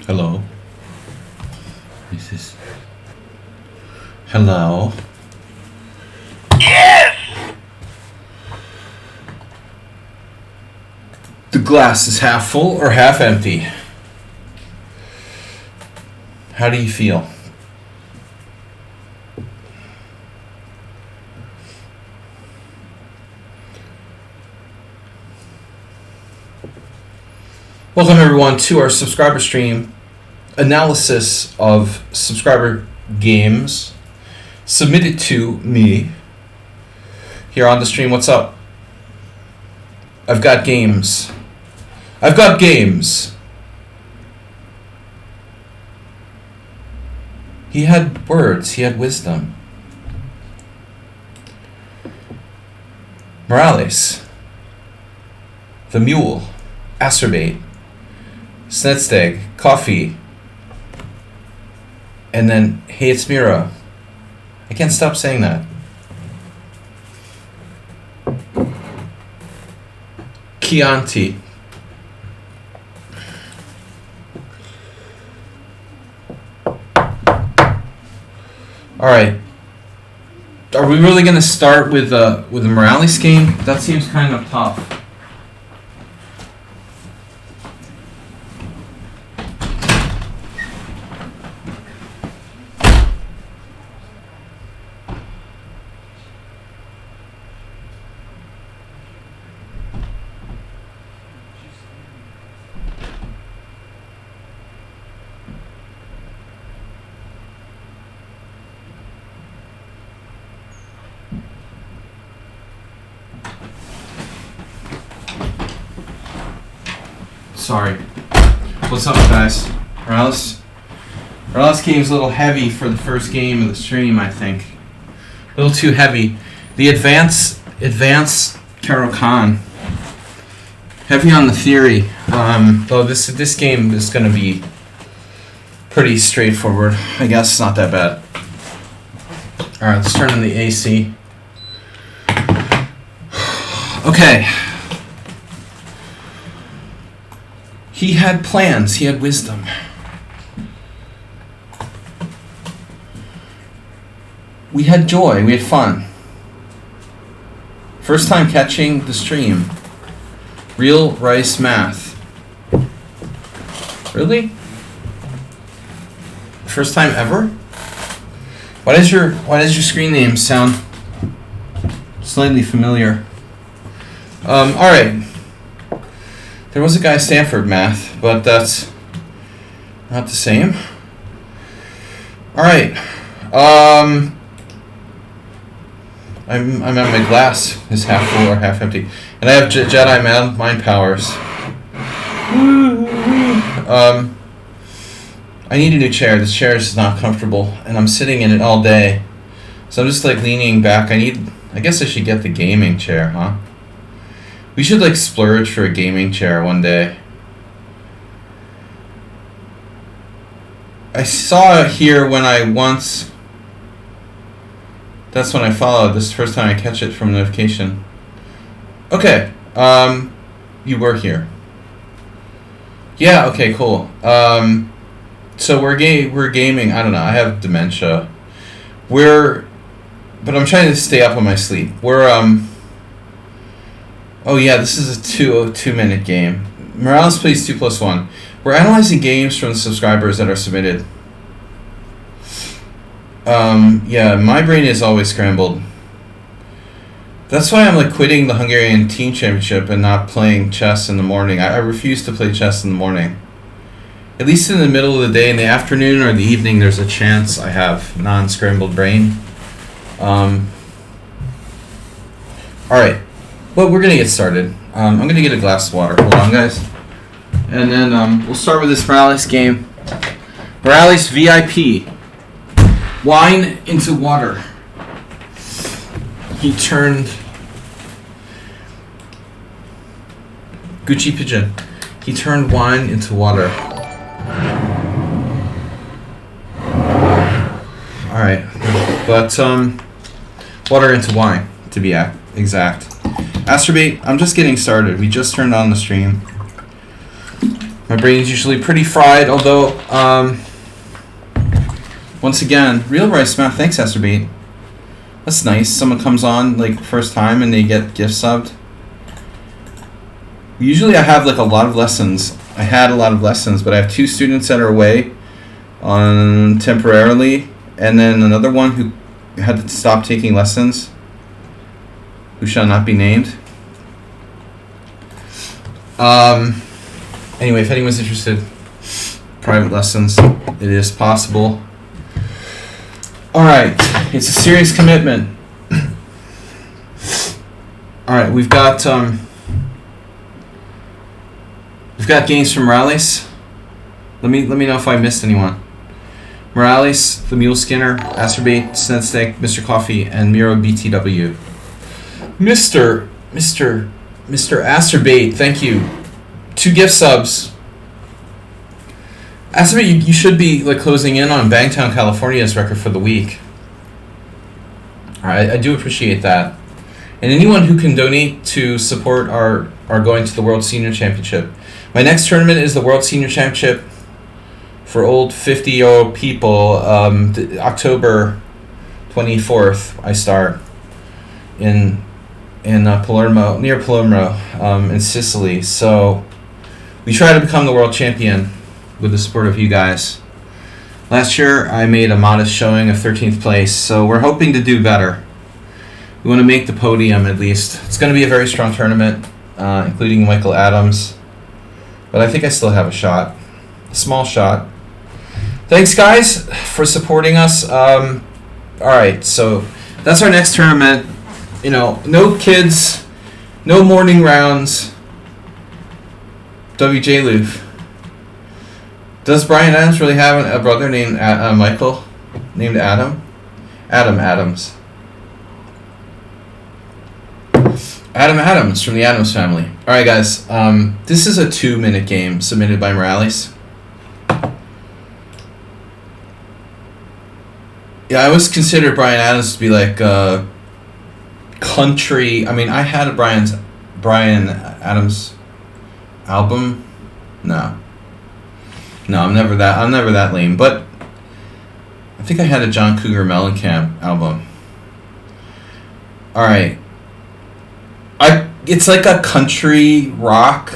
Hello. This is. Hello. Yes! The glass is half full or half empty? How do you feel? Welcome everyone to our subscriber stream analysis of subscriber games submitted to me here on the stream. What's up? I've got games. I've got games. He had words. He had wisdom. Morales. The Mule. Acerbate. Snedsteg, Coffee, and then Hey It's Mira. I can't stop saying that. Chianti. Alright. Are we really gonna start with the Morales game? That seems kind of tough. Sorry. What's up, guys? Morales game's a little heavy for the first game of the stream, I think. A little too heavy. The advanced Karo Khan. Heavy on the theory. Though this game is going to be pretty straightforward. I guess it's not that bad. Alright, let's turn on the AC. Okay. He had plans. He had wisdom. We had joy. We had fun. First time catching the stream. Real rice math. Really? First time ever? Why does your screen name sound slightly familiar? All right. There was a guy Stanford math, but that's not the same. All right. I'm at my glass is half full or half empty, and I have Jedi mind powers. I need a new chair. This chair is not comfortable, and I'm sitting in it all day, so I'm just like leaning back. I guess I should get the gaming chair, huh? We should like splurge for a gaming chair one day. I saw it here when I once. That's when I followed. This is the first time I catch it from notification. Okay. You were here. Yeah. Okay. Cool. So we're gaming. I don't know. I have dementia. But I'm trying to stay up on my sleep. Oh yeah, this is a 2-minute game. Morales plays 2+1. We're analyzing games from the subscribers that are submitted. Yeah, my brain is always scrambled. That's why I'm like quitting the Hungarian Team Championship and not playing chess in the morning. I refuse to play chess in the morning. At least in the middle of the day, in the afternoon or the evening, there's a chance I have non-scrambled brain. Alright. Well, we're going to get started. I'm going to get a glass of water. Hold on, guys. And then we'll start with this Morales game. Morales VIP. Wine into water. He turned... Gucci Pigeon. He turned wine into water. Alright. But, water into wine, to be exact. Acerbate, I'm just getting started. We just turned on the stream. My brain's usually pretty fried, although, once again, real rice math. Thanks, Esterbeat. That's nice. Someone comes on, like, first time and they get gift subbed. Usually I have, like, a lot of lessons. I had a lot of lessons, but I have 2 students that are away on temporarily, and then another one who had to stop taking lessons, who shall not be named. Anyway, if anyone's interested, private lessons, it is possible. Alright, it's a serious commitment. Alright, we've got games from Morales. Let me know if I missed anyone. Morales, the Mule Skinner, Asterbait, Snedstick, Mr. Coffee, and Miro BTW. Mr. Asterbait, thank you. 2 gift subs. Asterbait, you should be like closing in on Bangtown, California's record for the week. Alright, I do appreciate that. And anyone who can donate to support our going to the World Senior Championship. My next tournament is the World Senior Championship for old 50-year-old people. October 24th, I start in Palermo, near Palermo, in Sicily. So we try to become the world champion with the support of you guys. Last year, I made a modest showing of 13th place, so we're hoping to do better. We want to make the podium at least. It's going to be a very strong tournament, including Michael Adams. But I think I still have a shot. A small shot. Thanks, guys, for supporting us. Alright, so that's our next tournament. You know, no kids, no morning rounds. WJ Loof. Does Brian Adams really have a brother named Michael? Named Adam? Adam Adams. Adam Adams from the Adams family. Alright, guys. This is a 2-minute game submitted by Morales. Yeah, I always considered Brian Adams to be like country. I mean, I had a Brian Adams album. No, I'm never that lame. But I think I had a John Cougar Mellencamp album. All right, it's like a country rock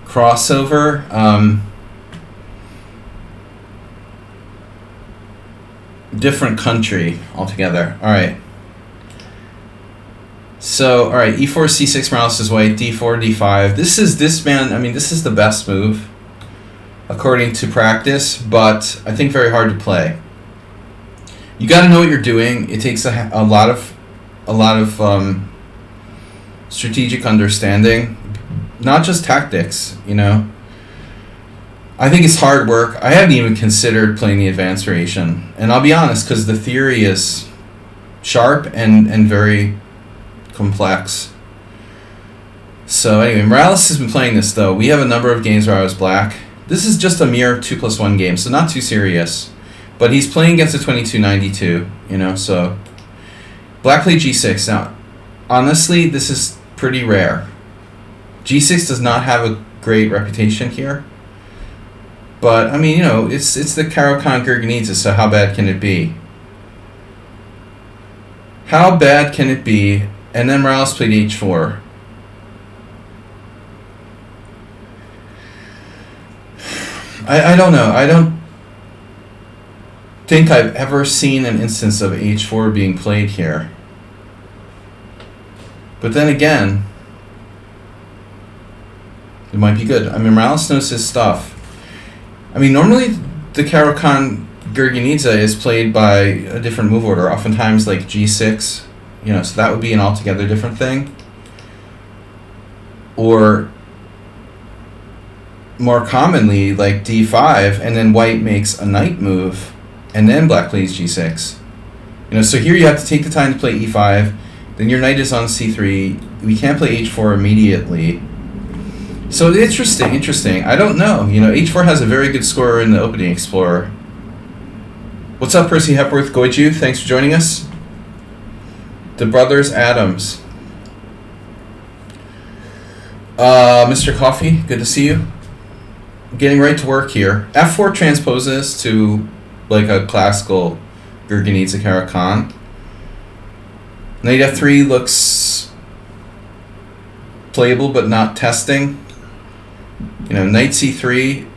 crossover. Different country altogether. All right. So, all right, e4, c6, Morales is white, d4, d5. This is the best move according to practice, but I think very hard to play. You got to know what you're doing. It takes a lot of strategic understanding, not just tactics, you know. I think it's hard work. I haven't even considered playing the advanced variation. And I'll be honest, because the theory is sharp and very complex. So anyway, Morales has been playing this, though. We have a number of games where I was black. This is just a mere 2+1 game, so not too serious. But he's playing against a 2292, you know, so... Black played g6. Now, honestly, this is pretty rare. g6 does not have a great reputation here. But, I mean, you know, it's the Caro-Kann Gurganidze, so how bad can it be? How bad can it be? And then Morales played h4. I don't know. I don't think I've ever seen an instance of h4 being played here. But then again, it might be good. I mean, Morales knows his stuff. I mean, normally the Caro-Kann Gurganidze is played by a different move order, oftentimes like g6, you know, so that would be an altogether different thing. Or more commonly, like d5, and then white makes a knight move, and then black plays g6. You know, so here you have to take the time to play e5, then your knight is on c3, we can't play h4 immediately. So interesting. I don't know. You know, h4 has a very good score in the Opening Explorer. What's up, Percy Hepworth Goiju? Thanks for joining us. The Brothers Adams. Mr. Coffee, good to see you. getting right to work here. F4 transposes to like a classical Gurgenidze Caro-Kann. Knight F3 looks playable but not testing. Knight C3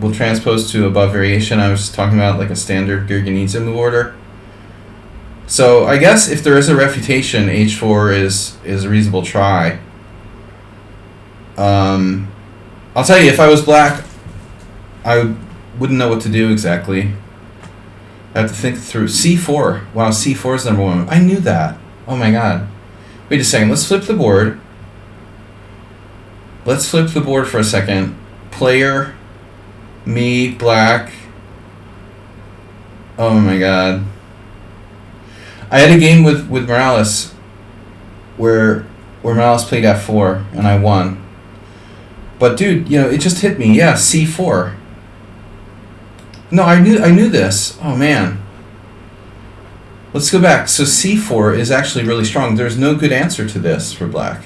will transpose to above variation. I was talking about like a standard Gurgenidze move order. So I guess if there is a refutation, H4 is a reasonable try. I'll tell you, if I was black, I wouldn't know what to do exactly. I have to think through. C4. Wow, C4 is number one. I knew that. Oh my god. Wait a second. Let's flip the board. Let's flip the board for a second. Player, me, black. Oh my god. I had a game with Morales where Morales played F4 and I won. But dude, it just hit me. Yeah, C4. No, I knew this. Oh man. Let's go back. So C4 is actually really strong. There's no good answer to this for black.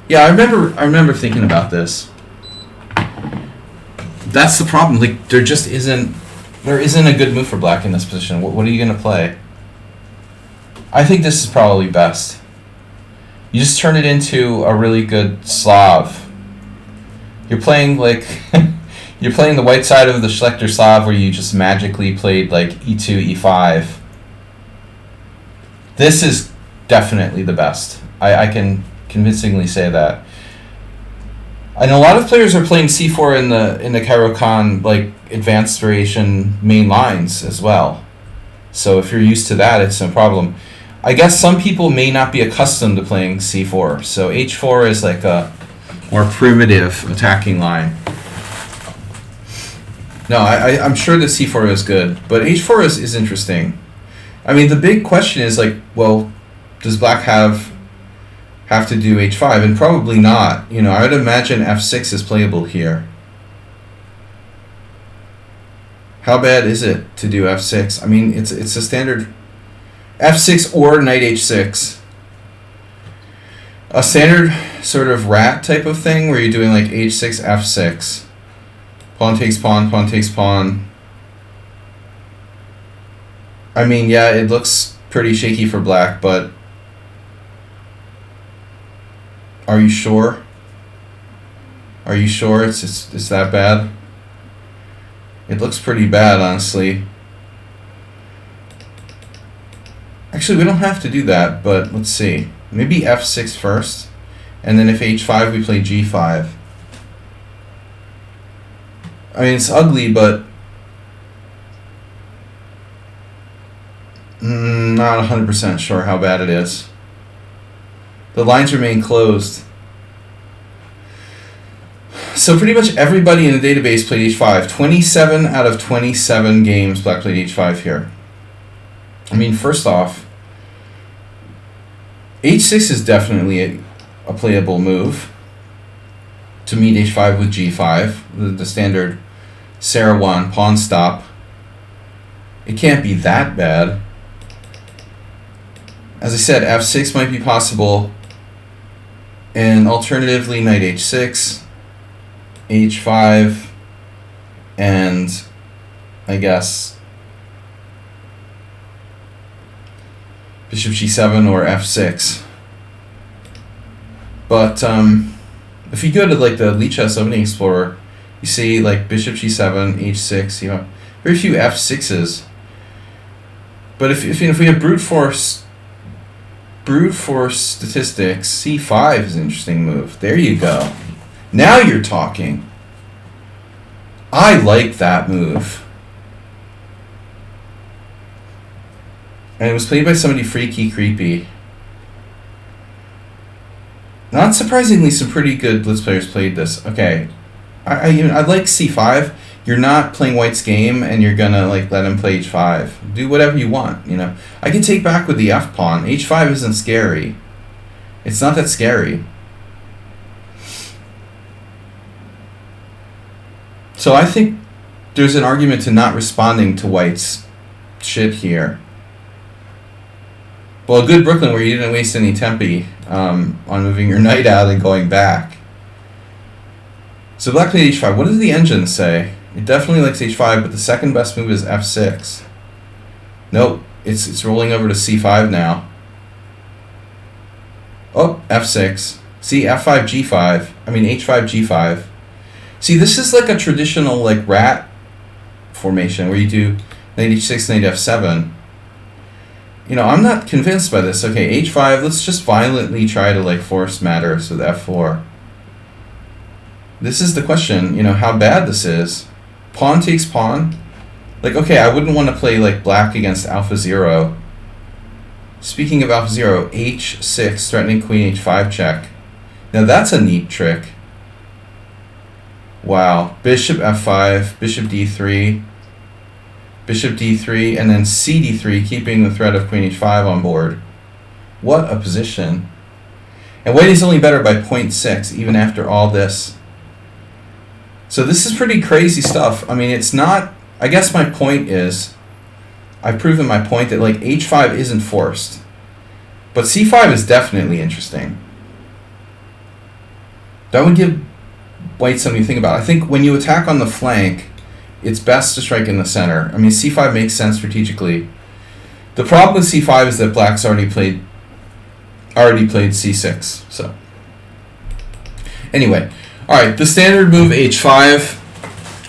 Yeah, I remember thinking about this. That's the problem. Like there isn't a good move for black in this position. What are you going to play? I think this is probably best. You just turn it into a really good Slav. You're playing like you're playing the white side of the Schlechter Slav where you just magically played like E2, E5. This is definitely the best. I can convincingly say that. And a lot of players are playing C4 in the Caro-Kann like advanced variation main lines as well. So if you're used to that, it's no problem. I guess some people may not be accustomed to playing C4, so H4 is like a more primitive attacking line. No, I'm sure that C4 is good, but H4 is interesting. I mean, the big question is like, well, does black have to do H5? And probably not. I would imagine F6 is playable here. How bad is it to do F6? I mean, it's a standard F6 or knight H6. A standard sort of rat type of thing where you're doing like H6, F6. Pawn takes pawn, pawn takes pawn. I mean, yeah, it looks pretty shaky for black, but are you sure? Are you sure it's that bad? It looks pretty bad, honestly. Actually, we don't have to do that, but let's see. Maybe F6 first, and then if H5, we play G5. I mean, it's ugly, but not 100% sure how bad it is. The lines remain closed. So pretty much everybody in the database played H5. 27 out of 27 games black played H5 here. I mean, first off, H6 is definitely a playable move to meet H5 with G5, the standard Sarah-1 pawn stop. It can't be that bad. As I said, F6 might be possible, and alternatively knight H6, H5, and I guess Bishop G7 or F6. But if you go to like the lichess opening explorer, you see like Bishop G7, H6, very few F6s. But if we have brute force statistics, C5 is an interesting move. There you go. Now you're talking. I like that move. And it was played by somebody freaky creepy. Not surprisingly, some pretty good blitz players played this. Okay, I like C5. You're not playing white's game, and you're gonna like let him play H5. Do whatever you want. I can take back with the F pawn. H5 isn't scary. It's not that scary. So I think there's an argument to not responding to white's shit here. Well, a good Brooklyn where you didn't waste any tempi on moving your knight out and going back. So black played h5. What does the engine say? It definitely likes h5, but the second best move is f6. Nope, it's rolling over to c5 now. Oh, f6. See, f5, g5. I mean, h5, g5. See, this is like a traditional like rat formation where you do knight h6, knight f7. You know, I'm not convinced by this. Okay, h5, let's just violently try to like force matters with f4. This is the question, you know, how bad this is. Pawn takes pawn. Like, okay, I wouldn't want to play like black against alpha 0. Speaking of alpha 0, h6, threatening queen h5 check. Now that's a neat trick. Wow. Bishop f5, bishop d3, bishop d3, and then c d3, keeping the threat of queen h5 on board. What a position. And white is only better by 0.6, even after all this. So this is pretty crazy stuff. I mean, it's not... I guess my point is, I've proven my point that like h5 isn't forced. But c5 is definitely interesting. That would give white something to think about. I think when you attack on the flank, it's best to strike in the center. I mean, c5 makes sense strategically. The problem with c5 is that black's already played c6. So anyway, all right, the standard move h5.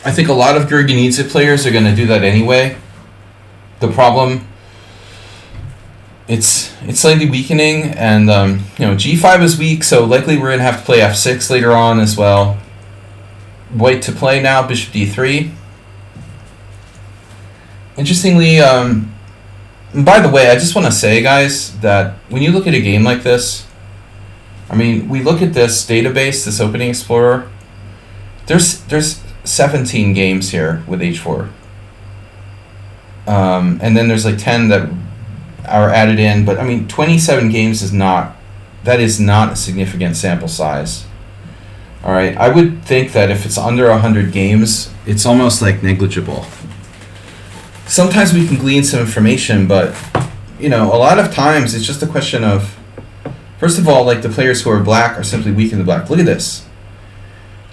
I think a lot of Gurgenidze players are going to do that anyway. The problem, it's slightly weakening, and you know, g5 is weak, so likely we're going to have to play f6 later on as well. White to play now, bishop d3. Interestingly, by the way, I just want to say, guys, that when you look at a game like this, I mean, we look at this database, this Opening Explorer, there's 17 games here with h4. And then there's like 10 that are added in, but I mean, 27 games is not a significant sample size. All right, I would think that if it's under 100 games, it's almost like negligible. Sometimes we can glean some information, but you know, a lot of times it's just a question of, first of all, like the players who are black are simply weak in the black. Look at this.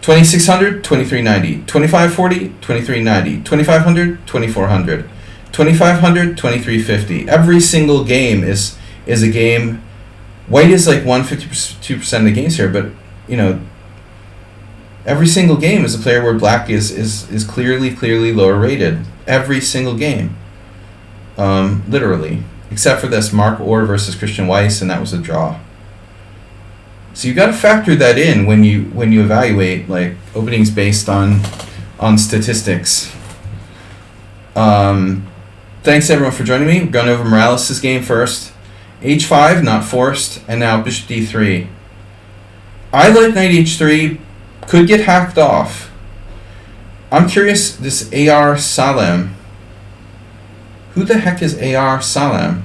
2600, 2390, 2540, 2390, 2500, 2400, 2500, 2350. Every single game is a game. White is like 152% of the games here, but you know, every single game is a player where black is clearly lower rated. Every single game, literally, except for this Mark Orr versus Christian Weiss, and that was a draw. So you got to factor that in when you evaluate like openings based on statistics. Thanks everyone for joining me. We're going over Morales' game first. h5 not forced, and now bishop d3. I like knight h3 could get hacked off. I'm curious, this AR Salem. Who the heck is AR Salem?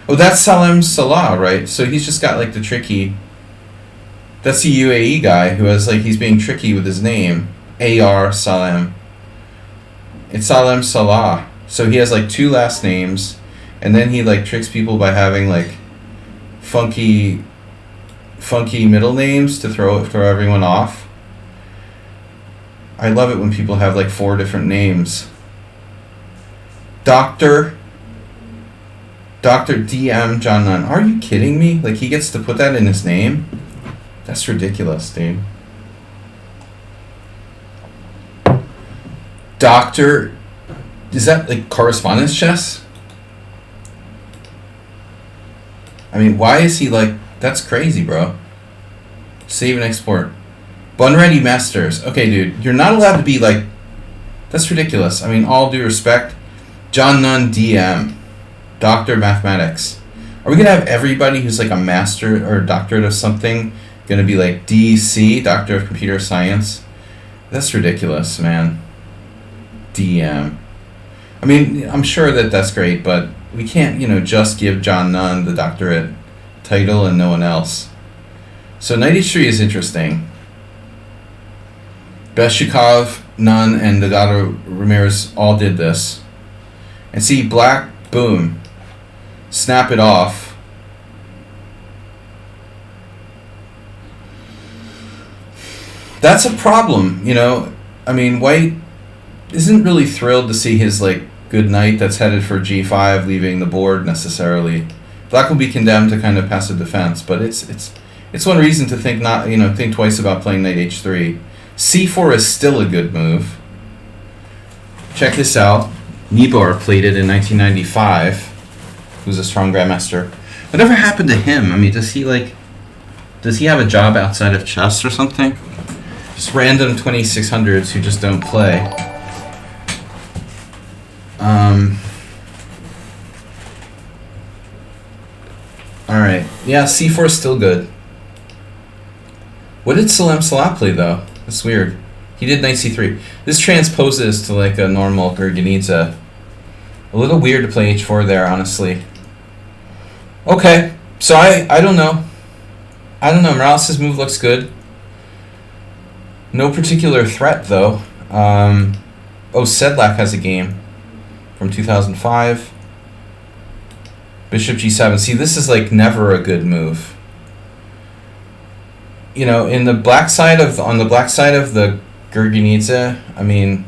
Oh, that's Salem Salah, right? So he's just got like the tricky. That's the UAE guy who has like, he's being tricky with his name. AR Salem. It's Salem Salah. So he has like two last names, and then he like tricks people by having like funky middle names to throw everyone off. I love it when people have like 4 different names. Dr. DM John Nunn. Are you kidding me? Like he gets to put that in his name? That's ridiculous, dude. Doctor, is that like correspondence chess? I mean, why is he like, that's crazy, bro. Save and export. Bunready Masters. Okay, dude, you're not allowed to be like, that's ridiculous. I mean, all due respect. John Nunn DM. Doctor Mathematics. Are we going to have everybody who's like a master or a doctorate of something going to be like DC, Doctor of Computer Science? That's ridiculous, man. DM. I mean, I'm sure that that's great, but we can't, you know, just give John Nunn the doctorate title and no one else. So knight h3 is interesting. Beshikov, Nunn, and Delgado Ramirez all did this. And see, black, boom. Snap it off. That's a problem, you know. I mean, white isn't really thrilled to see his like good knight that's headed for g5 leaving the board necessarily. Black will be condemned to kind of passive defense, but it's one reason to think twice about playing knight h3. c4 is still a good move. Check this out. Nibor played it in 1995. Who's a strong grandmaster. Whatever happened to him? I mean, does he have a job outside of chess or something? Just random 2600s who just don't play. Alright. Yeah, c4 is still good. What did Salem Salat play, though? That's weird. He did knight c3. This transposes to like a normal Gurgenidze. A little weird to play h4 there, honestly. Okay, so I don't know. Morales' move looks good. No particular threat, though. Sedlak has a game from 2005. Bishop g7. See, this is like never a good move. You know, on the black side of the Gurgenidze, I mean,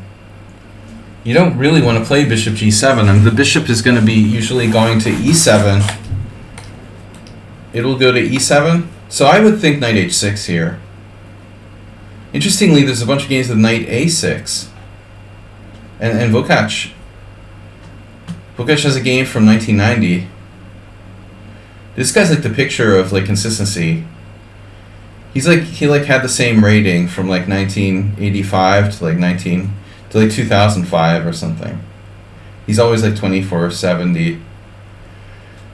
you don't really want to play bishop g7. I mean, the bishop is going to be usually going to e7. It'll go to e7. So I would think knight h6 here. Interestingly, there's a bunch of games with knight a6. And Vokac has a game from 1990. This guy's like the picture of like consistency. He had the same rating from like 1985 to like 2005 or something. He's always like 2470.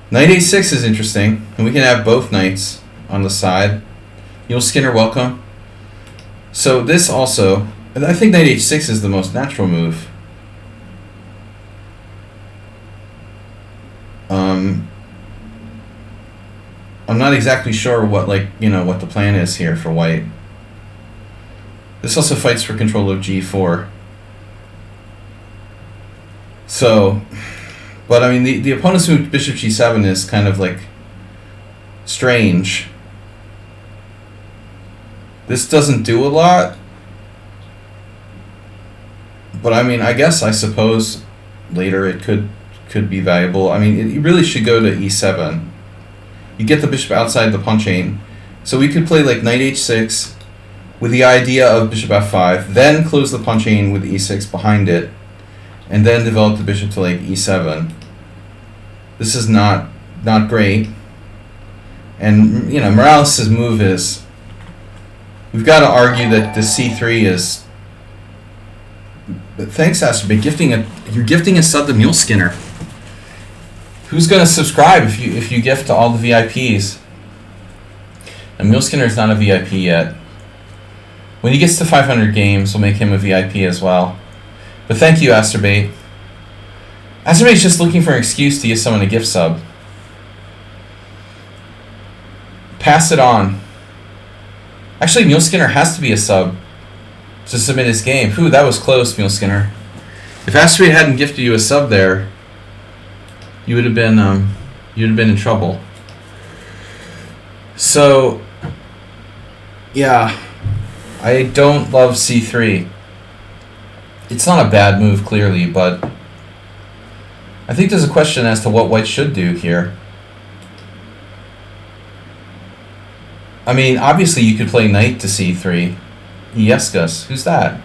Knight a6 is interesting, and we can have both knights on the side. You'll Skinner welcome. So this also, I think knight h6 is the most natural move. I'm not exactly sure what what the plan is here for white. This also fights for control of g4. So, but I mean the opponent's move bishop g7 is kind of like strange. This doesn't do a lot, but I mean I suppose later it could be valuable. I mean it really should go to e7. You get the bishop outside the pawn chain. So we could play like knight h6 with the idea of bishop f5, then close the pawn chain with e6 behind it, and then develop the bishop to like e7. This is not great. And Morales' move is, we've got to argue that the c3 is, but thanks Asterbait, you're gifting a sub to Mule Skinner. Who's going to subscribe if you gift to all the VIPs? And Mule Skinner is not a VIP yet. When he gets to 500 games, we'll make him a VIP as well. But thank you, Asterbait. Asterbait's just looking for an excuse to give someone a gift sub. Pass it on. Actually, Mule Skinner has to be a sub to submit his game. Whew, that was close, Mule Skinner. If Asterbait hadn't gifted you a sub there, you would have been in trouble. So, yeah, I don't love c3. It's not a bad move, clearly, but I think there's a question as to what white should do here. I mean, obviously you could play knight to c3. Iescas, who's that?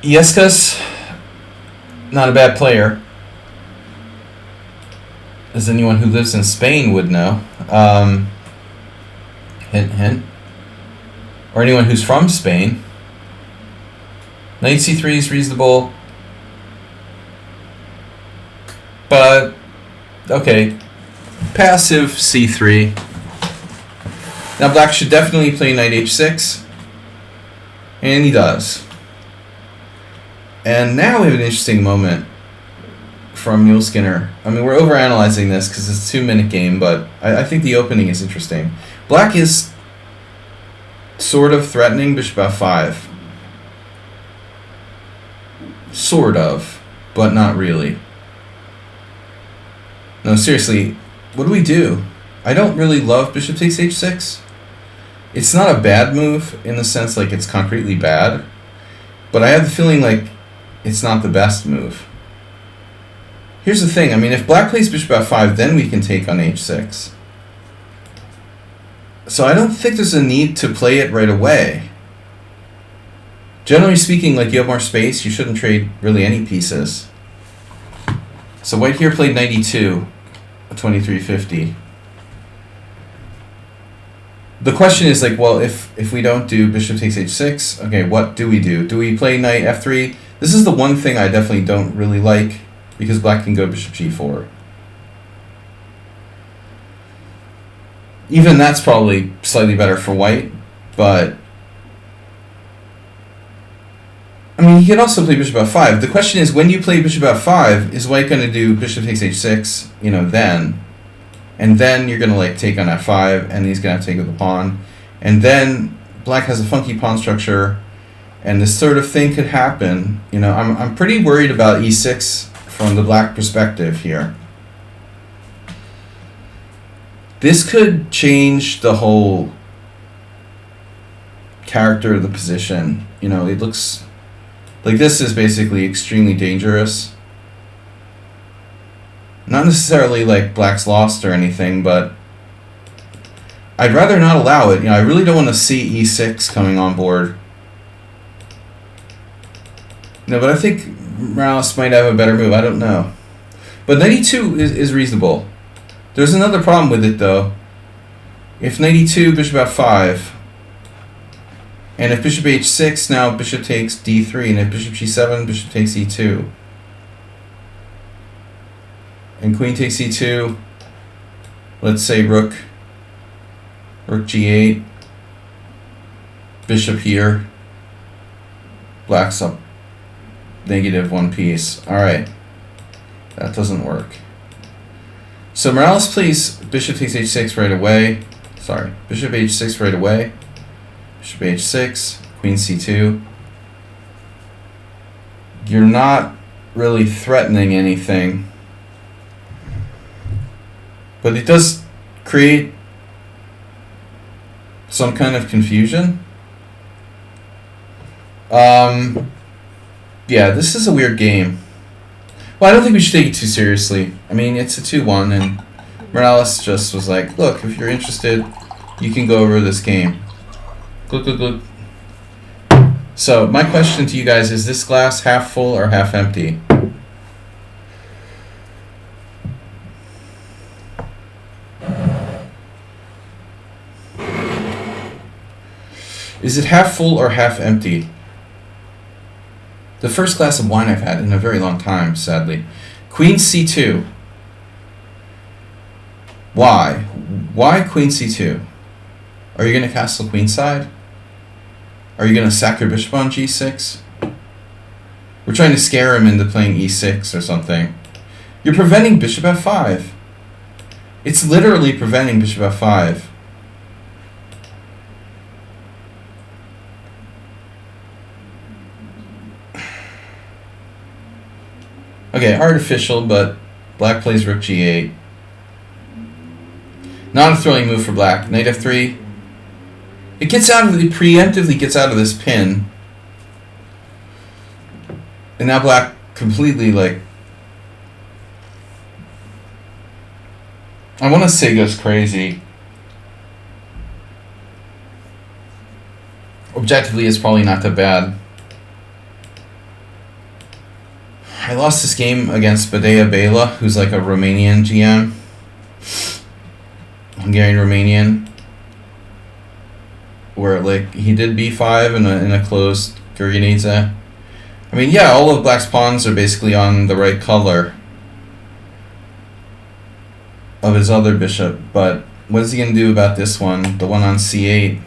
Iescas, not a bad player, as anyone who lives in Spain would know. Hint, hint. Or anyone who's from Spain. Knight c3 is reasonable. But, okay. Passive c3. Now black should definitely play knight h6. And he does. And now we have an interesting moment from Mule Skinner. I mean, we're overanalyzing this because it's a 2-minute game, but I think the opening is interesting. Black is sort of threatening bishop f5. Sort of, but not really. No, seriously, what do we do? I don't really love bishop takes h6. It's not a bad move in the sense like it's concretely bad, but I have the feeling like it's not the best move. Here's the thing, I mean, if black plays bishop f5, then we can take on h6. So I don't think there's a need to play it right away. Generally speaking, like, you have more space, you shouldn't trade really any pieces. So white here played knight e2, 2350. The question is, like, well, if we don't do bishop takes h6, okay, what do we do? Do we play knight f3? This is the one thing I definitely don't really like, because black can go bishop g4. Even that's probably slightly better for white, but I mean, he could also play bishop f5. The question is, when you play bishop f5, is white going to do bishop takes h6, you know, then? And then you're going to, like, take on f5, and he's going to have to take with the pawn. And then black has a funky pawn structure, and this sort of thing could happen. You know, I'm pretty worried about e6 from the black perspective here. This could change the whole character of the position. You know, it looks like this is basically extremely dangerous. Not necessarily like black's lost or anything, but I'd rather not allow it. You know, I really don't want to see e6 coming on board. No, but I think Morales might have a better move. I don't know. But knight e2 is reasonable. There's another problem with it, though. If knight e2, bishop f5, and if bishop h6, now bishop takes d3, and if bishop g7, bishop takes e2. And queen takes e2, let's say rook g8, bishop here, black's up -1 piece. Alright, that doesn't work. So Morales plays bishop takes h6 right away. Sorry, bishop h6 right away. Bishop h6, queen c2. You're not really threatening anything, but it does create some kind of confusion. Yeah, this is a weird game. Well, I don't think we should take it too seriously. I mean, it's a 2-1, and Morales just was like, look, if you're interested, you can go over this game. Look, look, look. So, my question to you guys is this glass half full or half empty? Is it half full or half empty? The first glass of wine I've had in a very long time, sadly. Queen c2. Why? Why queen c2? Are you going to castle queenside? Are you going to sack your bishop on g6? We're trying to scare him into playing e6 or something. You're preventing bishop f5. It's literally preventing bishop f5. Okay, artificial, but black plays rook g8. Not a thrilling move for black. Knight f3. It gets out of the preemptively gets out of this pin. And now black completely, like, I want to say goes crazy. Objectively, it's probably not that bad. I lost this game against Badea Bela, who's like a Romanian GM. Hungarian-Romanian. Where, like, he did b5 in a closed Gurgenidze. I mean, yeah, all of black's pawns are basically on the right color of his other bishop, but what is he going to do about this one, the one on c8?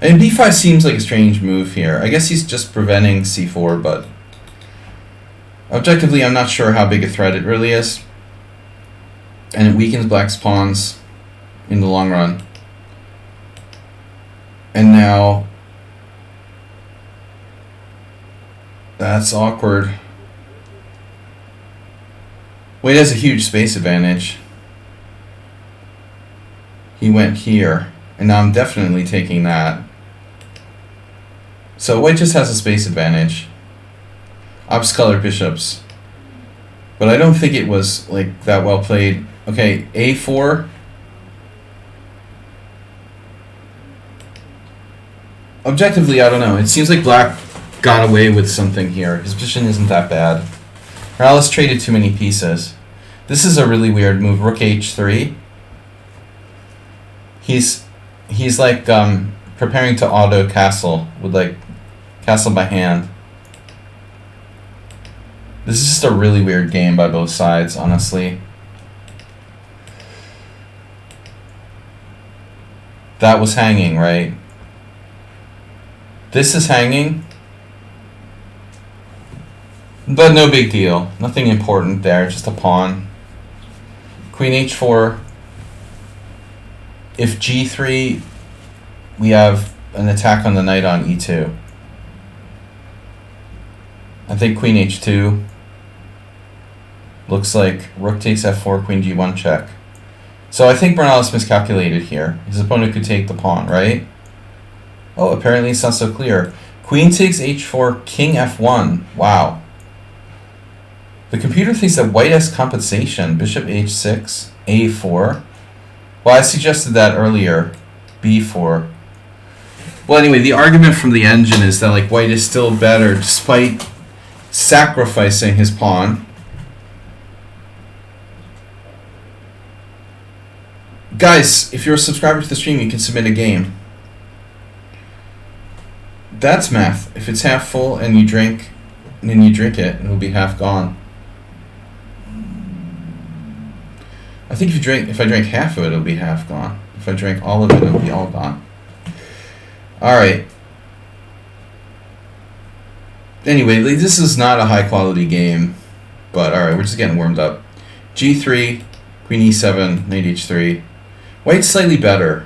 And b5 seems like a strange move here. I guess he's just preventing c4, but objectively, I'm not sure how big a threat it really is. And it weakens black's pawns in the long run. And now, that's awkward. White has a huge space advantage. He went here. And now I'm definitely taking that. So white just has a space advantage. Opposite colored bishops. But I don't think it was like that well played. Okay, a4. Objectively, I don't know. It seems like black got away with something here. His position isn't that bad. Morales traded too many pieces. This is a really weird move. Rook h3. He's like preparing to auto castle with like castle by hand. This is just a really weird game by both sides, honestly. That was hanging, right? This is hanging. But no big deal. Nothing important there, just a pawn. Queen h4. If g3, we have an attack on the knight on e2. I think queen h2. Looks like rook takes f4, queen g1 check. So I think Morales miscalculated here. His opponent could take the pawn, right? Oh, apparently it's not so clear. Queen takes h4, king f1. Wow. The computer thinks that white has compensation. Bishop h6, a4. Well, I suggested that earlier. b4. Well, anyway, the argument from the engine is that like white is still better despite sacrificing his pawn. Guys, if you're a subscriber to the stream, you can submit a game. That's math. If it's half full and you drink, and then you drink it, it'll be half gone. I think if I drink half of it, it'll be half gone. If I drink all of it, it'll be all gone. Alright. Anyway, this is not a high quality game, but alright, we're just getting warmed up. g3, queen e7, knight h3. White's slightly better.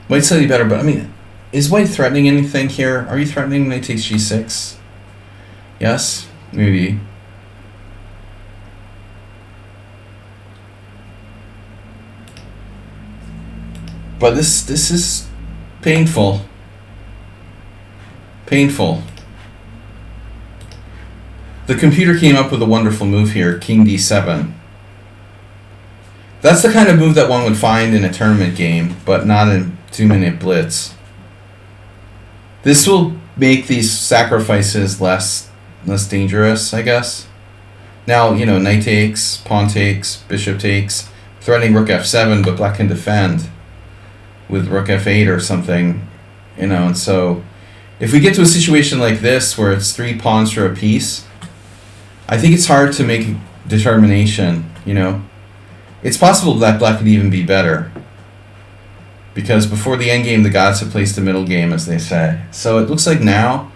White's slightly better, but I mean, is white threatening anything here? Are you threatening knight takes g6? Yes? Maybe. But this is painful. Painful. The computer came up with a wonderful move here, king d7. That's the kind of move that one would find in a tournament game, but not in 2-minute blitz. This will make these sacrifices less dangerous, I guess. Now, you know, knight takes, pawn takes, bishop takes, threatening rook f7, but black can defend with rook f8 or something, you know, and so if we get to a situation like this where it's 3 pawns for a piece, I think it's hard to make a determination, you know. It's possible that black could even be better. Because before the endgame, the gods have placed the middle game, as they say. So it looks like now,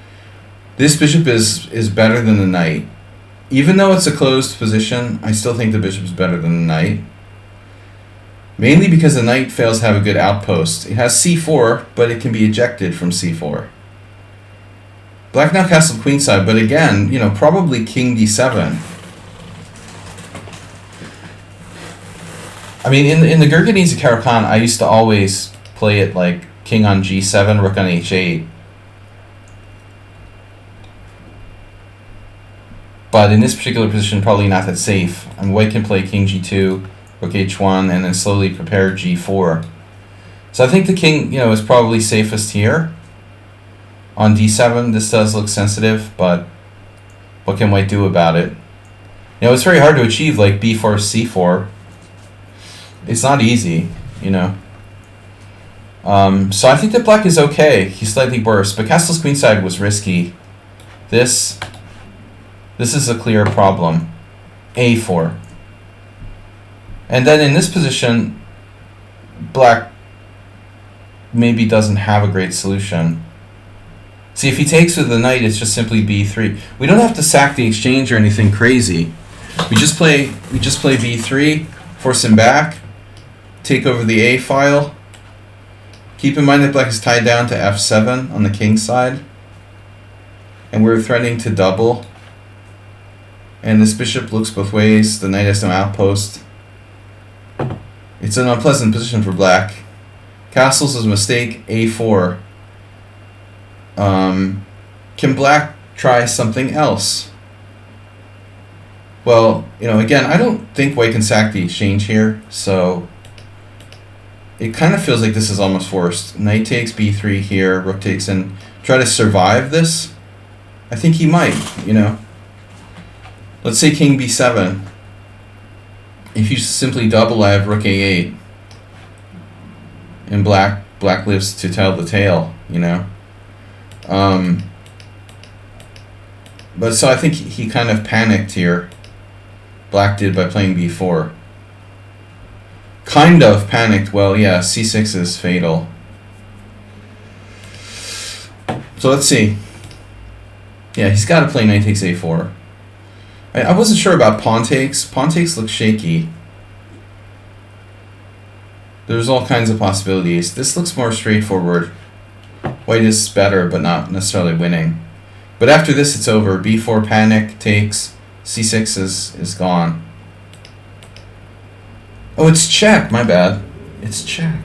this bishop is better than the knight. Even though it's a closed position, I still think the bishop is better than the knight. Mainly because the knight fails to have a good outpost. It has c4, but it can be ejected from c4. Black now castled queenside, but again, you know, probably king d7. I mean, in the Gurganese of Caro-Kann, I used to always play it like king on g7, rook on h8. But in this particular position, probably not that safe. And white can play king g2, rook h1, and then slowly prepare g4. So I think the king, you know, is probably safest here. On d7, this does look sensitive, but what can white do about it? You know, it's very hard to achieve, like b4, c4. It's not easy, you know. So I think that black is okay. He's slightly worse, but castle's queenside was risky. This is a clear problem. a4. And then in this position, black maybe doesn't have a great solution. See, if he takes with the knight, it's just simply b3. We don't have to sack the exchange or anything crazy. We just play b3, force him back, take over the a file. Keep in mind that black is tied down to f7 on the king side, and we're threatening to double. And this bishop looks both ways. The knight has no outpost. It's an unpleasant position for black. Castles is a mistake. A4. Can black try something else? Well, again, I don't think white can sack the exchange here, so it kind of feels like this is almost forced. Knight takes b3 here, rook takes in. Try to survive this? I think he might, Let's say king b7. If you simply double, I have rook a8. And black lives to tell the tale, But so I think he kind of panicked here. Black did by playing b4. Kind of panicked. Well, yeah, c6 is fatal. So let's see. Yeah, he's got to play knight takes a4. I wasn't sure about pawn takes. Pawn takes look shaky. There's all kinds of possibilities. This looks more straightforward. White is better, but not necessarily winning. But after this, it's over. b4 panic takes. c6 is gone. Oh, it's check. My bad. It's check.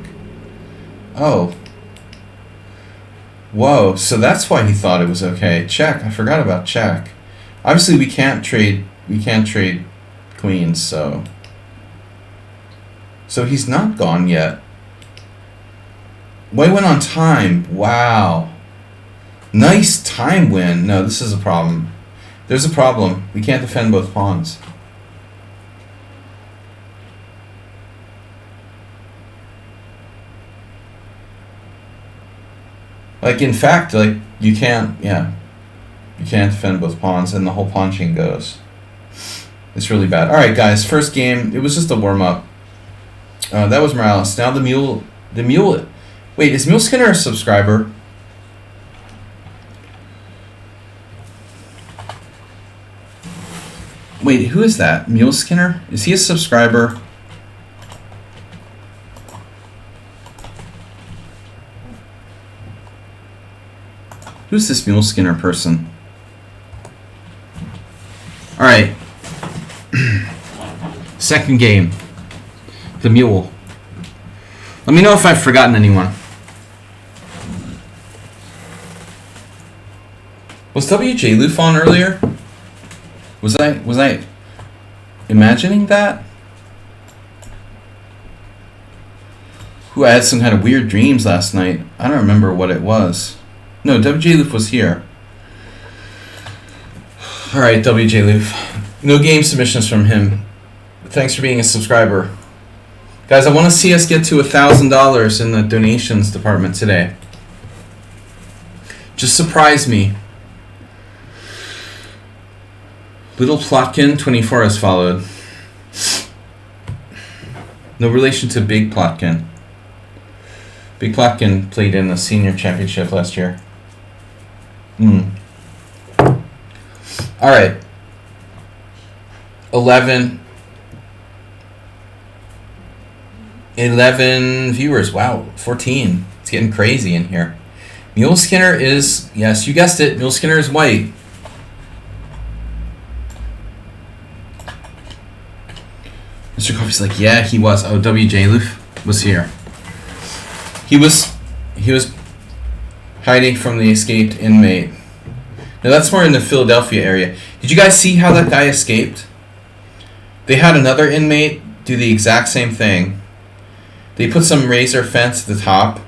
Oh. Whoa. So that's why he thought it was okay. Check. I forgot about check. Obviously, we can't trade queens. So he's not gone yet. White went on time. Wow. Nice time win. No, this is a problem. There's a problem. We can't defend both pawns. Like, in fact, you can't defend both pawns, and the whole pawn chain goes. It's really bad. All right, guys, first game, it was just a warm-up. That was Morales. Now the mule. Wait, is Mule Skinner a subscriber? Wait, who is that? Mule Skinner? Is he a subscriber? Who's this Mule Skinner person? All right. Second game. The Mule. Let me know if I've forgotten anyone. Was WJ Loof on earlier? Was I imagining that? Who I had some kind of weird dreams last night. I don't remember what it was. No, WJ Loof was here. Alright, WJ Loof. No game submissions from him. Thanks for being a subscriber. Guys, I want to see us get to $1,000 in the donations department today. Just surprise me. Little Plotkin 24 has followed. No relation to Big Plotkin. Big Plotkin played in the senior championship last year. All right. 11 viewers. Wow, 14. It's getting crazy in here. Mule Skinner is, yes, you guessed it, Mule Skinner is white. Mr. Coffey's like, yeah, he was. Oh, WJ Loof was here. He was hiding from the escaped inmate. Now that's more in the Philadelphia area. Did you guys see how that guy escaped? They had another inmate do the exact same thing. They put some razor fence at the top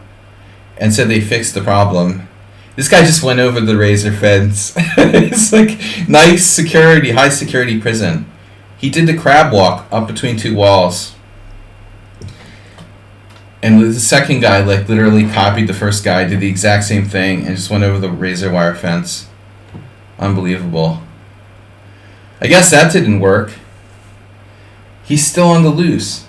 and said they fixed the problem. This guy just went over the razor fence. It's like nice security, high security prison. He did the crab walk up between two walls. And the second guy, like, literally copied the first guy, did the exact same thing, and just went over the razor wire fence. Unbelievable. I guess that didn't work. He's still on the loose.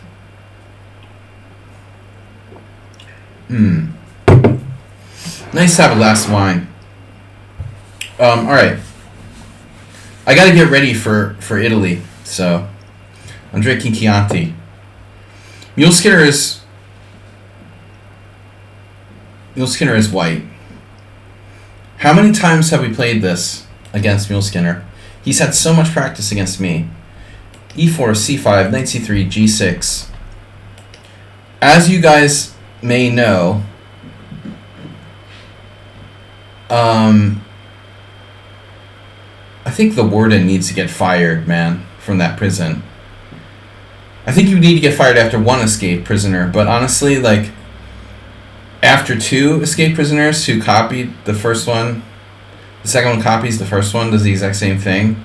Nice to have a glass of wine. Alright. I gotta get ready for Italy, so I'm drinking Chianti. Mule Skinner is white. How many times have we played this against Mule Skinner? He's had so much practice against me. E4, C5, knight C3, G6. As you guys may know, I think the warden needs to get fired, man, from that prison. I think you need to get fired after one escaped prisoner, but honestly, like, after two escaped prisoners who copied the first one, the second one copies the first one, does the exact same thing,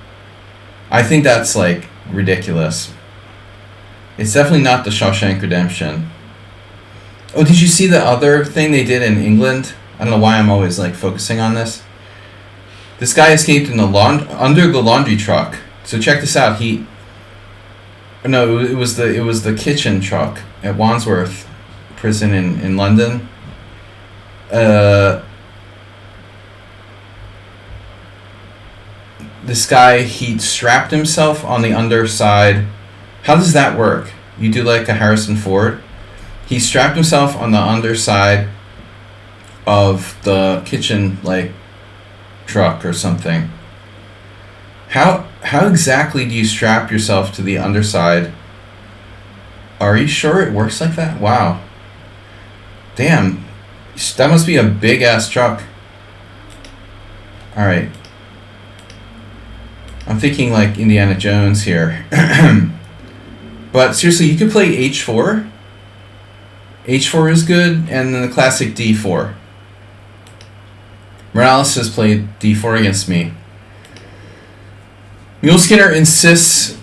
I think that's, like, ridiculous. It's definitely not the Shawshank Redemption. Oh, did you see the other thing they did in England? I don't know why I'm always, like, focusing on this. This guy escaped in the under the laundry truck. So check this out. It was the kitchen truck at Wandsworth Prison in London. This guy, he strapped himself on the underside. How does that work? You do like a Harrison Ford? He strapped himself on the underside of the kitchen, like, truck or something. How exactly do you strap yourself to the underside? Are you sure it works like that? Wow. Damn. That must be a big ass truck. Alright. I'm thinking like Indiana Jones here. But seriously, you could play H4. H4 is good, and then the classic D4. Morales has played D4 against me. Mule Skinner insists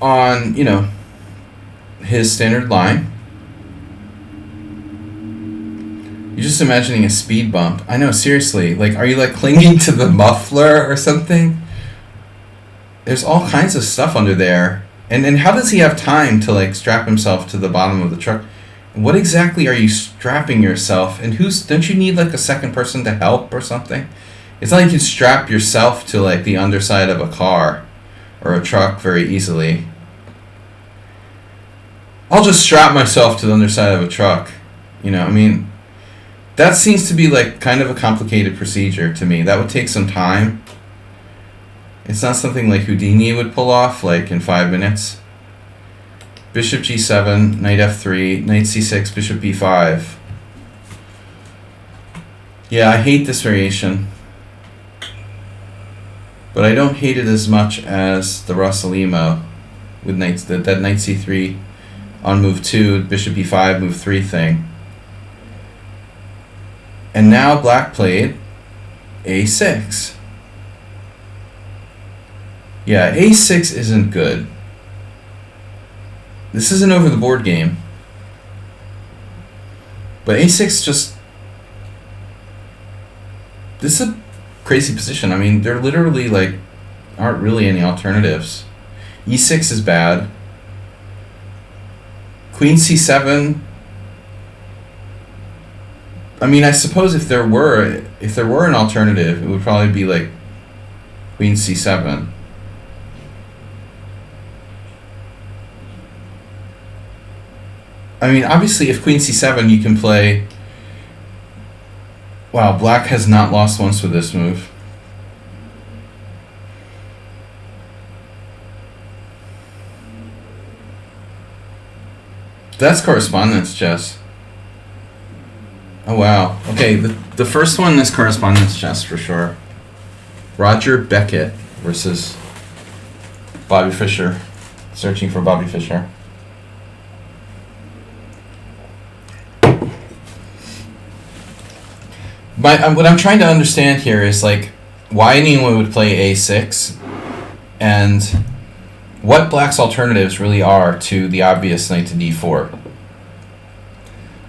on, his standard line. You're just imagining a speed bump. I know, seriously. Like, are you, like, clinging to the muffler or something? There's all kinds of stuff under there. And how does he have time to, like, strap himself to the bottom of the truck? What exactly are you strapping yourself? And don't you need, like, a second person to help or something? It's not like you can strap yourself to, like, the underside of a car or a truck very easily. I'll just strap myself to the underside of a truck. That seems to be, like, kind of a complicated procedure to me. That would take some time. It's not something like Houdini would pull off, like, in 5 minutes. Bishop G7, Knight F3, Knight C6, Bishop B5. Yeah, I hate this variation. But I don't hate it as much as the Rossalimo with that Knight C3 on move 2, Bishop B5, move 3 thing. And now Black played A6. Yeah, A6 isn't good. This is an over-the-board game. But A6 just... This is a crazy position. I mean, there literally, like, aren't really any alternatives. E6 is bad. Queen C7... I mean, I suppose if there were an alternative, it would probably be, like, Queen C7. I mean, obviously, if Queen C7, you can play... Wow, Black has not lost once with this move. That's correspondence chess. Oh, wow. Okay, the first one is correspondence chess for sure. Roger Beckett versus Bobby Fischer. Searching for Bobby Fischer. What I'm trying to understand here is, like, why anyone would play A6 and what Black's alternatives really are to the obvious Knight to D4.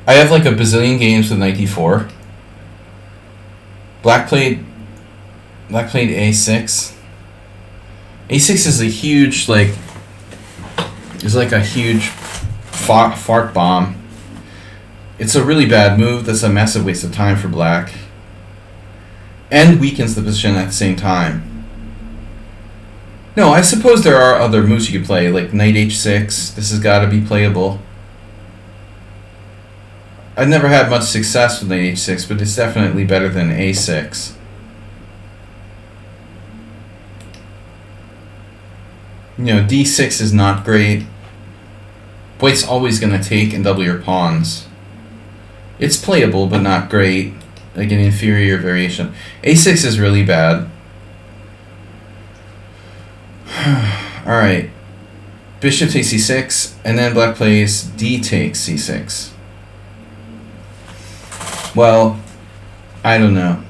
I have, like, a bazillion games with Knight D4. Black played A6. A6 is a huge, like, is like a huge fart bomb. It's a really bad move that's a massive waste of time for Black. And weakens the position at the same time. No, I suppose there are other moves you could play, like Knight H6. This has got to be playable. I've never had much success with Knight H6, but it's definitely better than A6. d6 is not great. White's always going to take and double your pawns. It's playable, but not great. Like an inferior variation. a6 is really bad. Alright. Bishop takes c6, and then black plays d takes c6. Well, I don't know.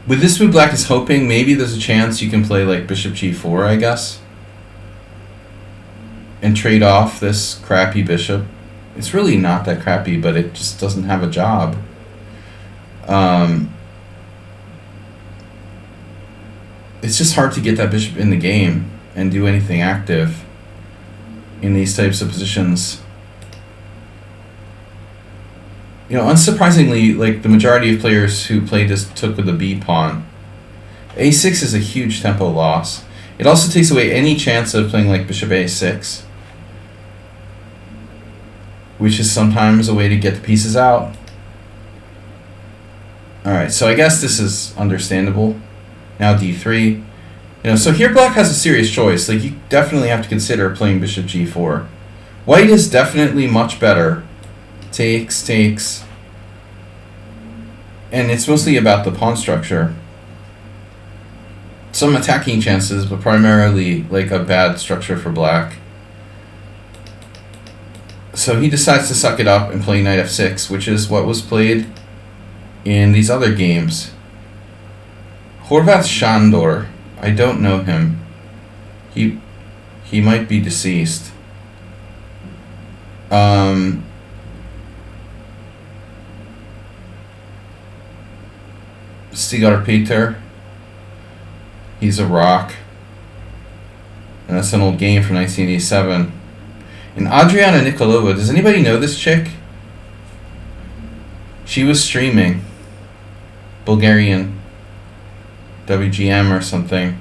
With this move, black is hoping maybe there's a chance you can play like bishop g4, I guess, and trade off this crappy bishop. It's really not that crappy, but it just doesn't have a job. It's just hard to get that bishop in the game and do anything active in these types of positions. Unsurprisingly, like the majority of players who played this took with the b pawn. a6 is a huge tempo loss. It also takes away any chance of playing like bishop a6, which is sometimes a way to get the pieces out. Alright, so I guess this is understandable. Now d3. So here black has a serious choice. Like, you definitely have to consider playing bishop g4. White is definitely much better. Takes. And it's mostly about the pawn structure. Some attacking chances, but primarily like a bad structure for black. So he decides to suck it up and play knight f6, which is what was played in these other games. Horvath Shandor, I don't know him. He might be deceased. Stigar Peter. He's a rock. And that's an old game from 1987. And Adriana Nikolova, does anybody know this chick? She was streaming. Bulgarian. WGM or something.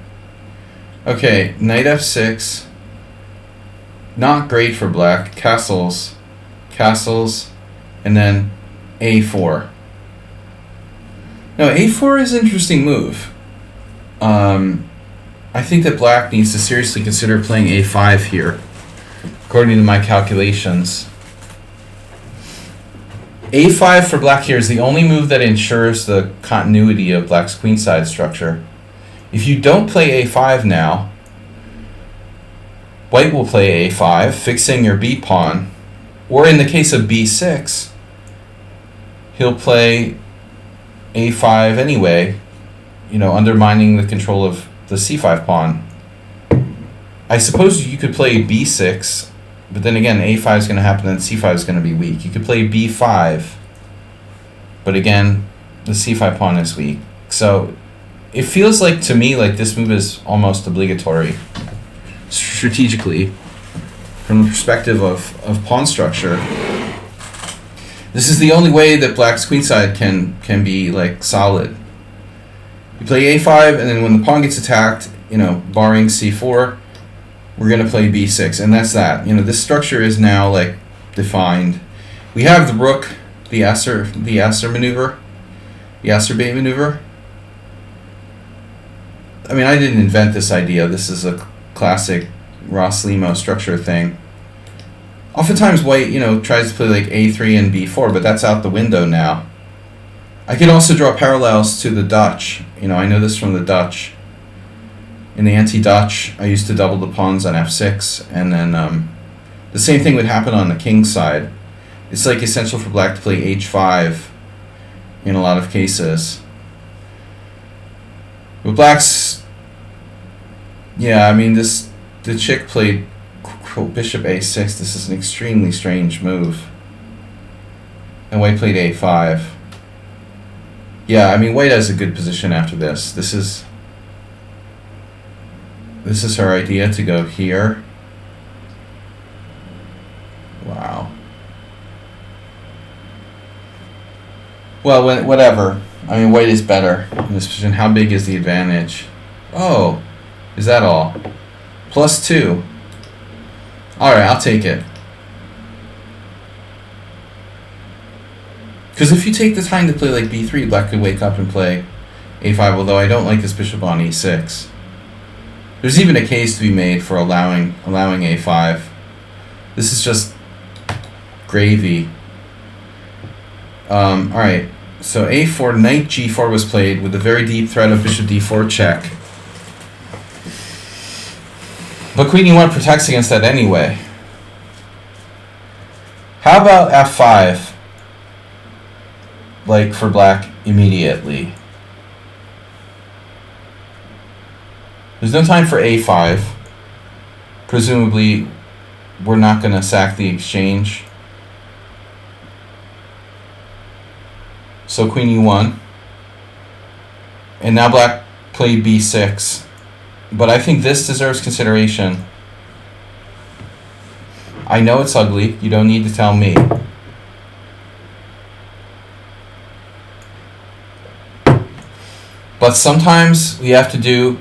Okay, knight f6. Not great for black. Castles, and then a4. Now, a4 is an interesting move. I think that black needs to seriously consider playing a5 here, according to my calculations. a5 for black here is the only move that ensures the continuity of black's queenside structure. If you don't play a5 now, white will play a5, fixing your b pawn, or in the case of b6, he'll play a5 anyway, undermining the control of the c5 pawn. I suppose you could play b6, but then again, a5 is going to happen and c5 is going to be weak. You could play b5, but again, the c5 pawn is weak. So it feels like, to me, like this move is almost obligatory, strategically, from the perspective of pawn structure. This is the only way that black's queenside can be like solid. You play a5, and then when the pawn gets attacked, barring c4, we're going to play b6, and that's that. This structure is now like defined. We have the rook, the Asser maneuver, the Asser bait maneuver. I mean, I didn't invent this idea. This is a classic Ross Limo structure thing. Oftentimes white, tries to play like a3 and b4, but that's out the window now. I can also draw parallels to the Dutch. I know this from the Dutch. In the anti-Dutch, I used to double the pawns on f6, and then the same thing would happen on the king's side. It's like essential for black to play h5 in a lot of cases. But black's, the chick played bishop a6. This is an extremely strange move. And white played a5. Yeah, white has a good position after this. This is her idea to go here. Wow. Well, whatever. White is better in this position. How big is the advantage? Oh, is that all? +2. Alright, I'll take it. Because if you take the time to play like b3, black could wake up and play a5, although I don't like this bishop on e6. There's even a case to be made for allowing a5. This is just gravy. Alright, so a4, knight g4 was played with the very deep threat of bishop d4 check. But queen e1 protects against that anyway. How about f5? Like for black immediately. There's no time for a5. Presumably, we're not going to sack the exchange. So queen e1. And now black played b6. But I think this deserves consideration. I know it's ugly. You don't need to tell me. But sometimes we have to do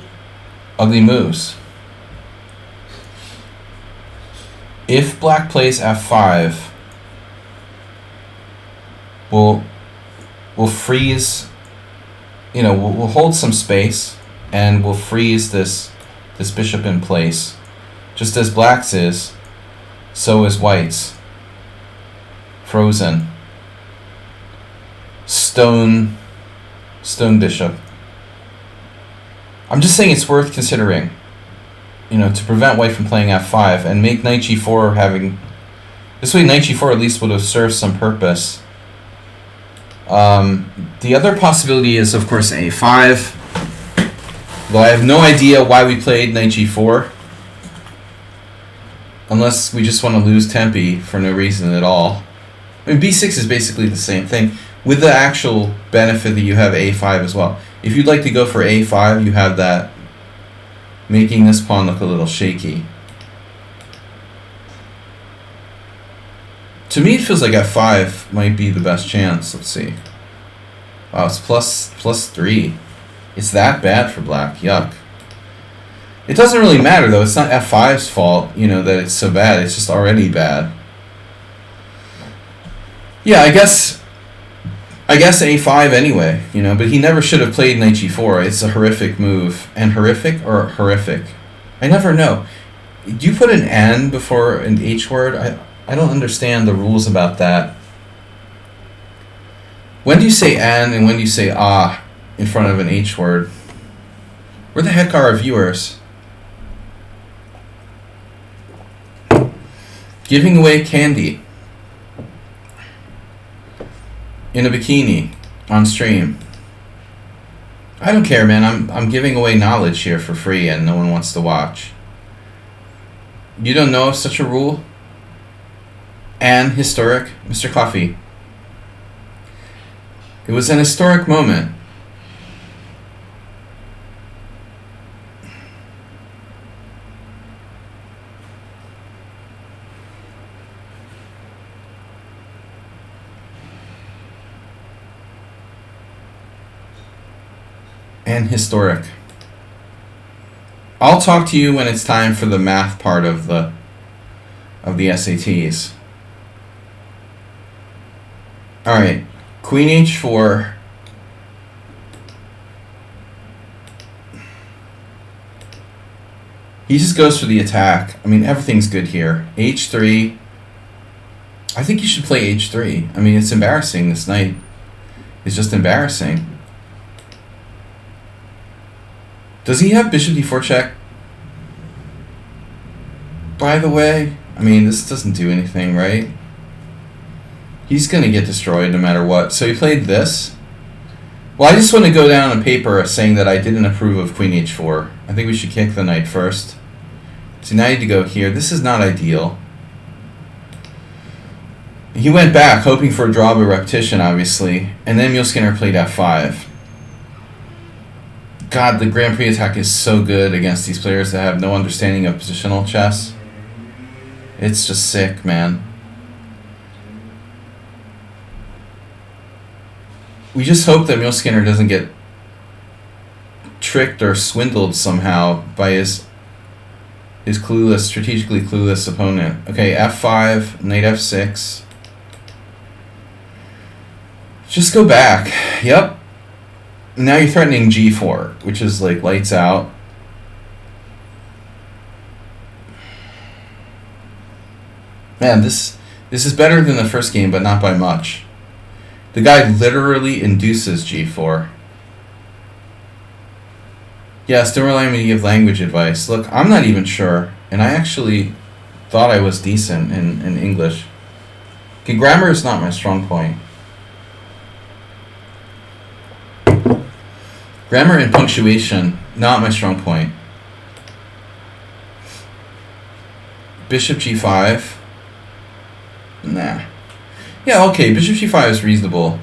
ugly moves. If black plays f5, we'll freeze, we'll hold some space and we'll freeze this bishop in place. Just as black's is, so is white's. Frozen. Stone bishop. I'm just saying it's worth considering, to prevent white from playing f5 and make knight g4 having... This way knight g4 at least would have served some purpose. The other possibility is, of course, a5. Though I have no idea why we played knight g4. Unless we just want to lose tempi for no reason at all. I mean, b6 is basically the same thing, with the actual benefit that you have a5 as well. If you'd like to go for a5, you have that, making this pawn look a little shaky. To me, it feels like f5 might be the best chance. Let's see. Wow, it's plus 3. It's that bad for black. Yuck. It doesn't really matter, though. It's not f5's fault, that it's so bad. It's just already bad. Yeah, I guess a5 anyway, but he never should have played knight g4. It's a horrific move. And horrific or horrific? I never know. Do you put an N before an H word? I don't understand the rules about that. When do you say N and when do you say ah in front of an H word? Where the heck are our viewers? Giving away candy in a bikini on stream. I don't care, man. I'm giving away knowledge here for free and no one wants to watch. You don't know of such a rule? And historic, Mr. Coffee. It was an historic moment. And historic. I'll talk to you when it's time for the math part of the SATs. All right, Queen h4. He just goes for the attack. I mean, everything's good here. h3. I think you should play h3. I mean, it's embarrassing. This knight is just embarrassing. Does he have bishop d4 check? By the way, I mean, this doesn't do anything, right? He's going to get destroyed no matter what. So he played this. Well, I just want to go down on paper saying that I didn't approve of queen h4. I think we should kick the knight first. So now I need to go here. This is not ideal. He went back, hoping for a draw by repetition, obviously. And then Skinner played f5. God, the Grand Prix attack is so good against these players that have no understanding of positional chess. It's just sick, man. We just hope that Skinner doesn't get tricked or swindled somehow by his clueless, strategically clueless opponent. Okay, f5, knight f6. Just go back. Yep. Now you're threatening g4, which is like lights out. Man, this is better than the first game, but not by much. The guy literally induces g4. Yeah, still relying on me to give language advice. Look, I'm not even sure, and I actually thought I was decent in English. Okay, grammar is not my strong point. Grammar and punctuation, not my strong point. Bishop g5. Nah. Yeah, okay, bishop g5 is reasonable.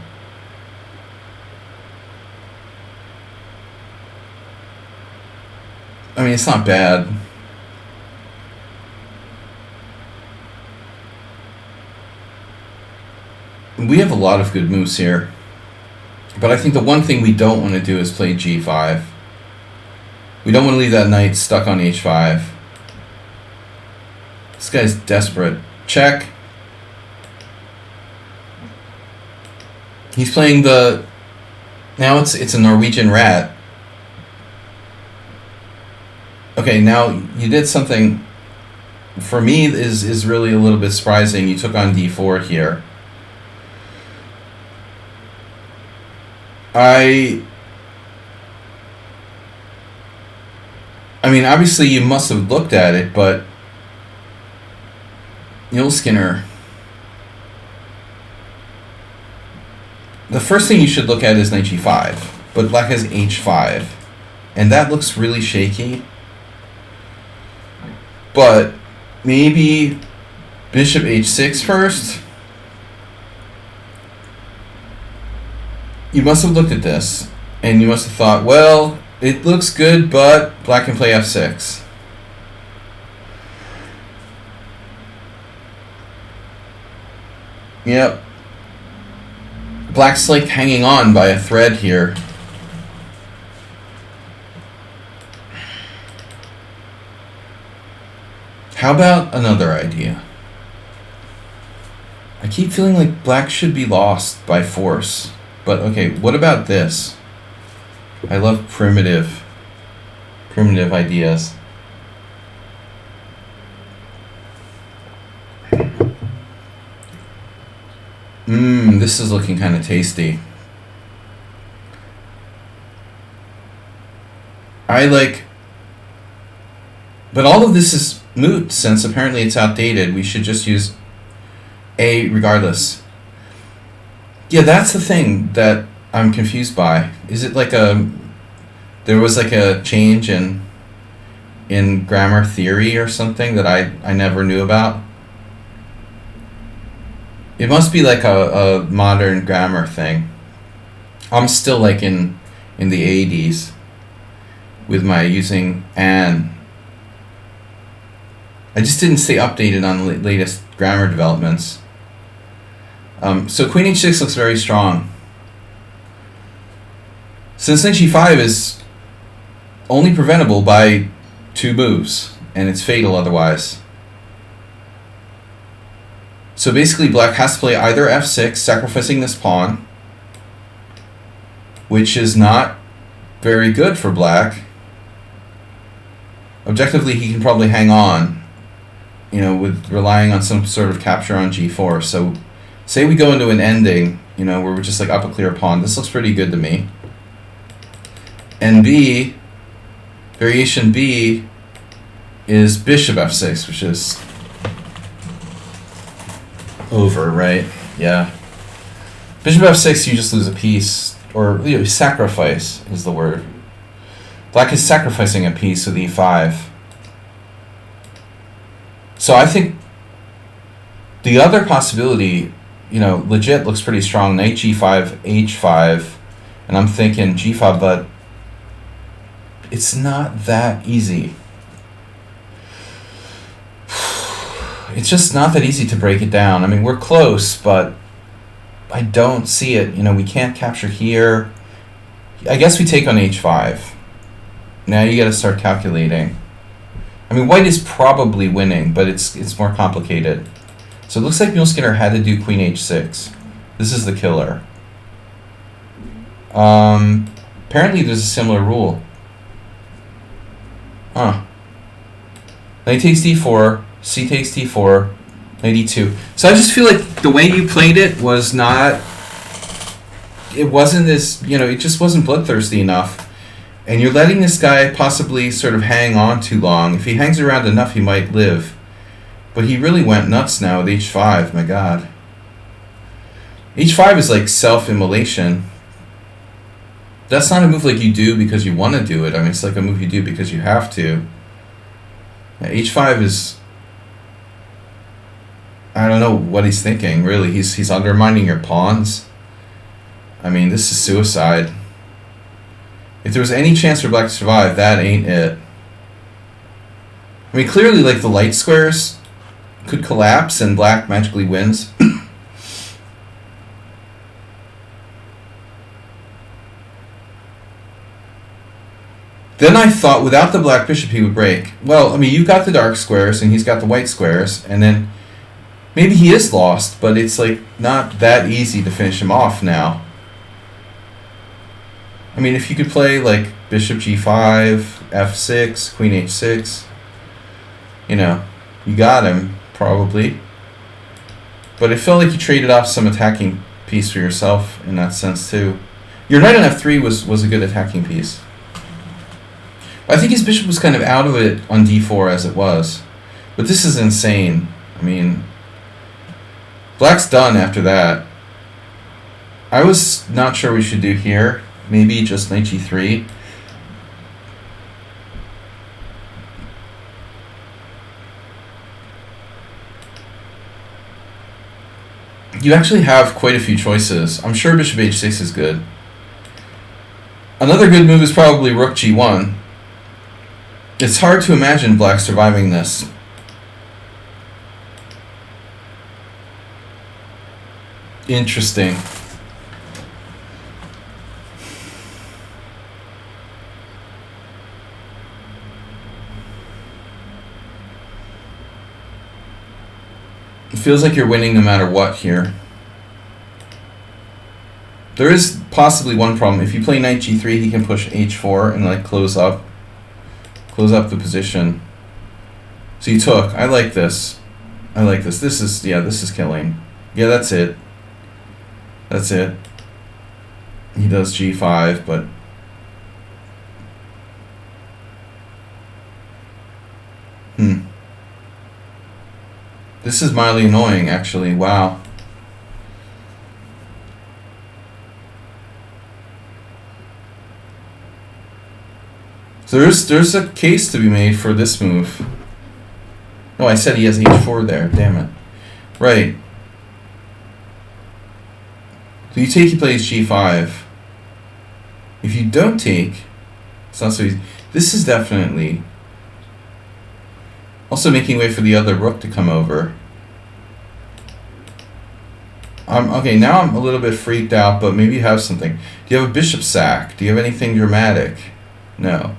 I mean, it's not bad. We have a lot of good moves here. But I think the one thing we don't want to do is play g5. We don't want to leave that knight stuck on h5. This guy's desperate. Check. He's playing the... Now it's a Norwegian rat. Okay, now you did something... For me, is really a little bit surprising. You took on d4 here. I mean, obviously you must have looked at it, but Skinner, the first thing you should look at is knight g5, but black has h5, and that looks really shaky. But maybe bishop h6 first. You must have looked at this, and you must have thought, well, it looks good, but black can play f6. Yep. Black's like hanging on by a thread here. How about another idea? I keep feeling like black should be lost by force. But okay, what about this? I love primitive ideas. This is looking kind of tasty. But all of this is moot since apparently it's outdated. We should just use A regardless. Yeah, that's the thing that I'm confused by. Is it like there was like a change in grammar theory or something that I never knew about? It must be like a modern grammar thing. I'm still like in the 80s with my using an. I just didn't stay updated on the latest grammar developments. So queen h6 looks very strong. Since knight g5 is only preventable by 2 moves, and it's fatal otherwise. So basically black has to play either f6, sacrificing this pawn, which is not very good for black. Objectively, he can probably hang on, with relying on some sort of capture on g4. So say we go into an ending, where we're just like up a clear pawn. This looks pretty good to me. And B, variation B, is bishop f6, which is over, right? Yeah. Bishop f6, you just lose a piece, or sacrifice is the word. Black is sacrificing a piece with e5. So I think the other possibility, legit looks pretty strong. Knight g5, h5, and I'm thinking g5, but it's not that easy. It's just not that easy to break it down. I mean, we're close, but I don't see it. We can't capture here. I guess we take on h5. Now you got to start calculating. I mean, white is probably winning, but it's more complicated. So it looks like Skinner had to do queen h6. This is the killer. Apparently there's a similar rule. Huh. Knight takes d4, c takes d4, knight e2. So I just feel like the way you played it was not... It wasn't this, it just wasn't bloodthirsty enough. And you're letting this guy possibly sort of hang on too long. If he hangs around enough, he might live. But he really went nuts now with h5, my god. h5 is like self-immolation. That's not a move like you do because you want to do it. I mean, it's like a move you do because you have to. Yeah, h5 is... I don't know what he's thinking, really. He's undermining your pawns. I mean, this is suicide. If there was any chance for black to survive, that ain't it. I mean, clearly, like, the light squares could collapse and black magically wins. Then I thought without the black bishop he would break. Well, I mean, you've got the dark squares and he's got the white squares, and then maybe he is lost, but it's like not that easy to finish him off now. I mean, if you could play like bishop g5, f6, queen h6, you got him, probably. But it felt like you traded off some attacking piece for yourself in that sense, too. Your knight on f3 was a good attacking piece. I think his bishop was kind of out of it on d4 as it was. But this is insane. I mean, black's done after that. I was not sure what we should do here. Maybe just knight g3. You actually have quite a few choices. I'm sure bishop h6 is good. Another good move is probably rook g1. It's hard to imagine black surviving this. Interesting. It feels like you're winning no matter what here. There is possibly one problem. If you play knight g3, he can push h4 and like close up the position. So you took. I like this. I like this. This is killing. Yeah, that's it. That's it. He does g5, but this is mildly annoying, actually. Wow. So there's a case to be made for this move. No, I said he has h4 there. Damn it. Right. So you take, he plays g5. If you don't take, it's not so easy. This is definitely also making way for the other rook to come over. Okay, now I'm a little bit freaked out, but maybe you have something. Do you have a bishop sack? Do you have anything dramatic? No.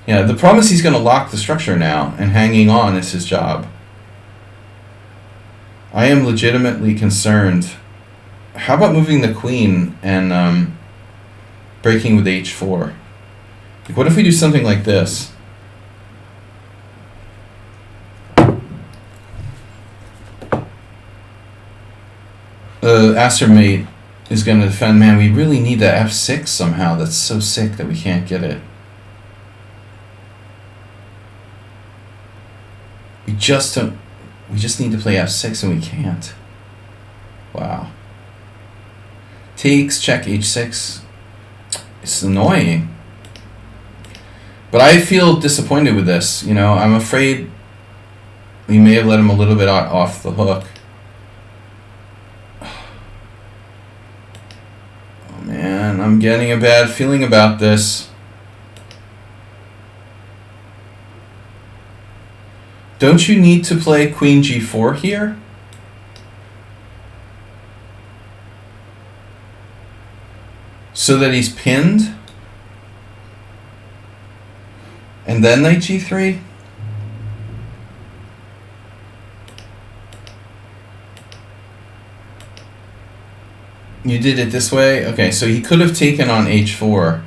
Yeah, the problem is he's going to lock the structure now, and hanging on is his job. I am legitimately concerned. How about moving the queen and breaking with h4? Like, what if we do something like this? Aster mate is going to defend. Man, we really need that f6 somehow. That's so sick that we can't get it. We just need to play f6 and we can't. Wow. Takes, check h6. It's annoying. But I feel disappointed with this. I'm afraid we may have let him a little bit off the hook. Oh man, I'm getting a bad feeling about this. Don't you need to play queen g4 here? So that he's pinned? And then knight g3? You did it this way? Okay, so he could have taken on h4.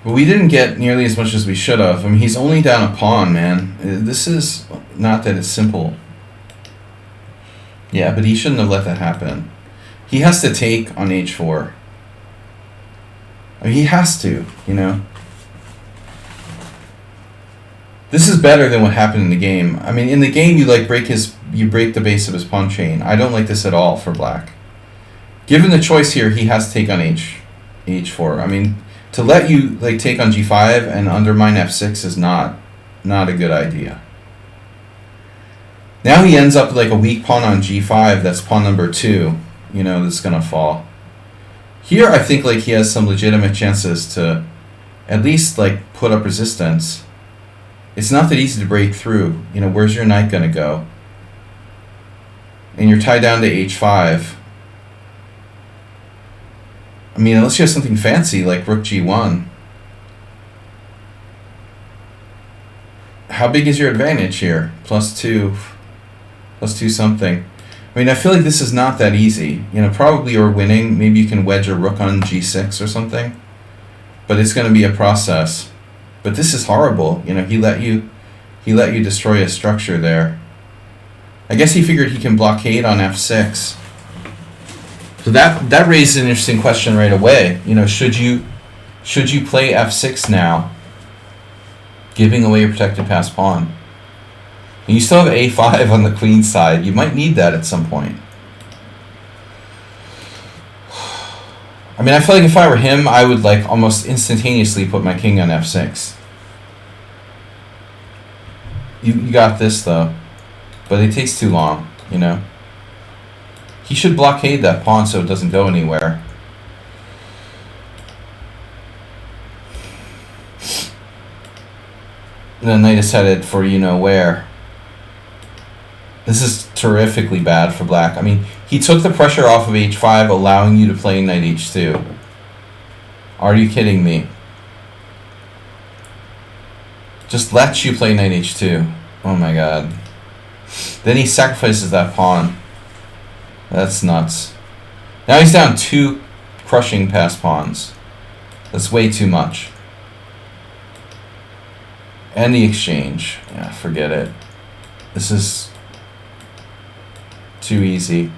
But we didn't get nearly as much as we should have. I mean, he's only down a pawn, man. This is not that it's simple. Yeah, but he shouldn't have let that happen. He has to take on h4. I mean, he has to, you know. This is better than what happened in the game. I mean, in the game, you like break the base of his pawn chain. I don't like this at all for black. Given the choice here, he has to take on h4. I mean, to let you like take on g5 and undermine f6 is not a good idea. Now he ends up with like a weak pawn on g5. That's pawn number 2. You know, that's gonna fall. Here, I think like he has some legitimate chances to at least like put up resistance. It's not that easy to break through. You know, where's your knight gonna go? And you're tied down to h5. I mean, unless you have something fancy like rook g1. How big is your advantage here? +2. +2 something. I mean, I feel like this is not that easy. You know, probably you're winning. Maybe you can wedge a rook on g6 or something. But it's going to be a process. But this is horrible. You know, he let you destroy a structure there. I guess he figured he can blockade on f6. So that raises an interesting question right away. You know, should you play f6 now, giving away your protected passed pawn? And you still have a5 on the queen side. You might need that at some point. I mean, I feel like if I were him, I would like almost instantaneously put my king on f6. You got this though, but it takes too long, you know. He should blockade that pawn so it doesn't go anywhere. And the knight is headed for you know where. This is terrifically bad for black. I mean, he took the pressure off of h5, allowing you to play knight h2. Are you kidding me? Just lets you play knight h2. Oh my god. Then he sacrifices that pawn. That's nuts. Now he's down 2 crushing passed pawns. That's way too much. And the exchange. Yeah, forget it. This is too easy.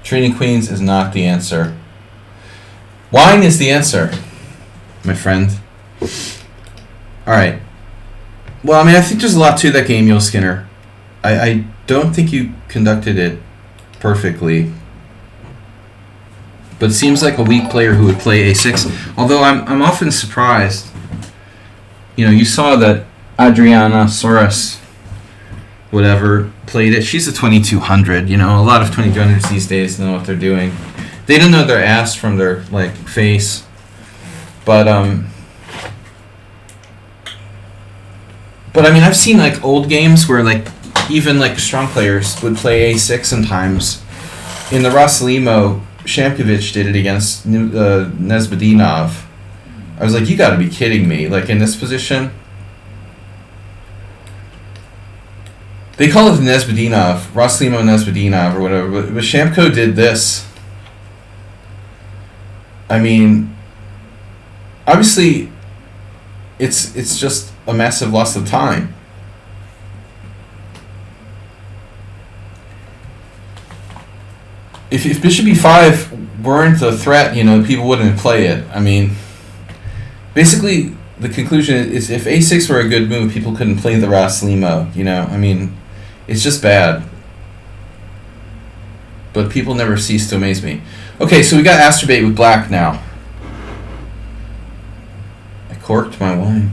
Treating queens is not the answer. Wine is the answer, my friend. Alright. Well, I mean, I think there's a lot to that game, Yul Skinner. I don't think you conducted it perfectly. But it seems like a weak player who would play a6. Although I'm often surprised. You know, you saw that Adriana Soros, whatever, played it. She's a 2200. You know, a lot of 2200s these days know what they're doing. They don't know their ass from their like face. But I mean, I've seen like old games where like even like strong players would play a6 sometimes. In the Raslimo, Shamkovich did it against Nesbedinov. I was like, you gotta be kidding me. Like in this position. They call it Nesbedinov, Raslimo Nesbedinov or whatever, but Shamko did this. I mean, obviously it's just a massive loss of time. If bishop e5 weren't a threat, you know, people wouldn't play it. I mean, basically the conclusion is if a6 were a good move, people couldn't play the Raslimo, you know. I mean, it's just bad. But people never cease to amaze me. Okay, so we got Astrobate with black now. I corked my wine.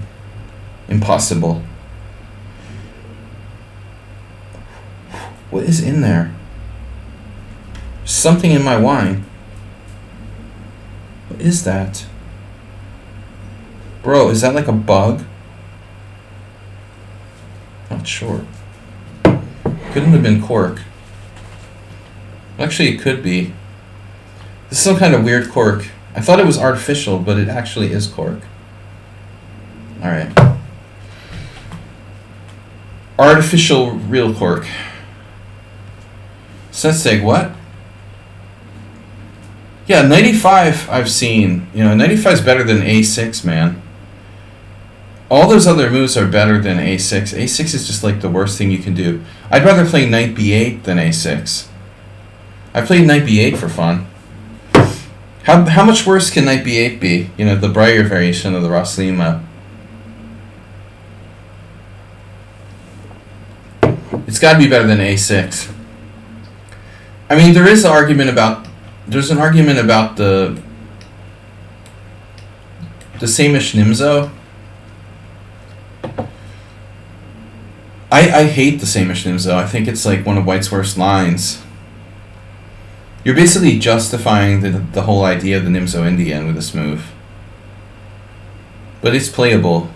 Impossible. What is in there? Something in my wine. What is that? Bro, is that like a bug? Not sure. Couldn't have been cork. Actually, it could be. This is some kind of weird cork. I thought it was artificial, but it actually is cork. Alright. Artificial real cork. Sensei, what? Yeah, knight e5 I've seen. You know, knight e5 is better than a6, man. All those other moves are better than a6. a6 is just like the worst thing you can do. I'd rather play knight b8 than a6. I played knight b8 for fun. How much worse can knight b8 be? You know, the brighter variation of the Roslima. It's got to be better than a6. I mean, there's an argument about the Samish Nimzo. I hate the Samish Nimzo. I think it's like one of White's worst lines. You're basically justifying the whole idea of the Nimzo Indian with this move. But it's playable.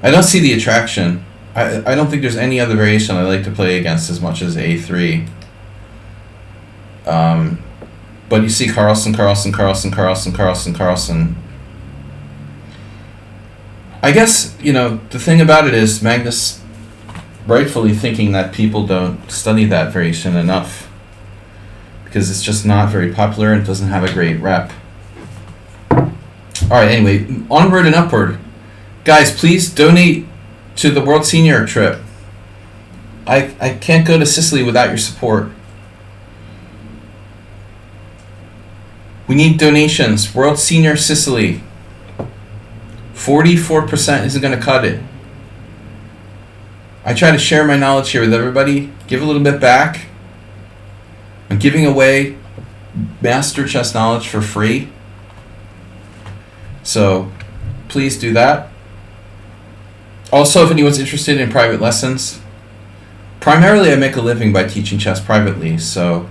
I don't see the attraction. I don't think there's any other variation I like to play against as much as a3. But you see Carlsen. I guess, you know, the thing about it is Magnus rightfully thinking that people don't study that variation enough. Because it's just not very popular and doesn't have a great rep. Alright, anyway, onward and upward. Guys, please donate to the World Senior trip. I can't go to Sicily without your support. We need donations. World Senior Sicily. 44% isn't going to cut it. I try to share my knowledge here with everybody. Give a little bit back. I'm giving away master chess knowledge for free. So please do that. Also, if anyone's interested in private lessons, primarily I make a living by teaching chess privately. So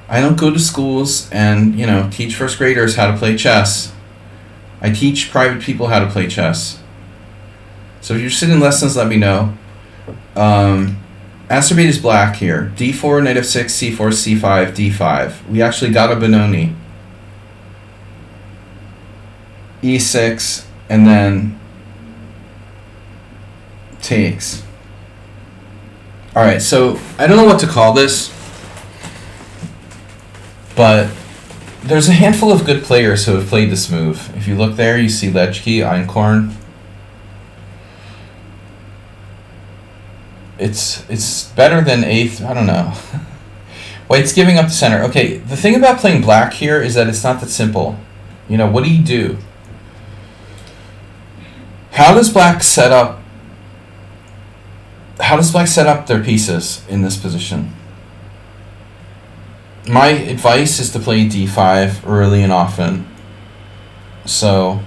I don't go to schools and, you know, teach first graders how to play chess. I teach private people how to play chess. So if you're interested in lessons, let me know. Acerbate is black here. d4, knight f6, c4, c5, d5. We actually got a Benoni. e6, and then takes. Alright, so I don't know what to call this, but there's a handful of good players who have played this move. If you look there, you see Sladgie, Einkorn. It's better than eighth. I don't know. White's giving up the center. Okay, the thing about playing black here is that it's not that simple. You know, what do you do? How does black set up their pieces in this position? My advice is to play d5 early and often. So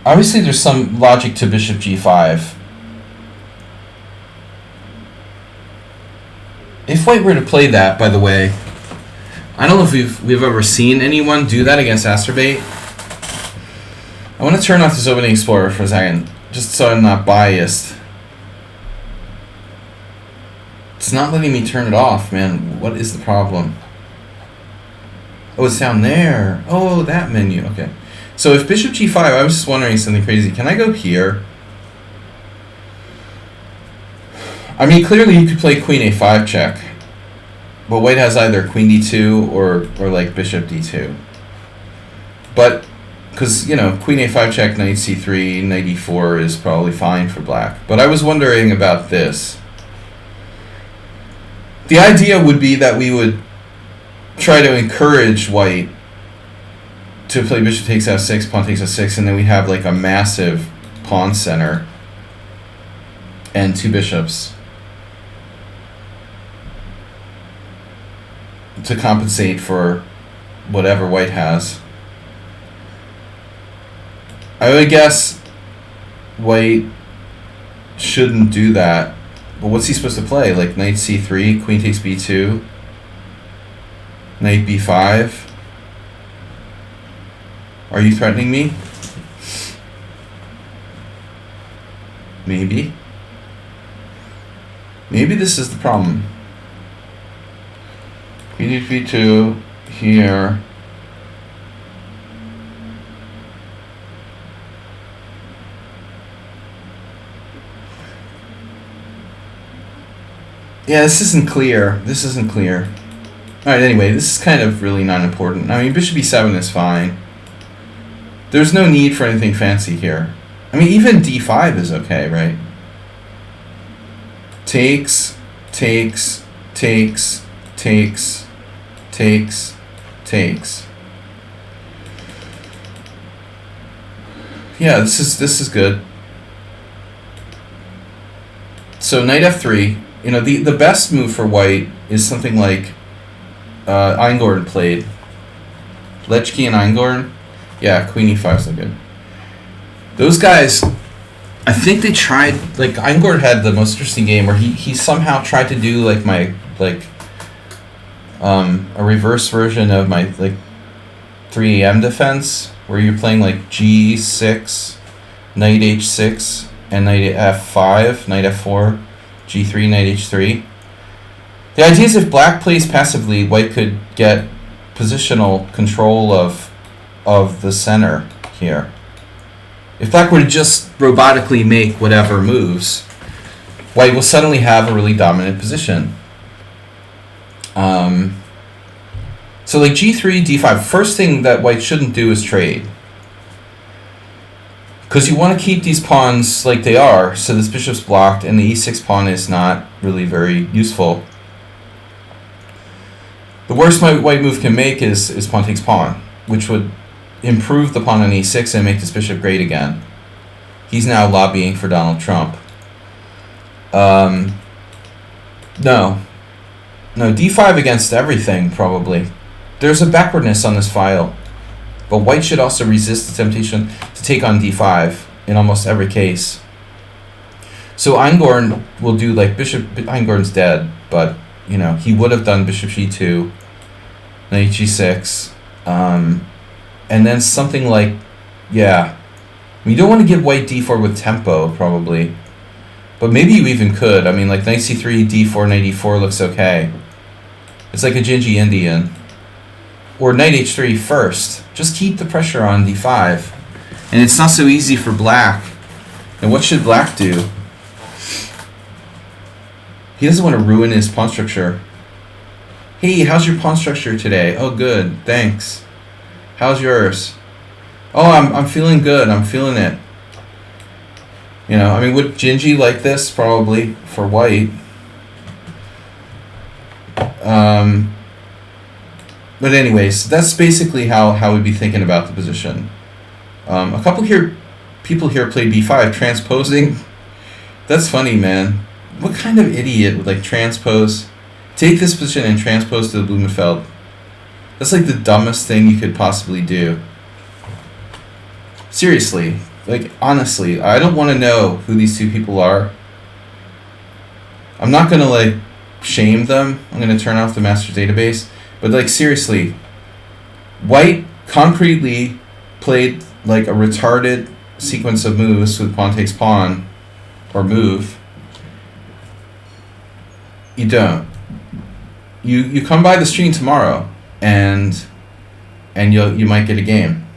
obviously there's some logic to bishop g5. If White were to play that, by the way, I don't know if we've ever seen anyone do that against Acerbate. I want to turn off this opening explorer for a second, just so I'm not biased. It's not letting me turn it off, man. What is the problem? Oh, it's down there. Oh, that menu. Okay. So if bishop g5, I was just wondering something crazy. Can I go here? I mean, clearly you could play queen a5 check. But White has either queen d2 or like bishop d2. But, because, you know, queen a5 check, knight c3, knight e4 is probably fine for black. But I was wondering about this. The idea would be that we would try to encourage White to play bishop takes f6, pawn takes f6, and then we have like a massive pawn center and two bishops to compensate for whatever White has. I would guess White shouldn't do that. But what's he supposed to play? Like knight c3, queen takes b2, knight b5. Are you threatening me? Maybe. Maybe this is the problem. Queen takes b2 here. Yeah, this isn't clear. This isn't clear. Alright, anyway, this is kind of really not important. I mean, bishop e7 is fine. There's no need for anything fancy here. I mean, even d5 is okay, right? Takes, takes, takes, takes, takes, takes. Yeah, this is good. So knight f3. You know, the best move for white is something like Eingorn played. Sladgie and Eingorn. Yeah, queen e5 is so good. Those guys, I think they tried, like, Eingorn had the most interesting game where he somehow tried to do, like, a reverse version of my, like, 3 a.m. defense, where you're playing, like, g6, knight h6, and knight f5, knight f4, g3, knight h3. The idea is if black plays passively, white could get positional control of the center here. If black were to just robotically make whatever moves, white will suddenly have a really dominant position. So like g3, d5, first thing that white shouldn't do is trade. Because you want to keep these pawns like they are, so this bishop's blocked, and the e6 pawn is not really very useful. The worst my white move can make is pawn takes pawn, which would improve the pawn on e6 and make this bishop great again. He's now lobbying for Donald Trump. No, d5 against everything, probably. There's a backwardness on this file. But white should also resist the temptation to take on d5 in almost every case. So Eingorn will do like Eingorn's dead, but you know, he would have done bishop g2, knight g6, and then something like, yeah. I mean, you don't want to give white d4 with tempo, probably. But maybe you even could. I mean, like knight c3, d4, knight e4 looks okay. It's like a Gingy Indian. Or knight h3 first. Just keep the pressure on d5. And it's not so easy for black. And what should black do? He doesn't want to ruin his pawn structure. Hey, how's your pawn structure today? Oh, good. Thanks. How's yours? Oh, I'm feeling good. I'm feeling it. You know, I mean, would Gingy like this? Probably, for white. But anyways, that's basically how we'd be thinking about the position. A couple people here play b5, transposing. That's funny, man. What kind of idiot would like transpose? Take this position and transpose to the Blumenfeld. That's like the dumbest thing you could possibly do. Seriously, like honestly, I don't want to know who these two people are. I'm not gonna like shame them. I'm gonna turn off the master database. But like seriously, white concretely played like a retarded sequence of moves with pawn takes pawn or move. You don't. You come by the stream tomorrow and you might get a game.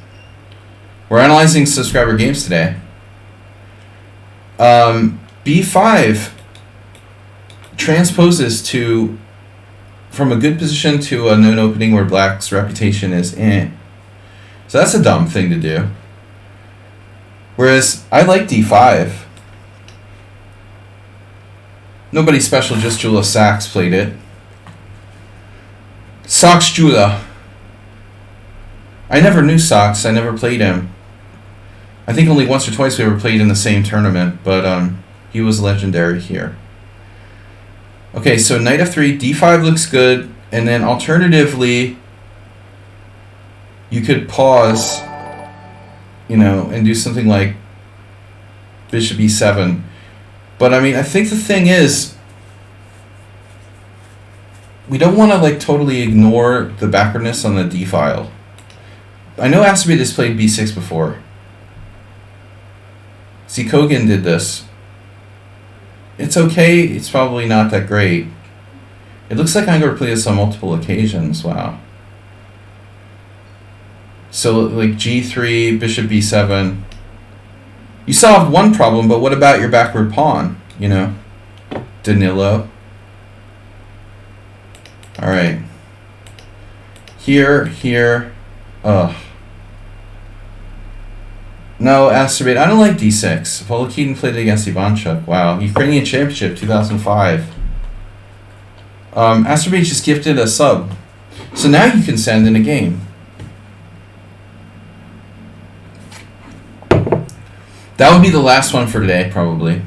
We're analyzing subscriber games today. B5 transposes to from a good position to a known opening where black's reputation is in. So that's a dumb thing to do. Whereas I like d5. Nobody special, just Jula Sachs played it. Sachs Jula. I never knew Sachs. I never played him. I think only once or twice we ever played in the same tournament, but he was legendary here. Okay, so knight f3, d5 looks good, and then alternatively, you could pause, you know, and do something like bishop e7. But I mean, I think the thing is, we don't want to like totally ignore the backwardness on the d file. I know Aspie has played b6 before. See, Kogan did this. It's okay, it's probably not that great. It looks like I'm going to play this on multiple occasions, wow. So like g3, bishop b7. You solved one problem, but what about your backward pawn, you know? Danilo. All right. Here. Ugh. No, Asteroid. I don't like d6. Volokhin played against Ivanchuk. Wow. Ukrainian Championship 2005. Asteroid just gifted a sub. So now you can send in a game. That would be the last one for today, probably.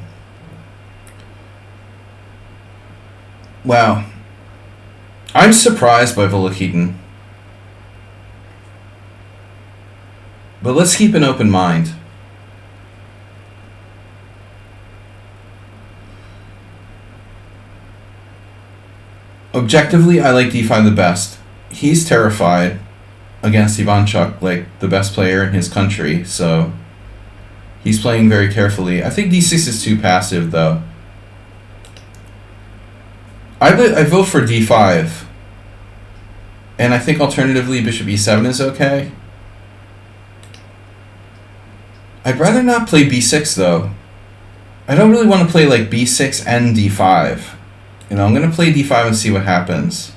Wow. I'm surprised by Volokhin. But let's keep an open mind. Objectively, I like d5 the best. He's terrified against Ivanchuk, like the best player in his country, so he's playing very carefully. I think d6 is too passive, though. I vote for d5. And I think alternatively bishop e7 is okay. I'd rather not play b6 though. I don't really want to play like b6 and d5. You know, I'm going to play d5 and see what happens.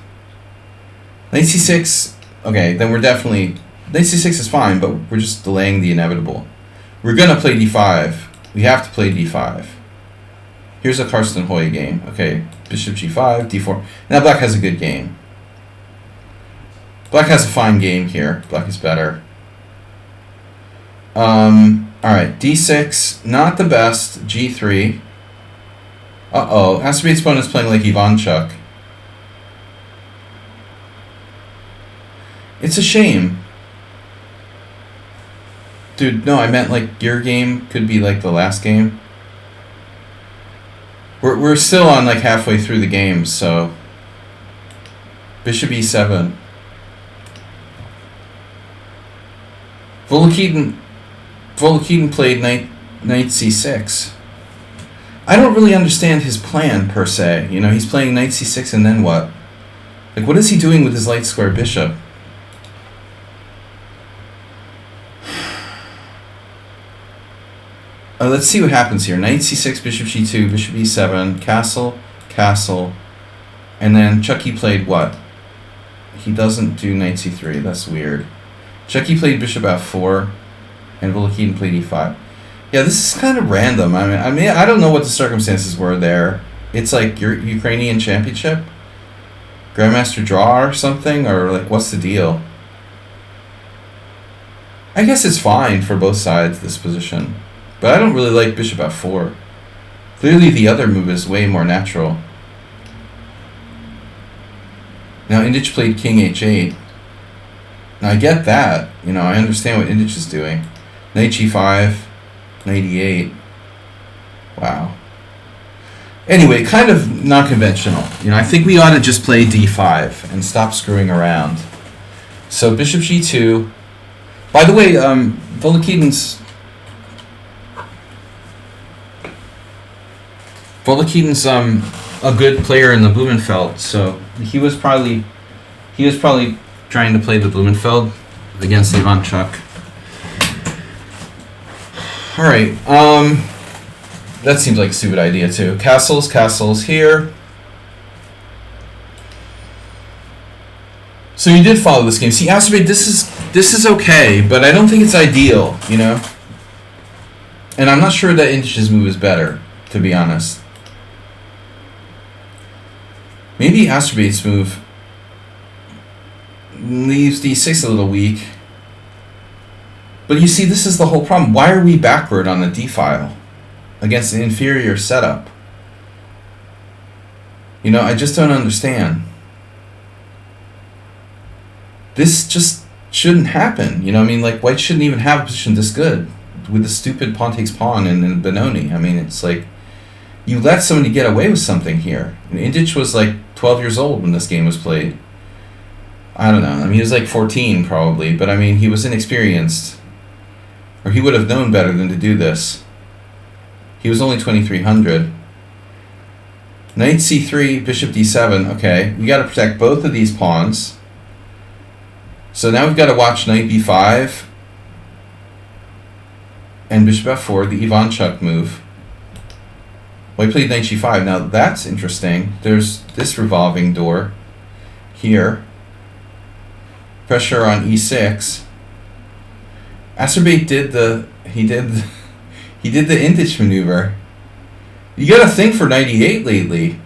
Knight c6, okay, then we're definitely... Knight c6 is fine, but we're just delaying the inevitable. We're going to play d5. We have to play d5. Here's a Karsten Hoy game. Okay, bishop g5, d4. Now black has a good game. Black has a fine game here. Black is better. Alright, d6, not the best. G3. Uh-oh, Asteroid's opponent's playing like Ivanchuk. It's a shame. Dude, no, I meant like your game could be like the last game. We're still on like halfway through the game, so... Bishop e7. Volokhin played knight c6. I don't really understand his plan, per se. You know, he's playing knight c6 and then what? Like, what is he doing with his light square bishop? Let's see what happens here. Knight c6, bishop g2, bishop e7, castle, castle. And then Chucky played what? He doesn't do knight c3. That's weird. Chucky played bishop f4. And Volokhin played e5. Yeah, this is kind of random. I mean, I don't know what the circumstances were there. It's like your Ukrainian championship, Grandmaster draw or something, or like what's the deal? I guess it's fine for both sides this position, but I don't really like bishop f4. Clearly, the other move is way more natural. Now Indich played king h8. Now I get that. You know, I understand what Indich is doing. Knight g5, knight e8. Wow. Anyway, kind of not conventional. You know, I think we ought to just play d5 and stop screwing around. So bishop g2. By the way, Volokhin's a good player in the Blumenfeld, so he was probably trying to play the Blumenfeld against Ivanchuk. All right, that seems like a stupid idea too. Castles here. So you did follow this game. See, Asteroid, this is okay, but I don't think it's ideal, you know. And I'm not sure that Indich's move is better, to be honest. Maybe Asteroid's move leaves d6 a little weak. But you see, this is the whole problem. Why are we backward on the d-file against an inferior setup? You know, I just don't understand. This just shouldn't happen. You know, I mean, like, white shouldn't even have a position this good with the stupid pawn takes pawn and Benoni. I mean, it's like, you let somebody get away with something here. Indich was like 12 years old when this game was played. I don't know. I mean, he was like 14 probably, but I mean, he was inexperienced. Or he would have known better than to do this. He was only 2300. Knight c3, bishop d7. Okay, we got to protect both of these pawns. So now we've got to watch knight b5 and bishop f4, the Ivanchuk move. Well, he played knight g5. Now that's interesting. There's this revolving door. here. Pressure on e6. Acerbate did the inch maneuver. You gotta think for knight e8 lately.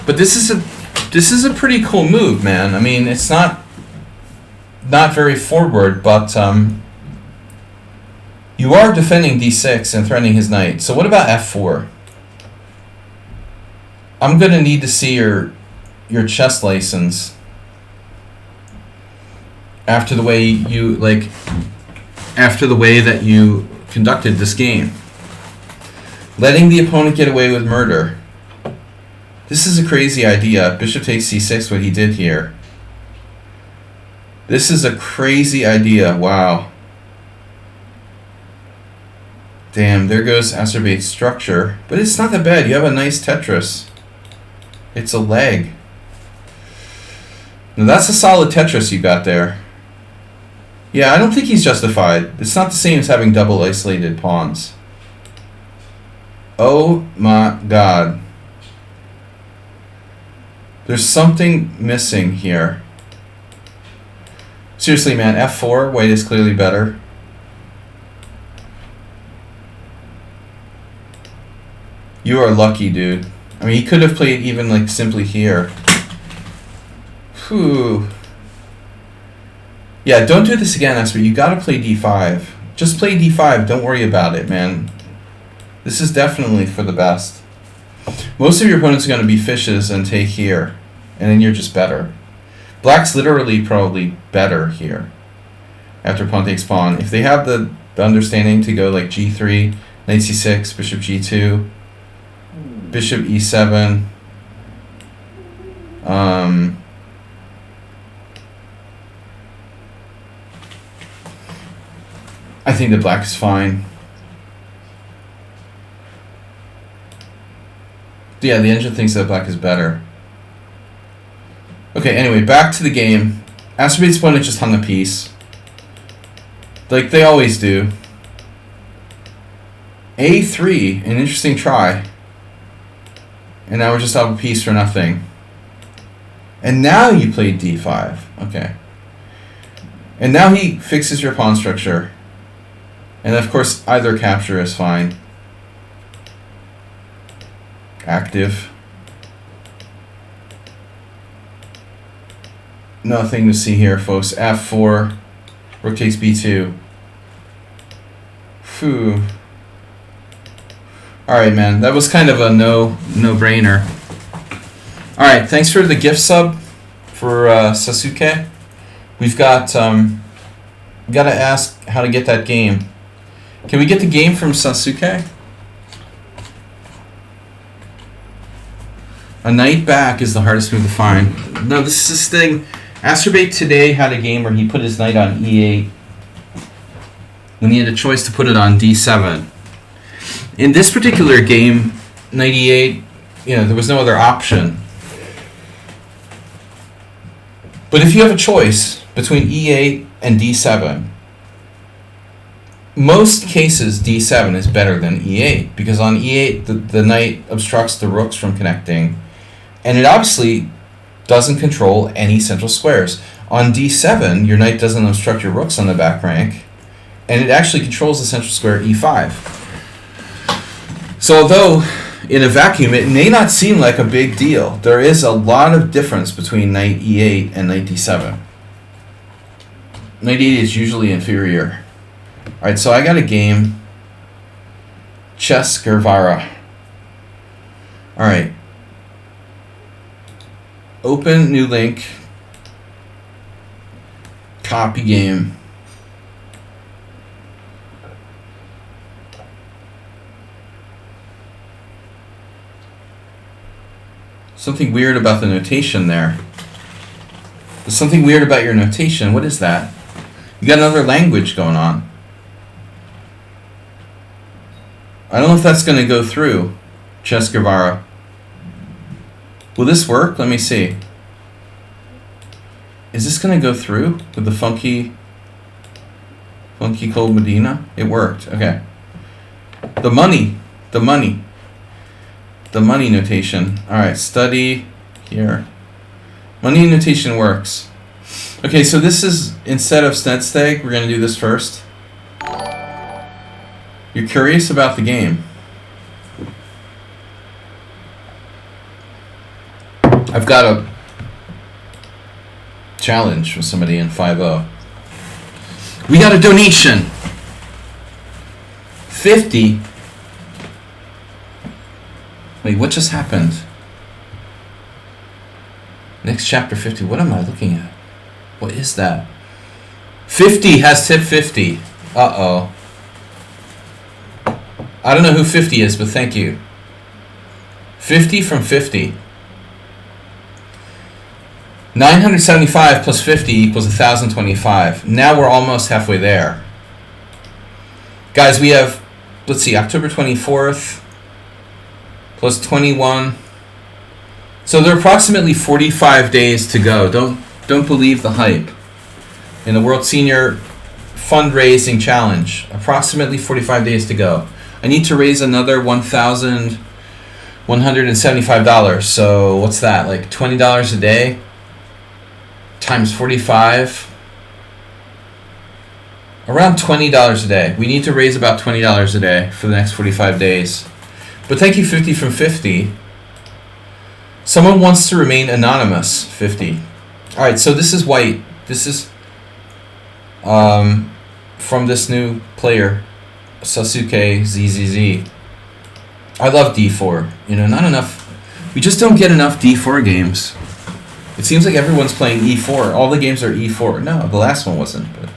But this is a pretty cool move, man. I mean, it's not very forward, but you are defending d6 and threatening his knight. So what about f4? I'm gonna need to see your chess license after the way that you conducted this game. Letting the opponent get away with murder. This is a crazy idea. Bishop takes c6, what he did here. This is a crazy idea. Wow. Damn, there goes Acerbate's structure. But it's not that bad. You have a nice Tetris. It's a leg. Now that's a solid Tetris you got there. Yeah, I don't think he's justified. It's not the same as having double isolated pawns. Oh my god. There's something missing here. Seriously, man, f4, white is clearly better. You are lucky, dude. I mean, he could have played even like simply here. Whew. Yeah, don't do this again, Esper. You gotta play d5. Just play d5. Don't worry about it, man. This is definitely for the best. Most of your opponents are going to be fishes and take here. And then you're just better. Black's literally probably better here. After pawn takes pawn. If they have the understanding to go like g3, knight c6, bishop g2, bishop e7. I think the black is fine. Yeah, the engine thinks that black is better. Okay, anyway, back to the game. Acerbate's opponent just hung a piece. Like they always do. A3, an interesting try. And now we're just up a piece for nothing. And now you played d5. Okay. And now he fixes your pawn structure. And of course, either capture is fine. Active. Nothing to see here, folks. f4. Rook takes b2. Phew. Alright, man. That was kind of a no-brainer. Alright, thanks for the gift sub for Sasuke. We've got... we gotta ask how to get that game. Can we get the game from Sasuke? A knight back is the hardest move to find. No, this is this thing. Acerbate today had a game where he put his knight on e8 when he had a choice to put it on d7. In this particular game, knight e8, there was no other option. But if you have a choice between e8 and d7, most cases d7 is better than e8 because on e8 the knight obstructs the rooks from connecting. And it obviously doesn't control any central squares. On d7, your knight doesn't obstruct your rooks on the back rank, and it actually controls the central square e5. So although in a vacuum it may not seem like a big deal, there is a lot of difference between knight e8 and knight d7. Knight e8 is usually inferior. Alright, so I got a game. Chess Guevara. Alright. Open new link. Copy game. Something weird about the notation there. There's something weird about your notation. What is that? You got another language going on. I don't know if that's going to go through. Chess Guevara. Will this work? Let me see. Is this going to go through with the funky Cold Medina? It worked. Okay. The money notation. All right, study here. Money notation works. Okay, so this is, instead of Snedsteg, we're going to do this first. You're curious about the game. I've got a challenge with somebody in 5-0. We got a donation. 50. Wait, what just happened? Next chapter 50. What am I looking at? What is that? 50 has tip 50. Uh-oh. I don't know who 50 is, but thank you. 50 from 50. 975 plus 50 equals 1,025. Now we're almost halfway there. Guys, we have, let's see, October 24th plus 21. So there are approximately 45 days to go. Don't believe the hype. In the World Senior Fundraising Challenge, approximately 45 days to go. I need to raise another $1,175. So what's that? Like $20 a day times 45. Around $20 a day. We need to raise about $20 a day for the next 45 days. But thank you, 50 from 50. Someone wants to remain anonymous, 50. Alright, so this is white. This is from this new player, Sasuke ZZZ. I love D4. You know, not enough. We just don't get enough D4 games. It seems like everyone's playing E4. All the games are E4. No, the last one wasn't. But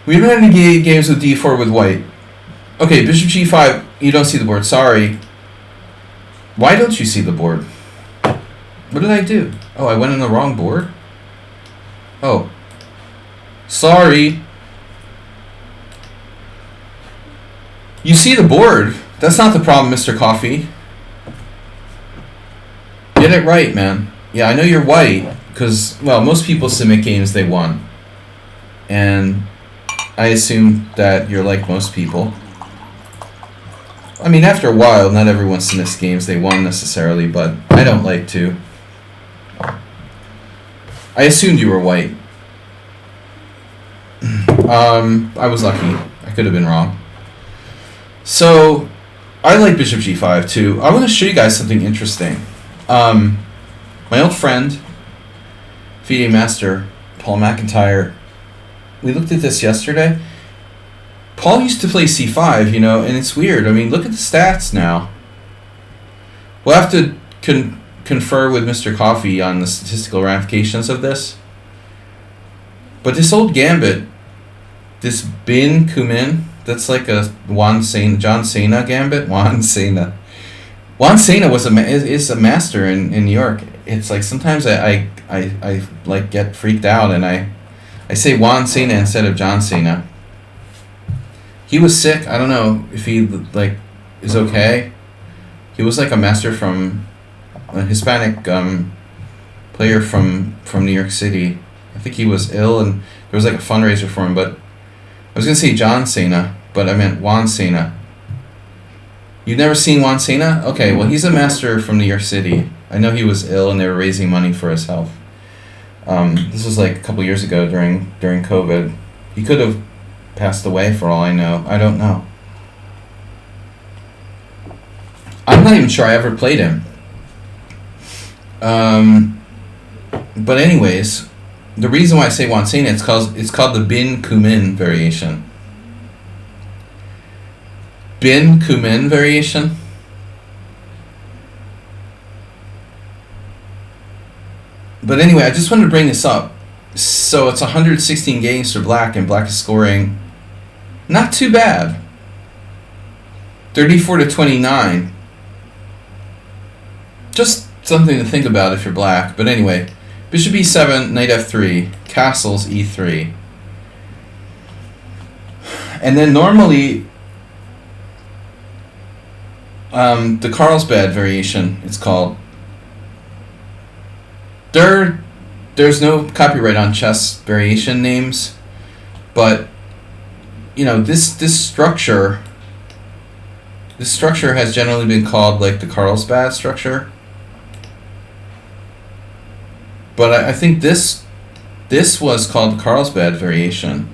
we haven't had any games with D4 with white. Okay, Bishop G5. You don't see the board. Sorry. Why don't you see the board? What did I do? Oh, I went on the wrong board? Oh. Sorry. You see the board. That's not the problem, Mr. Coffee. Get it right, man. Yeah, I know you're white, because, well, most people submit games they won. And I assume that you're like most people. I mean, after a while, not everyone submits games they won necessarily, but I don't like to. I assumed you were white. I was lucky. I could have been wrong. So, I like Bishop G5 too. I want to show you guys something interesting. My old friend, FIDE Master, Paul McIntyre, we looked at this yesterday. Paul used to play C5, you know, and it's weird. I mean, look at the stats now. We'll have to confer with Mr. Coffee on the statistical ramifications of this. But this old gambit, this Bin Kumin, that's like a John Cena gambit. Juan Cena is a master in New York. It's like sometimes I like get freaked out and I say Juan Cena instead of John Cena. He was sick. I don't know if he like is okay. He was like a master from a Hispanic player from New York City. I think he was ill and there was like a fundraiser for him. But I was gonna say John Cena, but I meant Juan Cena. You've never seen Juan Cena? Okay, well he's a master from New York City. I know he was ill and they were raising money for his health. This was like a couple years ago during COVID. He could have passed away for all I know. I don't know. I'm not even sure I ever played him. But anyways, the reason why I say Juan Cena, it's called the Bin Kumin variation. Bin Kumin variation. But anyway, I just wanted to bring this up. So it's 116 games for black, and black is scoring not too bad. 34-29. Just something to think about if you're black. But anyway, Bishop E7, Knight F3, Castles E3. And then normally the Carlsbad variation, it's called. There's no copyright on chess variation names, but you know this structure has generally been called like the Carlsbad structure. But I think this was called the Carlsbad variation.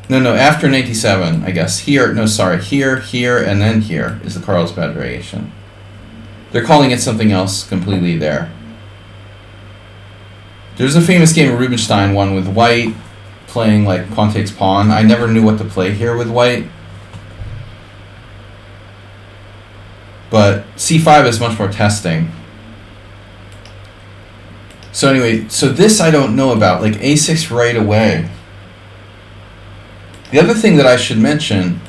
No, after 97, I guess. Here, and then here is the Carlsbad variation. They're calling it something else completely there. There's a famous game of Rubinstein one with white playing like pawn takes pawn. I never knew what to play here with white. But c5 is much more testing. So anyway, so this I don't know about, like a6 right away. The other thing that I should mention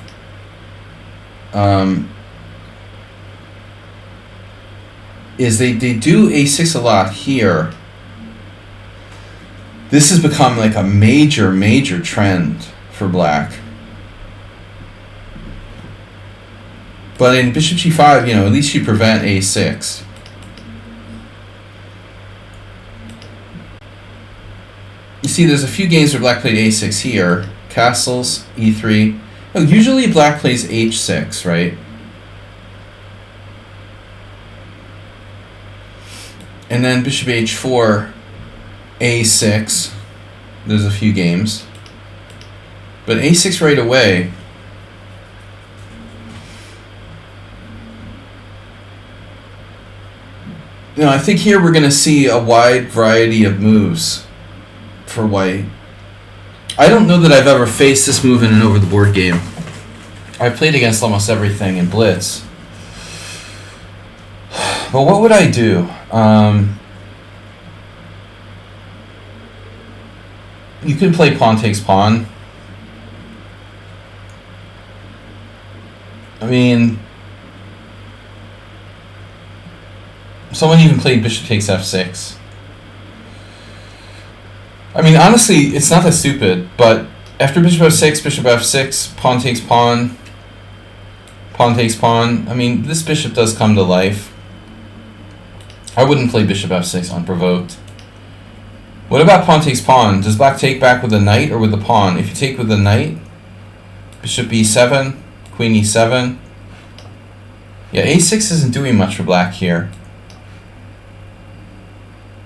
is they do a6 a lot here. This has become like a major trend for black. But in bishop g5, you know, at least you prevent a6. You see, there's a few games where black played a6 here. Castles, e3. Oh, usually black plays h6, right? And then bishop h4, a6. There's a few games. But a6 right away. You know, I think here we're going to see a wide variety of moves for white. I don't know that I've ever faced this move in an over-the-board game. I've played against almost everything in Blitz. But what would I do? You could play pawn takes pawn. I mean, someone even played bishop takes f6. I mean, honestly, it's not that stupid, but after bishop f6, pawn takes pawn, pawn takes pawn. I mean, this bishop does come to life. I wouldn't play bishop f6 unprovoked. What about pawn takes pawn? Does black take back with the knight or with the pawn? If you take with the knight, bishop e7, queen e7. Yeah, a6 isn't doing much for black here.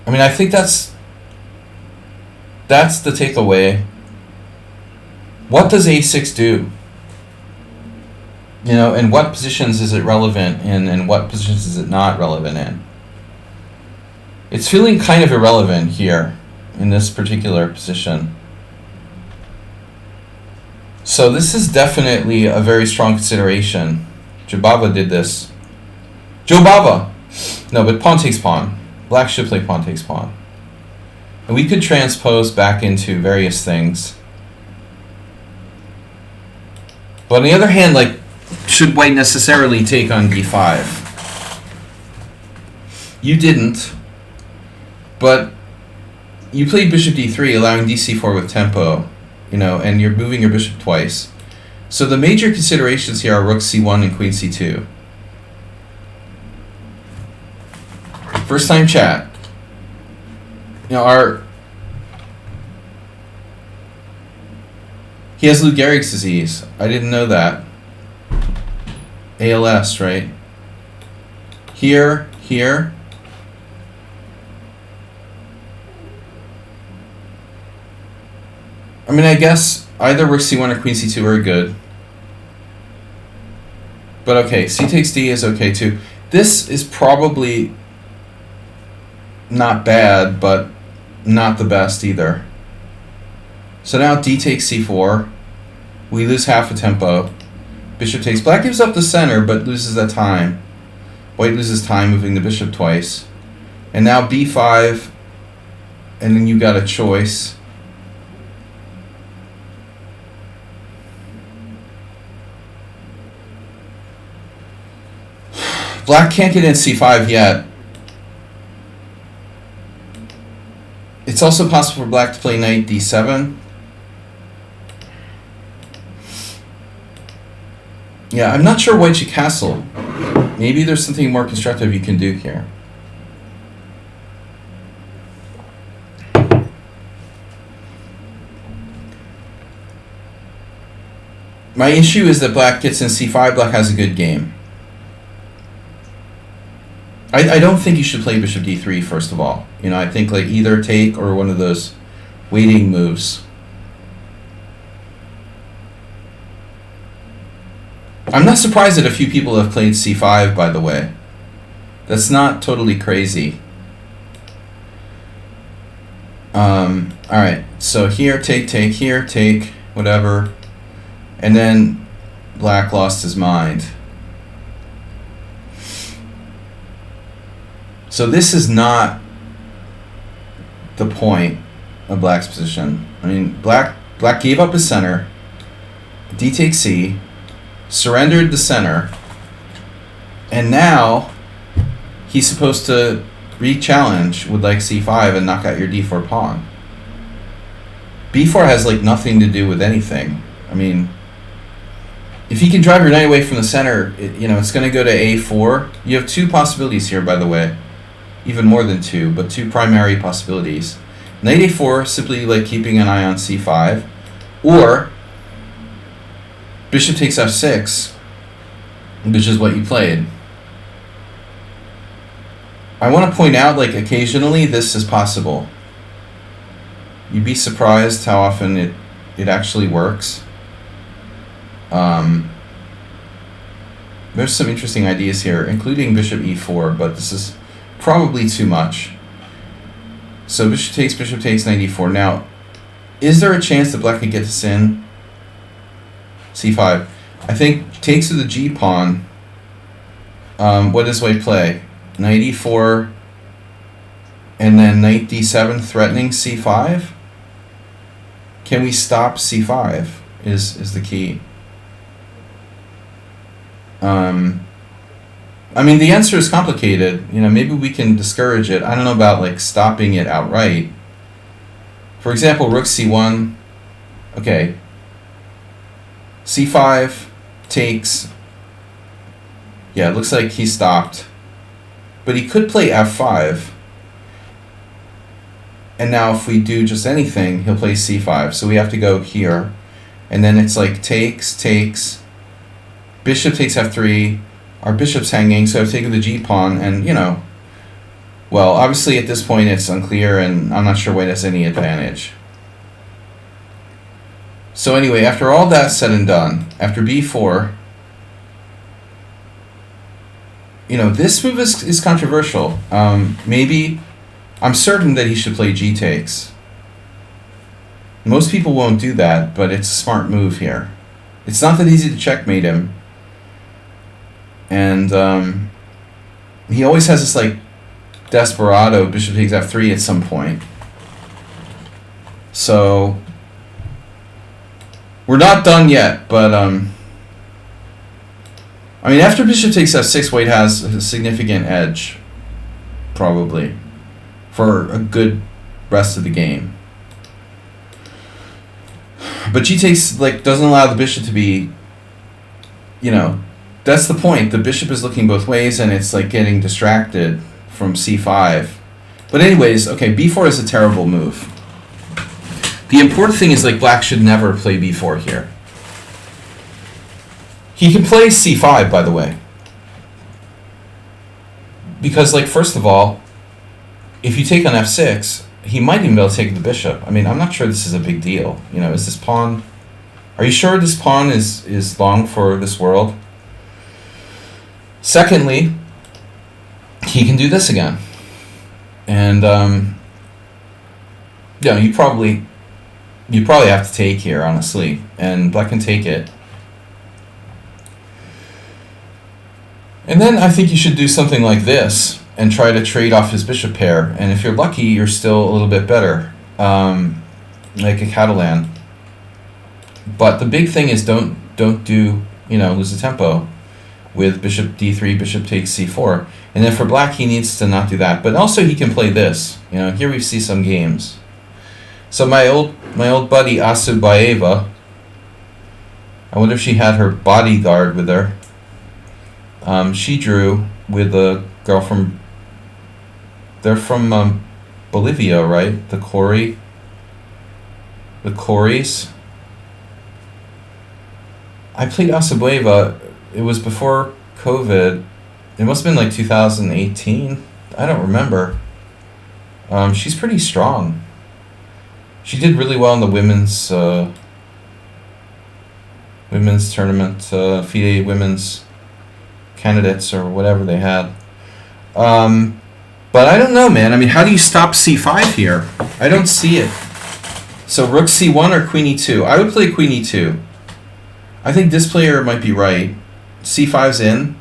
I mean, I think that's the takeaway. What does a6 do? You know, in what positions is it relevant in, and what positions is it not relevant in? It's feeling kind of irrelevant here in this particular position. So this is definitely a very strong consideration. Jobava did this. Jobava! No, but pawn takes pawn. Black should play pawn takes pawn. And we could transpose back into various things. But on the other hand, like, should white necessarily take on d5? You didn't. But you played bishop d3, allowing dc4 with tempo, you know, and you're moving your bishop twice. So the major considerations here are rook c1 and queen c2. First time chat. You know, he has Lou Gehrig's disease. I didn't know that. ALS, right? Here. I mean, I guess either rook c1 or queen c2 are good. But okay, c takes d is okay too. This is probably not bad, but not the best either. So now d takes c4. We lose half a tempo. Bishop takes. Black gives up the center, but loses that time. White loses time moving the bishop twice. And now b5, and then you got a choice. Black can't get in c5 yet. It's also possible for black to play knight d7. Yeah, I'm not sure white should castle. Maybe there's something more constructive you can do here. My issue is that black gets in c5, black has a good game. I don't think you should play bishop d3 first of all. You know, I think like either take or one of those waiting moves. I'm not surprised that a few people have played c5, by the way. That's not totally crazy. Alright, so here, take, here, take, whatever. And then black lost his mind. So this is not the point of black's position. I mean, black gave up his center, d takes c, surrendered the center, and now he's supposed to re-challenge with like c5 and knock out your d4 pawn. b4 has like nothing to do with anything. I mean, if he can drive your knight away from the center, it's going to go to a4. You have two possibilities here, by the way. Even more than two, but two primary possibilities. Knight a4, simply like keeping an eye on c5, or bishop takes f6, which is what you played. I want to point out, like, occasionally this is possible. You'd be surprised how often it actually works. There's some interesting ideas here, including bishop e4, but this is probably too much. So bishop takes, knight e4. Now, is there a chance that black could get this in? c5. I think takes with the g pawn. What does white play? Knight e4, and then knight d7 threatening c5? Can we stop c5 is the key. I mean, the answer is complicated. Maybe we can discourage it. I don't know about like stopping it outright. For example, rook c1. Okay. c5 takes. Yeah, it looks like he stopped. But he could play f5. And now if we do just anything, he'll play c5. So we have to go here. And then it's like takes. Bishop takes f3. Our bishop's hanging, so I've taken the g-pawn, and, well, obviously at this point it's unclear, and I'm not sure white has any advantage. So anyway, after all that's said and done, after b4, this move is controversial. Maybe, I'm certain that he should play g takes. Most people won't do that, but it's a smart move here. It's not that easy to checkmate him. And he always has this like desperado bishop takes f3 at some point. So we're not done yet, but I mean, after bishop takes f6, white has a significant edge, probably, for a good rest of the game. But g takes like doesn't allow the bishop to be, that's the point. The bishop is looking both ways, and it's like getting distracted from c5. But anyways, okay, b4 is a terrible move. The important thing is like black should never play b4 here. He can play c5, by the way. Because, like, first of all, if you take on f6, he might even be able to take the bishop. I mean, I'm not sure this is a big deal. Is this pawn... Are you sure this pawn is long for this world? Secondly, he can do this again. And, you probably have to take here, honestly. And black can take it. And then I think you should do something like this and try to trade off his bishop pair. And if you're lucky, you're still a little bit better, like a Catalan. But the big thing is don't do, lose the tempo with bishop d3, bishop takes c4. And then for black, he needs to not do that. But also he can play this. Here we see some games. So my old buddy Asubayeva, I wonder if she had her bodyguard with her. She drew with a girl from... They're from Bolivia, right? The Coreys. I played Asubayeva. It was before COVID, It must have been like 2018. I don't remember. She's pretty strong. She did really well in the women's tournament, FIDE women's candidates or whatever they had. But I don't know, man. I mean, how do you stop c5 here? I don't see it. So rook c1 or queen e2? I would play queen e2. I think this player might be right. c5's in.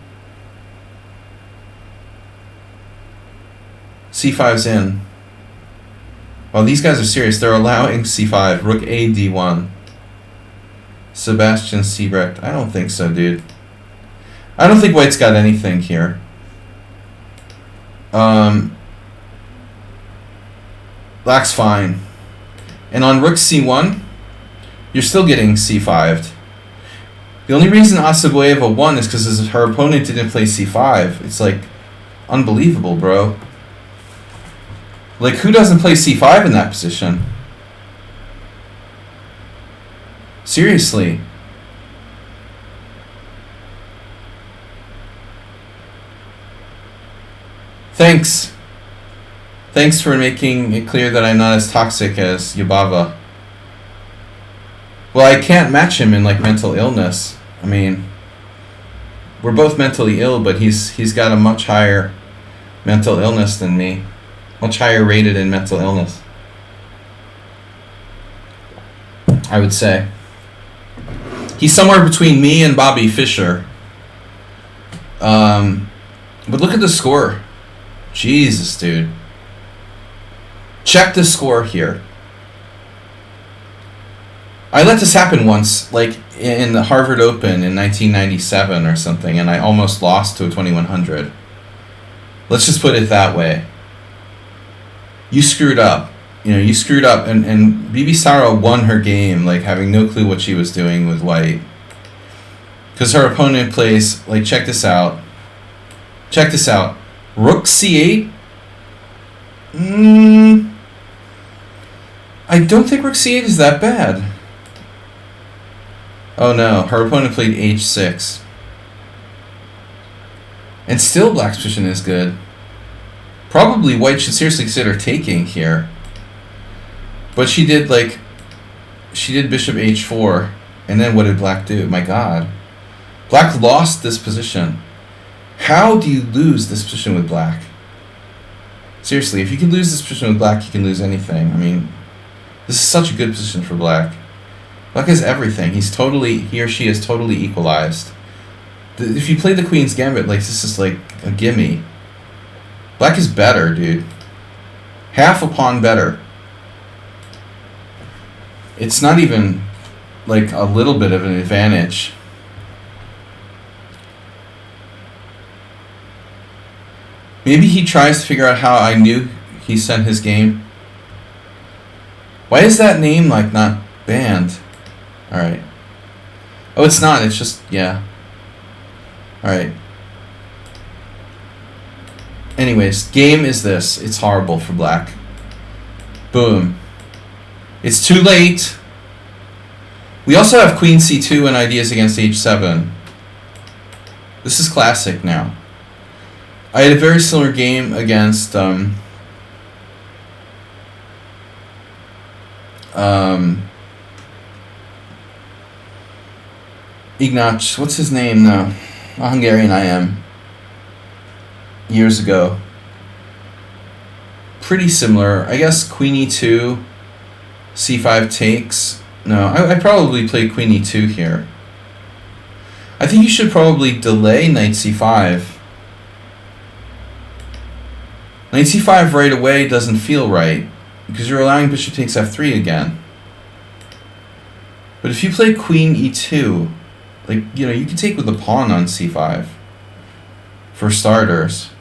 c5's in. Well, these guys are serious. They're allowing c5. Rook a d1. Sebastian Siebrecht. I don't think so, dude. I don't think white's got anything here. Black's fine. And on rook c1, you're still getting c5'd. The only reason Asaboyeva won is because her opponent didn't play c5. It's like unbelievable, bro. Like, who doesn't play c5 in that position? Seriously. Thanks. Thanks for making it clear that I'm not as toxic as Yubava. Well, I can't match him in, like, mental illness. I mean, we're both mentally ill, but he's got a much higher mental illness than me. Much higher rated in mental illness, I would say. He's somewhere between me and Bobby Fischer. But look at the score. Jesus, dude. Check the score here. I let this happen once, like in the Harvard Open in 1997 or something, and I almost lost to a 2100. Let's just put it that way. You screwed up. You screwed up, and Bibi Sara won her game, like having no clue what she was doing with white. Because her opponent plays, like, check this out. Check this out. Rook c8? I don't think rook c8 is that bad. Oh no, her opponent played h6. And still black's position is good. Probably white should seriously consider taking here. But she did bishop h4. And then what did black do? My god. Black lost this position. How do you lose this position with black? Seriously, if you can lose this position with black, you can lose anything. I mean, this is such a good position for black. Black has everything. He or she is totally equalized. If you play the Queen's Gambit, like, this is like a gimme. Black is better, dude. Half a pawn better. It's not even like a little bit of an advantage. Maybe he tries to figure out how I knew he sent his game. Why is that name, like, not banned? Alright. Oh, it's not. It's just, yeah. Alright. Anyways, game is this. It's horrible for black. Boom. It's too late. We also have queen c2 and ideas against h7. This is classic now. I had a very similar game against Ignác, what's his name now? A Hungarian I am. Years ago. Pretty similar. I guess queen e2, c5 takes. No, I probably play queen e2 here. I think you should probably delay knight c5. Knight c5 right away doesn't feel right, because you're allowing bishop takes f3 again. But if you play queen e2, like, you can take with the pawn on c5, for starters.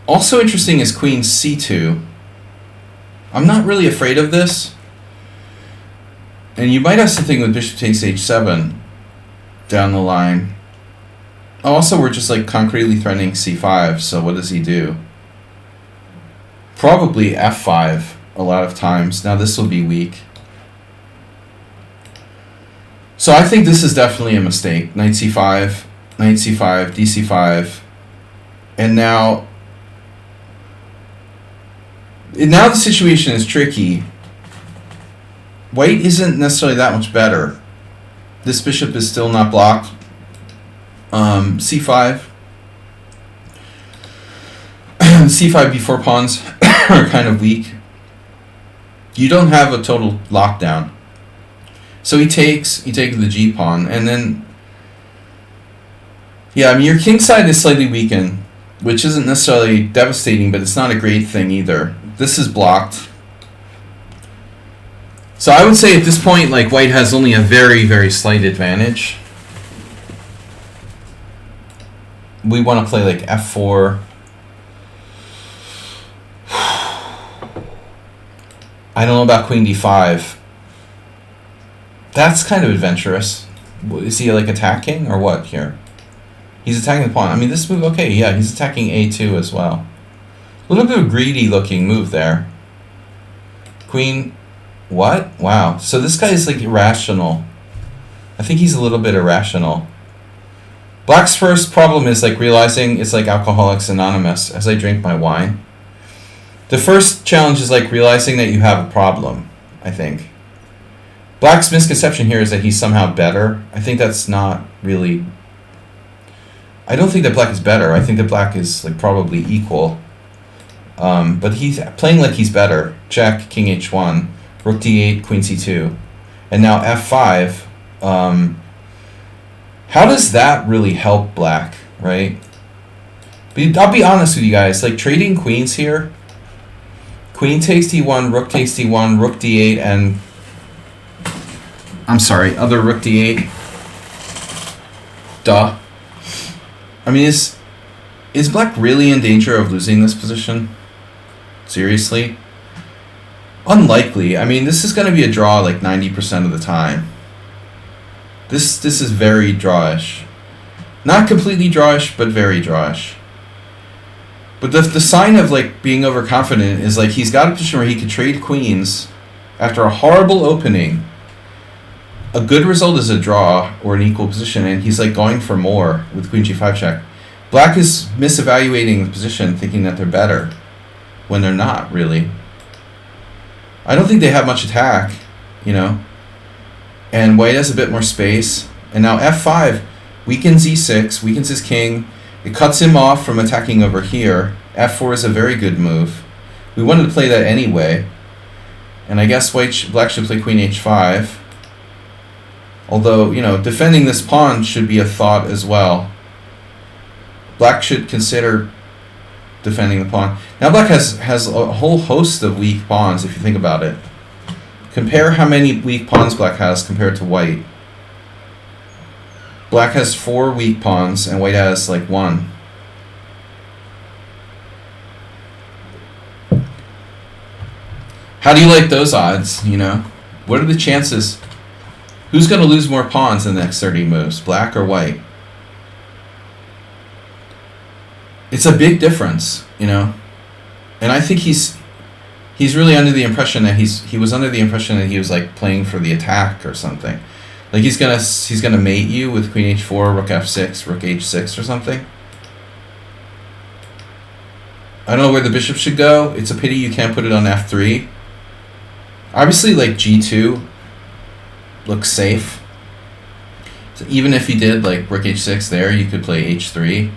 Also interesting is queen c2. I'm not really afraid of this. And you might have something with bishop takes h7 down the line. Also, we're just like concretely threatening c5, so what does he do? Probably f5 a lot of times. Now this will be weak. So I think this is definitely a mistake. Knight c5, knight c5, dc5, and now the situation is tricky. White isn't necessarily that much better. This bishop is still not blocked. c5. c5 b4 pawns are kind of weak. You don't have a total lockdown. So he takes the g pawn, and then yeah, I mean your king side is slightly weakened, which isn't necessarily devastating, but it's not a great thing either. This is blocked. So I would say at this point, like, white has only a very, very slight advantage. We want to play like f4. I don't know about queen d5. That's kind of adventurous. Is he like attacking or what here? He's attacking the pawn. I mean, this move, okay, yeah, he's attacking a2 as well. A little bit of a greedy looking move there. Queen, what? Wow. So this guy is like irrational. I think he's a little bit irrational. Black's first problem is like realizing it's like Alcoholics Anonymous as I drink my wine. The first challenge is like realizing that you have a problem, I think. Black's misconception here is that he's somehow better. I think that's not really... I don't think that black is better. I think that black is like probably equal. But he's playing like he's better. Check, king h1, rook d8, queen c2. And now f5. How does that really help black, right? But I'll be honest with you guys. Like trading queens here. Queen takes d1, rook takes d1, rook d8, and... I'm sorry, other rook d8. Duh. I mean, is black really in danger of losing this position? Seriously? Unlikely. I mean, this is going to be a draw like 90% of the time. This is very drawish. Not completely drawish, but very drawish. But the sign of like being overconfident is like he's got a position where he could trade queens after a horrible opening. A good result is a draw or an equal position, and he's like going for more with queen g5 check. Black is misevaluating the position, thinking that they're better when they're not really. I don't think they have much attack, you know. And white has a bit more space. And now f5 weakens e6, weakens his king. It cuts him off from attacking over here. f4 is a very good move. We wanted to play that anyway. And I guess black should play queen h5. Although, you know, defending this pawn should be a thought as well. Black should consider defending the pawn. Now black has a whole host of weak pawns, if you think about it. Compare how many weak pawns black has compared to white. Black has 4 weak pawns, and white has like 1. How do you like those odds, you know? What are the chances? Who's going to lose more pawns in the next 30 moves, black or white? It's a big difference, you know? And I think he's really under the impression that he was under the impression that he was like playing for the attack or something. Like he's gonna mate you with queen h4, rook f6, rook h6 or something. I don't know where the bishop should go. It's a pity you can't put it on f3. Obviously, like g2 looks safe. So even if he did like rook h6 there, you could play h3.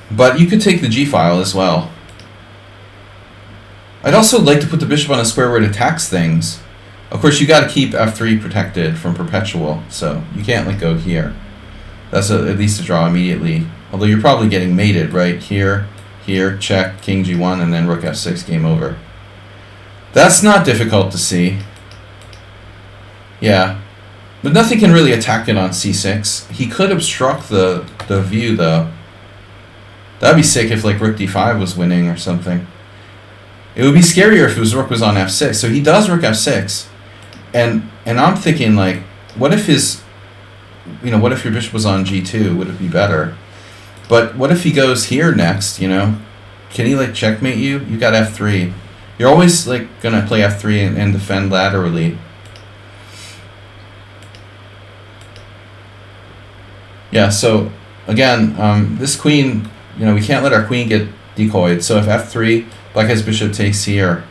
But you could take the g-file as well. I'd also like to put the bishop on a square where it attacks things. Of course, you got to keep f3 protected from perpetual, so you can't like go here. That's at least a draw immediately. Although you're probably getting mated, right? Here, here, check, king g1, and then rook f6, game over. That's not difficult to see. Yeah. But nothing can really attack it on c6. He could obstruct the view, though. That'd be sick if like rook d5 was winning or something. It would be scarier if his rook was on f6. So he does rook f6. And I'm thinking like, what if what if your bishop was on g2? Would it be better? But what if he goes here next, you know? Can he like checkmate you? You got f3. You're always like gonna play f3 and defend laterally. Yeah, so again, this queen, we can't let our queen get decoyed. So if f3, black has bishop takes here.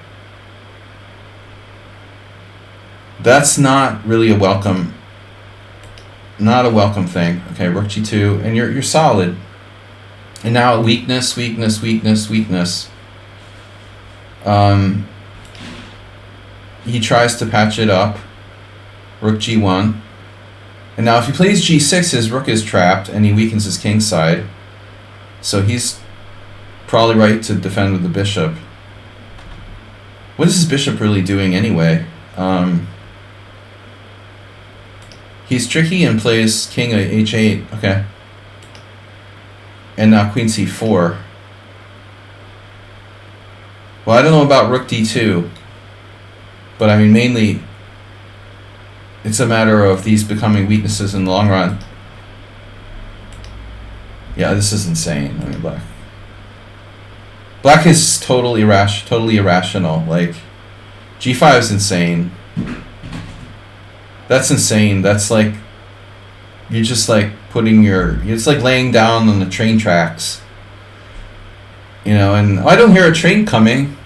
That's not really a welcome, not a welcome thing. Okay, rook g2, and you're solid. And now weakness, weakness, weakness, weakness. He tries to patch it up. Rook g1. And now if he plays g6, his rook is trapped, and he weakens his king side. So he's probably right to defend with the bishop. What is his bishop really doing anyway? He's tricky and plays king h8. Okay. And now queen c4. Well, I don't know about rook d2. But I mean, mainly, it's a matter of these becoming weaknesses in the long run. Yeah, this is insane. I mean, black is totally irrational. Like, g5 is insane. That's insane. That's like, you're just like putting it's like laying down on the train tracks. And I don't hear a train coming.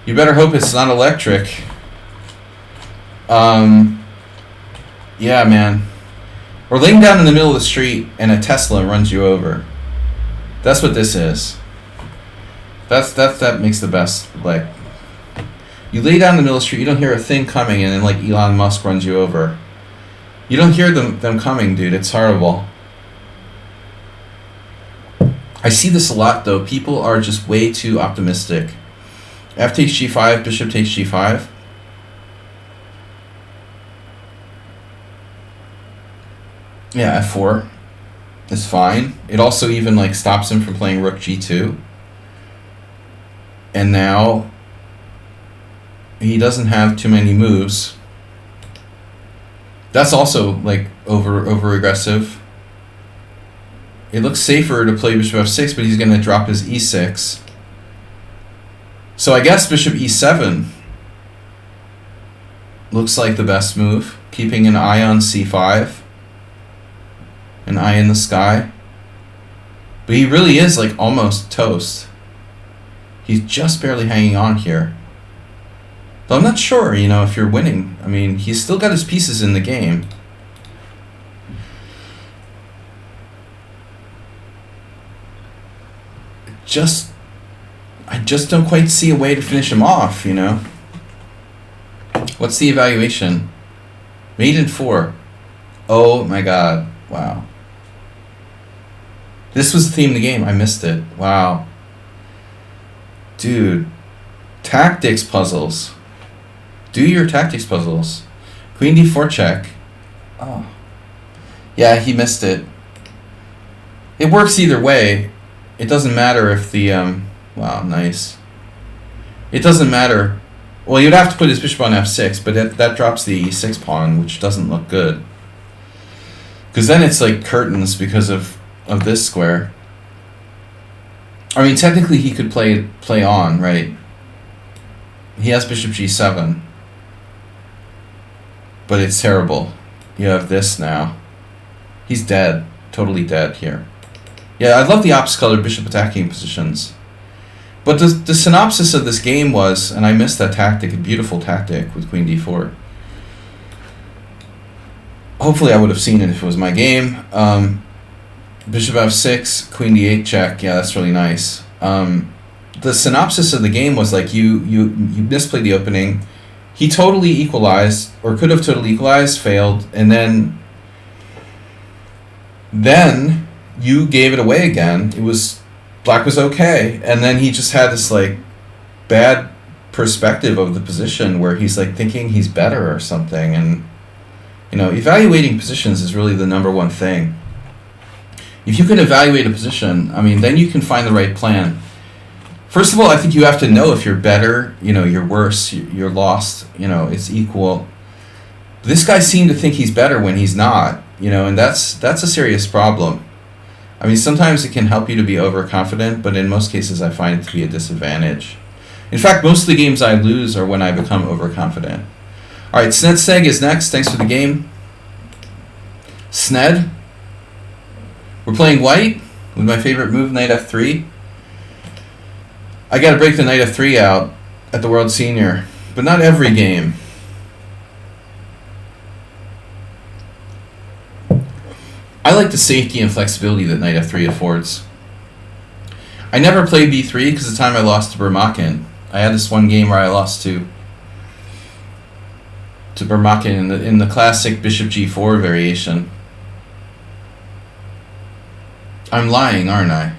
You better hope it's not electric. Yeah, man. We're laying down in the middle of the street and a Tesla runs you over. That's what this is. That makes the best. Like, you lay down in the middle of the street, you don't hear a thing coming, and then like Elon Musk runs you over. You don't hear them coming, dude. It's horrible. I see this a lot, though. People are just way too optimistic. F takes g5, bishop takes g5. Yeah, f4 is fine. It also even like stops him from playing rook g2. And now he doesn't have too many moves. That's also like over aggressive. It looks safer to play bishop f6, but he's going to drop his e6. So I guess bishop e7 looks like the best move, keeping an eye on c5, an eye in the sky. But he really is like almost toast. He's just barely hanging on here. Though I'm not sure, if you're winning. I mean, he's still got his pieces in the game. I just don't quite see a way to finish him off, What's the evaluation? Mate in 4. Oh my god. Wow. This was the theme of the game. I missed it. Wow. Dude. Tactics puzzles. Do your tactics puzzles. Queen d4 check. Oh. Yeah, he missed it. It works either way. It doesn't matter if the... wow, nice. It doesn't matter. Well, you'd have to put his bishop on f6, but that drops the e6 pawn, which doesn't look good. Because then it's like curtains because of this square. I mean, technically he could play on, right? He has bishop g7. But it's terrible. You have this now. He's dead. Totally dead here. Yeah, I love the opposite colored bishop attacking positions. But the synopsis of this game was, and I missed that tactic, a beautiful tactic with queen d4. Hopefully I would have seen it if it was my game. Bishop f6, queen d8 check. Yeah, that's really nice. The synopsis of the game was like you misplayed the opening. He totally equalized, or could have totally equalized, failed, and then you gave it away again. Black was okay, and then he just had this like bad perspective of the position where he's like thinking he's better or something, and evaluating positions is really the number one thing. If you can evaluate a position, I mean, then you can find the right plan. First of all, I think you have to know if you're better, you're worse, you're lost, it's equal. This guy seemed to think he's better when he's not, and that's a serious problem. I mean, sometimes it can help you to be overconfident, but in most cases I find it to be a disadvantage. In fact, most of the games I lose are when I become overconfident. All right, Sned Seg is next. Thanks for the game. Sned, We're playing white with my favorite move, knight f3. I gotta break the knight f3 out at the World Senior, but not every game. I like the safety and flexibility that knight f3 affords. I never played b3 because the time I lost to Burmakin. I had this one game where I lost to Burmakin in the classic bishop g4 variation. I'm lying, aren't I?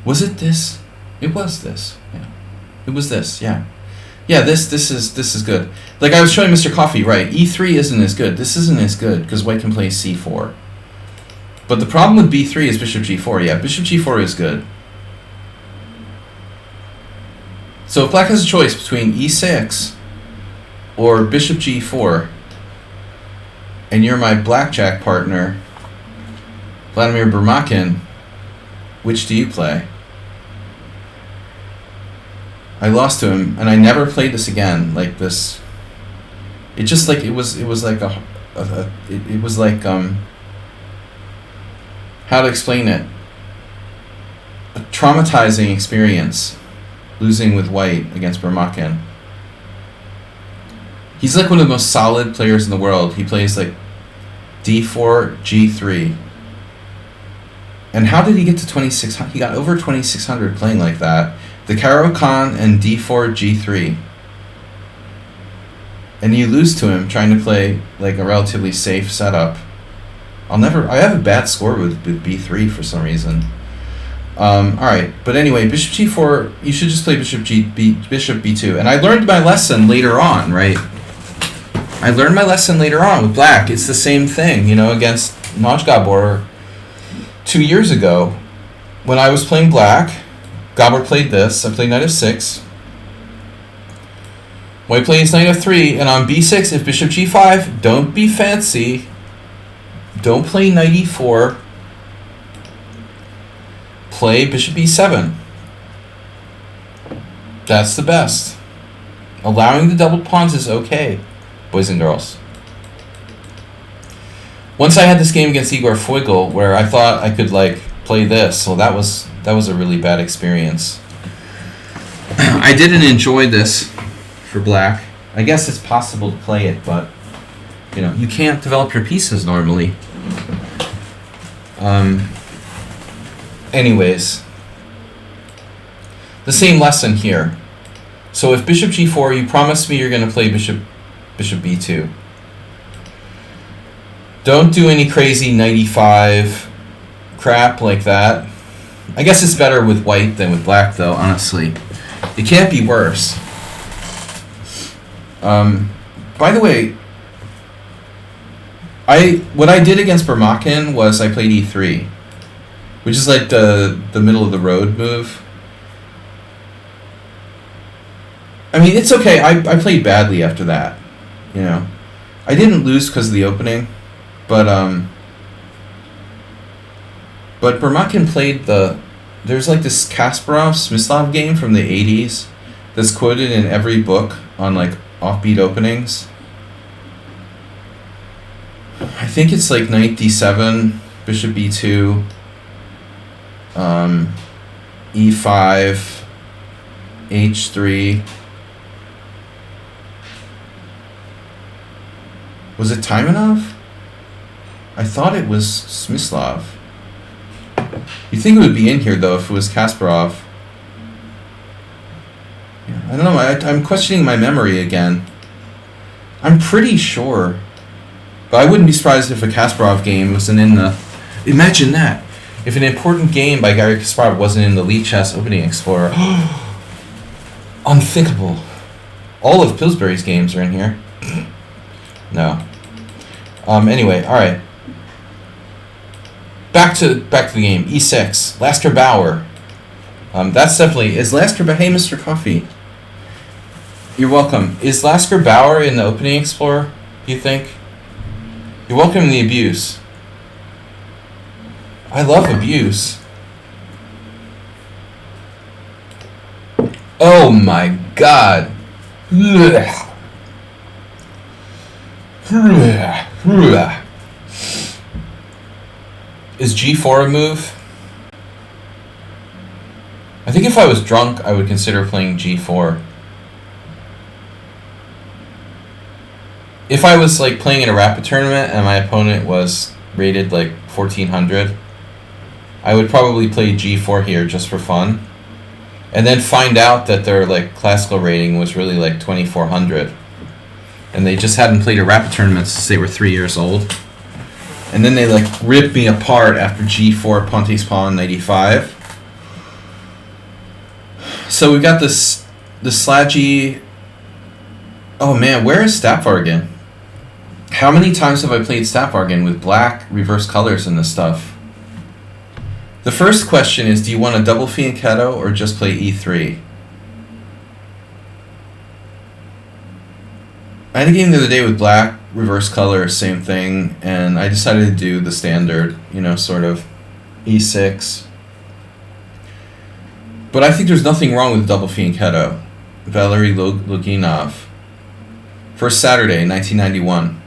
Was it this? It was this. Yeah. It was this. Yeah. Yeah. This is good. Like I was showing Mr. Coffee, right? E3 isn't as good. This isn't as good because white can play c4. But the problem with b3 is bishop g4. Yeah, bishop g4 is good. So if black has a choice between e6 or bishop g4, and you're my blackjack partner, Vladimir Burmakin, which do you play? I lost to him, and I never played this again like this. It just like it was like it was like how to explain it? A traumatizing experience, losing with white against Burmakin. He's like one of the most solid players in the world. He plays like d4, g3. And how did he get to 2600? He got over 2600 playing like that. The Caro-Kann and d4, g3. And you lose to him trying to play like a relatively safe setup. I have a bad score with b3 for some reason. Alright, but anyway, bishop g4, you should just play bishop b2. And I learned my lesson later on, right? I learned my lesson later on with black. It's the same thing, against Naj Gabor 2 years ago. When I was playing black, Gabor played this. I played knight f6. White plays knight f3, and on b6, if bishop g5, don't be fancy. Don't play knight e4. Play bishop e7. That's the best. Allowing the doubled pawns is okay, boys and girls. Once I had this game against Igor Foigl where I thought I could play this, so that was a really bad experience. I didn't enjoy this for black. I guess it's possible to play it, but you can't develop your pieces normally. Anyways, the same lesson here. So if bishop g4, you promised me you're going to play bishop b2. Don't do any crazy knight e5 crap like that. I guess it's better with white than with black, though, honestly. It can't be worse. By the way, what I did against Burmakin was I played e3, which is like the middle of the road move. I mean, it's okay. I played badly after that. I didn't lose because of the opening, but Burmakin played there's like this Kasparov-Smyslov game from the 80s that's quoted in every book on offbeat openings. I think it's like knight d7, bishop b2, e5, h3. Was it Taimanov? I thought it was Smyslov. You'd think it would be in here, though, if it was Kasparov. Yeah, I don't know. I'm questioning my memory again. I'm pretty sure. But I wouldn't be surprised if a Kasparov game wasn't in the... Imagine that. If an important game by Garry Kasparov wasn't in the lichess Opening Explorer. Unthinkable. All of Pillsbury's games are in here. No. Anyway, alright. Back to the game. E6. Lasker Bauer. That's definitely... Is Lasker... Hey, Mr. Coffee. You're welcome. Is Lasker Bauer in the Opening Explorer, do you think? You're welcome in the abuse. I love abuse. Oh my god. Is g4 a move? I think if I was drunk, I would consider playing g4. If I was like playing in a rapid tournament and my opponent was rated like 1400, I would probably play g4 here just for fun, and then find out that their like classical rating was really like 2400, and they just hadn't played a rapid tournament since they were 3 years old. And then they like ripped me apart after g4 Ponte's pawn 95. So we got this Sladgie. Oh man, where is Stapvargan? How many times have I played Stapvargan with black reverse colors in this stuff? The first question is, do you want a double fianchetto or just play e3? I had a game the other day with black reverse color, same thing, and I decided to do the standard, sort of e6. But I think there's nothing wrong with double fianchetto. Valery Loginov. First Saturday, 1991.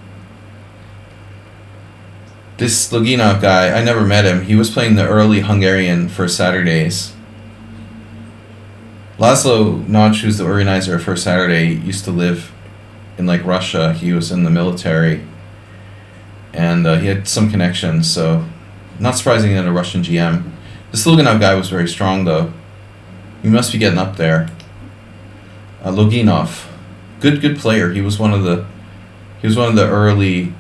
This Loginov guy, I never met him. He was playing the early Hungarian First Saturdays. Laszlo Nagy, who's the organizer of First Saturday, used to live in like Russia. He was in the military, and he had some connections, so not surprising that a Russian GM. This Loginov guy was very strong though. He must be getting up there. Loginov, good player. He was one of the early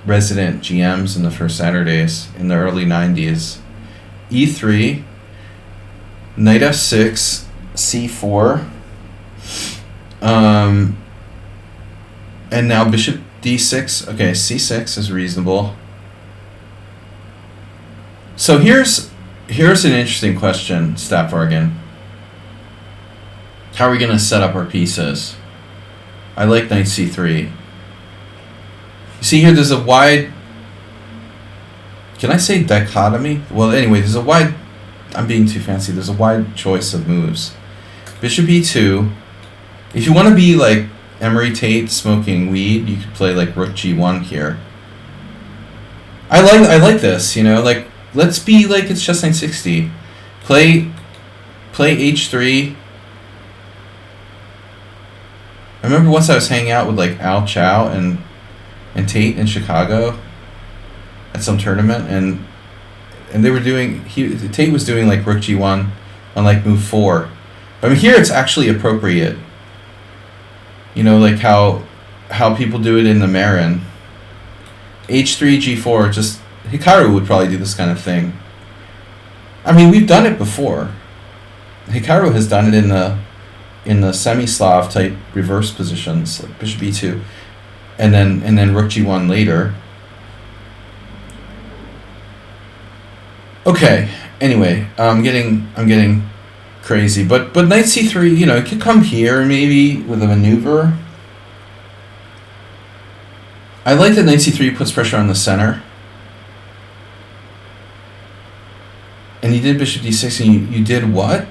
resident GMs in the First Saturdays in the early 90s. E3, knight f6, c4, and now bishop d6. Okay, c6 is reasonable. So here's an interesting question, Stapvargan. How are we going to set up our pieces? I like knight c3. You see here, there's a wide... Can I say dichotomy? Well, anyway, there's a wide... I'm being too fancy. There's a wide choice of moves. Bishop e2. If you want to be like Emery Tate smoking weed, you could play like rook g1 here. I like this, like... Let's be like it's just 960. Play h3. I remember once I was hanging out with like Al Chow and Tate in Chicago at some tournament, and they were doing Tate was doing like rook g1 on like move 4. I mean, here it's actually appropriate. Like how people do it in the Marin. h3 g4, just Hikaru would probably do this kind of thing. I mean, we've done it before. Hikaru has done it in the semi-Slav type reverse positions, like bishop e2, and then rook g1 later. Okay. Anyway, I'm getting crazy, but knight c3, it could come here maybe with a maneuver. I like that knight c3 puts pressure on the center. And you did bishop d6, and you did what?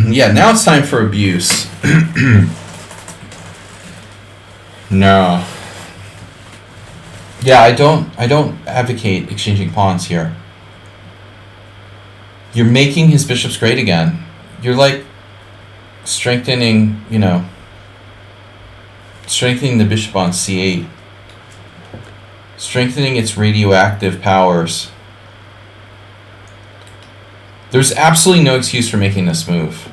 Yeah, now it's time for abuse. No. Yeah, I don't advocate exchanging pawns here. You're making his bishops great again. You're like strengthening the bishop on c8. Strengthening its radioactive powers. There's absolutely no excuse for making this move,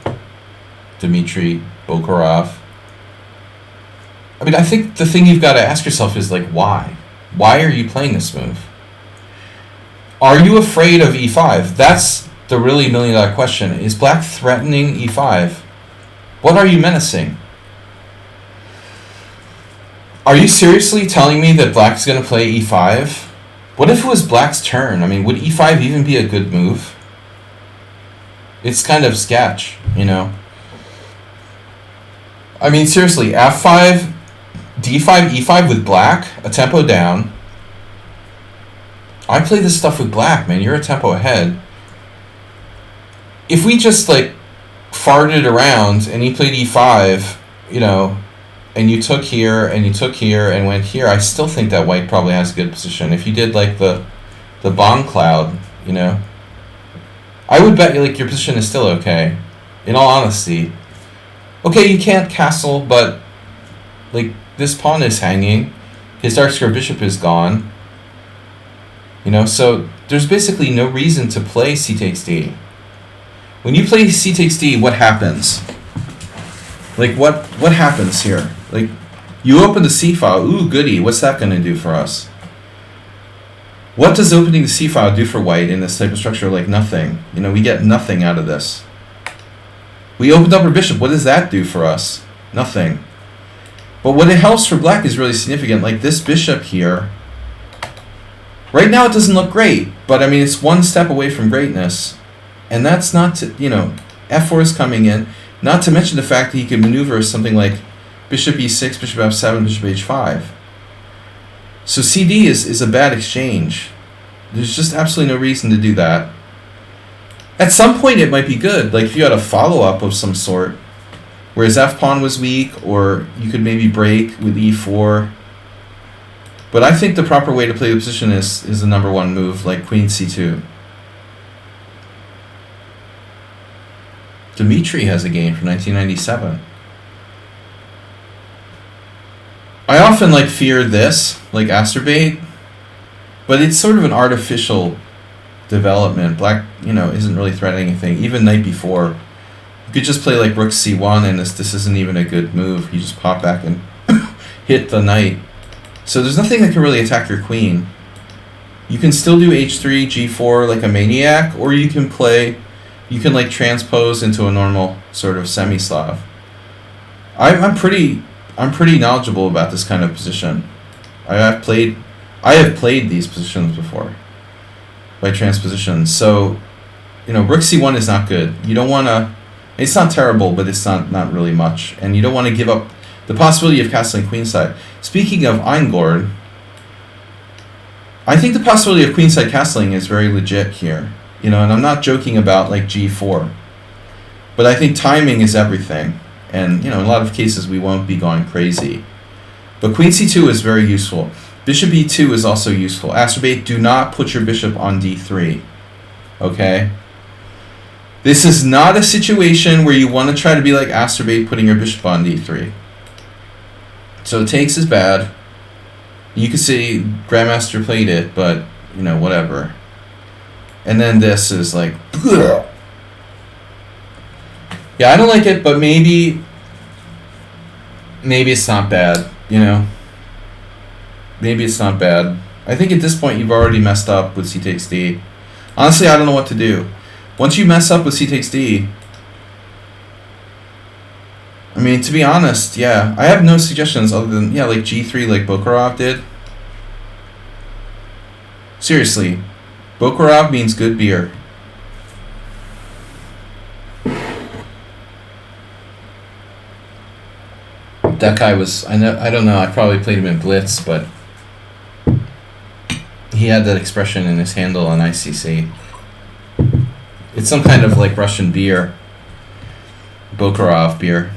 Dmitry Bokarov. I mean, I think the thing you've got to ask yourself is, like, why? Why are you playing this move? Are you afraid of e5? That's the really million-dollar question. Is black threatening e5? What are you menacing? Are you seriously telling me that black's going to play e5? What if it was black's turn? I mean, would e5 even be a good move? It's kind of sketch, I mean, seriously, f5, d5, e5 with black, a tempo down. I play this stuff with black, man. You're a tempo ahead. If we just, like, farted around and he played e5, and you took here and went here, I still think that white probably has a good position. If you did, like, the the bomb cloud, you know. I would bet like your position is still okay, in all honesty. Okay, you can't castle, but like this pawn is hanging, his dark square bishop is gone. You know, so there's basically no reason to play c takes d. When you play c takes d, what happens? Like what happens here? Like you open the c file. Ooh, goody. What's that going to do for us? What does opening the c file do for white in this type of structure? Like nothing. You know, we get nothing out of this. We opened up our bishop. What does that do for us? Nothing. But what it helps for black is really significant. Like this bishop here. Right now it doesn't look great, but I mean it's one step away from greatness. And that's not to, you know, f4 is coming in. Not to mention the fact that he can maneuver something like bishop e6, bishop f7, bishop h5. So cd is a bad exchange. There's just absolutely no reason to do that. At some point it might be good, like if you had a follow-up of some sort, whereas f-pawn was weak, or you could maybe break with e4. But I think the proper way to play the position is the number one move, like queen c2. Dmitry has a game from 1997. I often like fear this, like Asterbait, but it's sort of an artificial development. Black, you know, isn't really threatening anything. Even knight b4, you could just play like rook c1, and this isn't even a good move. You just pop back and hit the knight. So there's nothing that can really attack your queen. You can still do h3, g4 like a maniac, or you can like transpose into a normal sort of semi-Slav. I'm pretty knowledgeable about this kind of position. I have played these positions before by transposition. So, you know, rook c1 is not good. You don't want to. It's not terrible, but it's not really much, and you don't want to give up the possibility of castling queenside. Speaking of Eingord, I think the possibility of queenside castling is very legit here. You know, and I'm not joking about like g4, but I think timing is everything. And, you know, in a lot of cases we won't be going crazy. But queen c2 is very useful. Bishop e2 is also useful. Asterbait, do not put your bishop on d3. Okay? This is not a situation where you want to try to be like Asterbait putting your bishop on d3. So takes is bad. You can see Grandmaster played it, but, you know, whatever. And then this is like... Ugh. Yeah, I don't like it, but maybe it's not bad, you know? Maybe it's not bad. I think at this point you've already messed up with c takes d. Honestly, I don't know what to do. Once you mess up with c takes d, I mean, to be honest, yeah, I have no suggestions other than, yeah, like g3 like Bokharov did. Seriously, Bokharov means good beer. That guy was, I don't know, I probably played him in Blitz, but he had that expression in his handle on ICC. It's some kind of like Russian beer. Bokharov beer.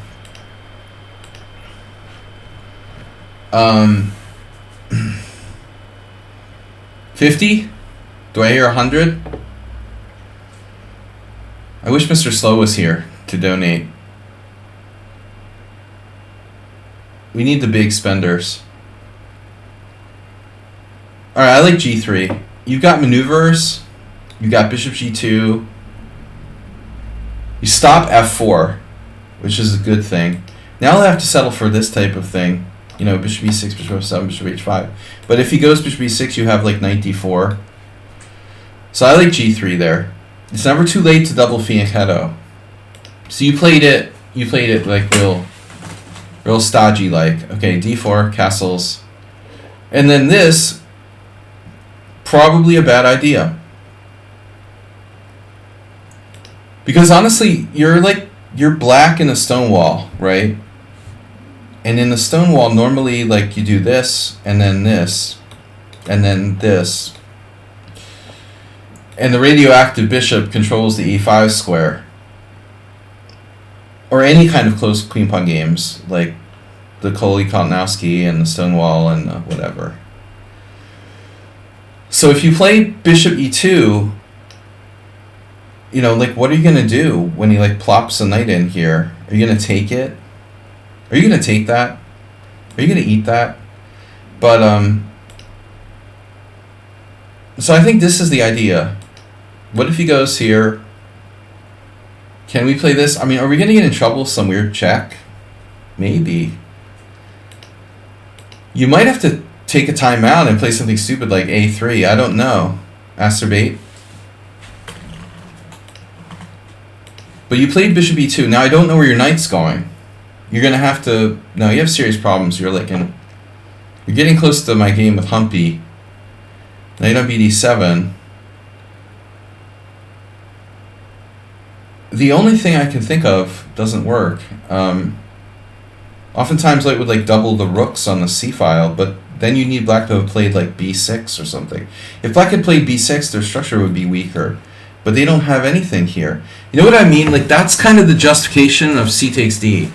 50? Do I hear 100? I wish Mr. Slow was here to donate. We need the big spenders. Alright, I like g3. You've got maneuvers. You've got bishop g2. You stop f4, which is a good thing. Now I'll have to settle for this type of thing. You know, bishop e6, bishop f7, bishop h5. But if he goes bishop e6, you have like knight d4. So I like g3 there. It's never too late to double fianchetto. So you played it like real stodgy like. Okay, d4, castles. And then this, probably a bad idea. Because honestly, you're black in a stone wall, right? And in the stone wall, normally like you do this, and then this, and then this. And the radioactive bishop controls the e5 square. Or any kind of close queen pawn games, like the Kohli-Kaltnowski and the Stonewall and whatever. So if you play bishop e2, you know, like, what are you going to do when he, like, plops a knight in here? Are you going to take it? Are you going to take that? Are you going to eat that? But, so I think this is the idea. What if he goes here? Can we play this? I mean, are we going to get in trouble with some weird check? Maybe. You might have to take a timeout and play something stupid like a3. I don't know. Acerbate. But you played bishop e2. Now I don't know where your knight's going. You're going to have to... No, you have serious problems. You're getting close to my game with Humpy. Knight on bd7. The only thing I can think of doesn't work. Oftentimes Light would like double the rooks on the c file, but then you need Black to have played like b6 or something. If Black had played b6, their structure would be weaker. But they don't have anything here. You know what I mean? Like, that's kind of the justification of c takes d.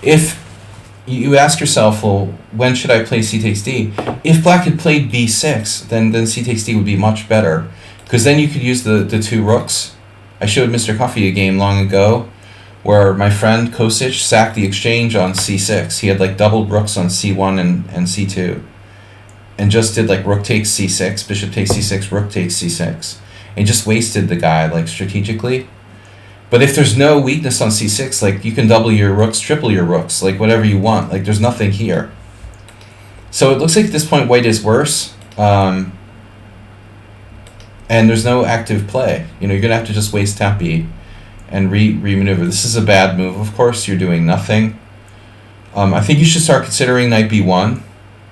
If you ask yourself, well, when should I play c takes d? If Black had played b6, then c takes d would be much better. Because then you could use the two rooks. I showed Mr. Coffee a game long ago where my friend Kosic sacked the exchange on c6. He had like doubled rooks on c1 and c2. And just did like rook takes c6, bishop takes c6, rook takes c6. And just wasted the guy like strategically. But if there's no weakness on c6, like you can double your rooks, triple your rooks, like whatever you want. Like there's nothing here. So it looks like at this point white is worse. And there's no active play. You know, you're going to have to just waste tempi and re-maneuver. This is a bad move, of course. You're doing nothing. I think you should start considering knight b1.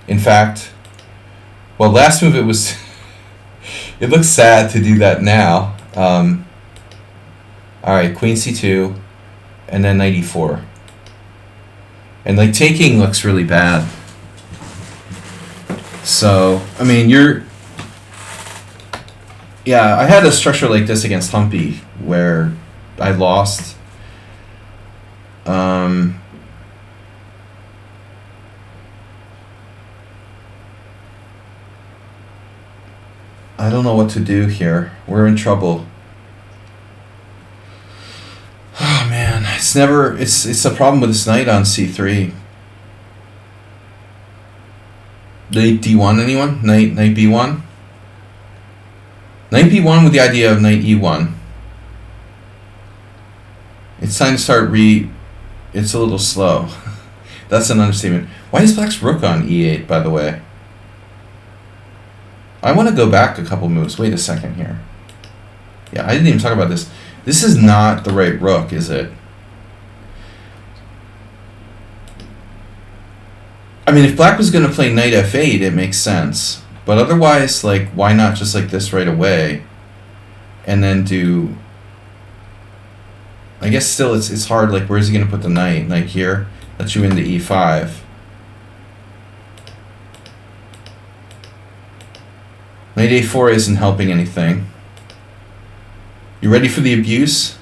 In fact, well, last move it was... it looks sad to do that now. Alright, queen c2, and then knight e4. And like taking looks really bad. So, I mean, yeah, I had a structure like this against Humpy where I lost. I don't know what to do here. We're in trouble. Oh man, it's a problem with this knight on c3. Knight d1, anyone? Knight b1? Knight b1 with the idea of knight e1. It's time to start It's a little slow. That's an understatement. Why is Black's rook on e8, by the way? I want to go back a couple moves. Wait a second here. Yeah, I didn't even talk about this. This is not the right rook, is it? I mean, if Black was going to play knight f8, it makes sense. But otherwise, like, why not just like this right away? And then do... I guess still it's hard, like, where's he going to put the knight? Knight here? Lets you into e5. Knight a4 isn't helping anything. You ready for the abuse?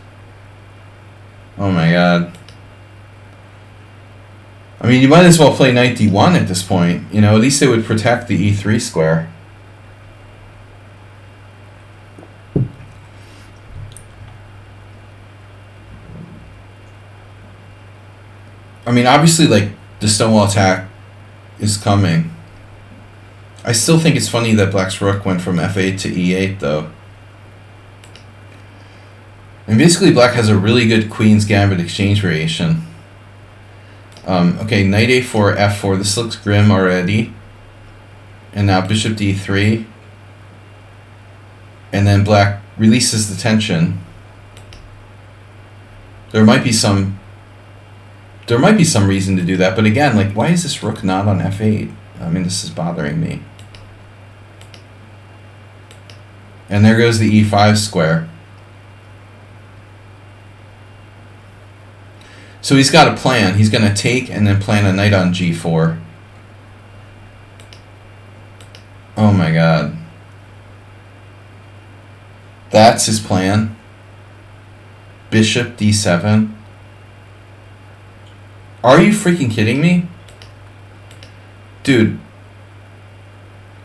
Oh my god. I mean, you might as well play knight d1 at this point. You know, at least it would protect the e3 square. I mean, obviously, like, the stonewall attack is coming. I still think it's funny that Black's rook went from f8 to e8, though. And basically, Black has a really good Queen's Gambit exchange variation. Okay, knight a4, f4. This looks grim already. And now bishop d3. And then Black releases the tension. There might be some reason to do that, but again, like, why is this rook not on f8? I mean, this is bothering me. And there goes the e5 square. So he's got a plan. He's going to take and then plan a knight on g4. Oh my god. That's his plan. Bishop d7. Are you freaking kidding me? Dude,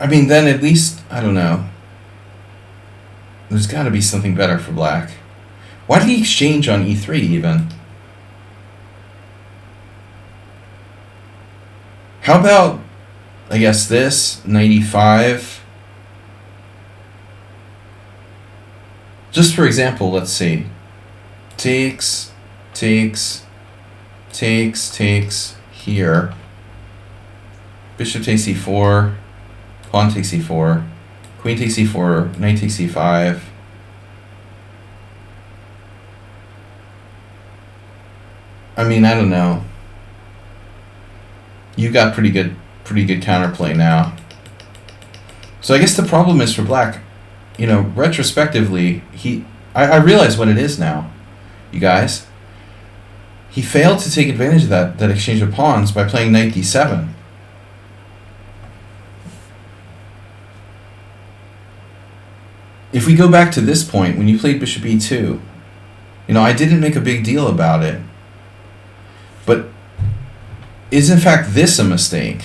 I mean, then at least, I don't know. There's got to be something better for black. Why did he exchange on e3 even? How about, I guess, this, knight e5? Just for example, let's see. Takes, takes, takes, takes, here. Bishop takes e4, pawn takes e4, queen takes e4, knight takes e5. I mean, I don't know. You got pretty good counterplay now. So I guess the problem is for black, you know, retrospectively, I realize what it is now, you guys. He failed to take advantage of that exchange of pawns by playing knight d7. If we go back to this point, when you played bishop e2, you know, I didn't make a big deal about it. But is in fact this a mistake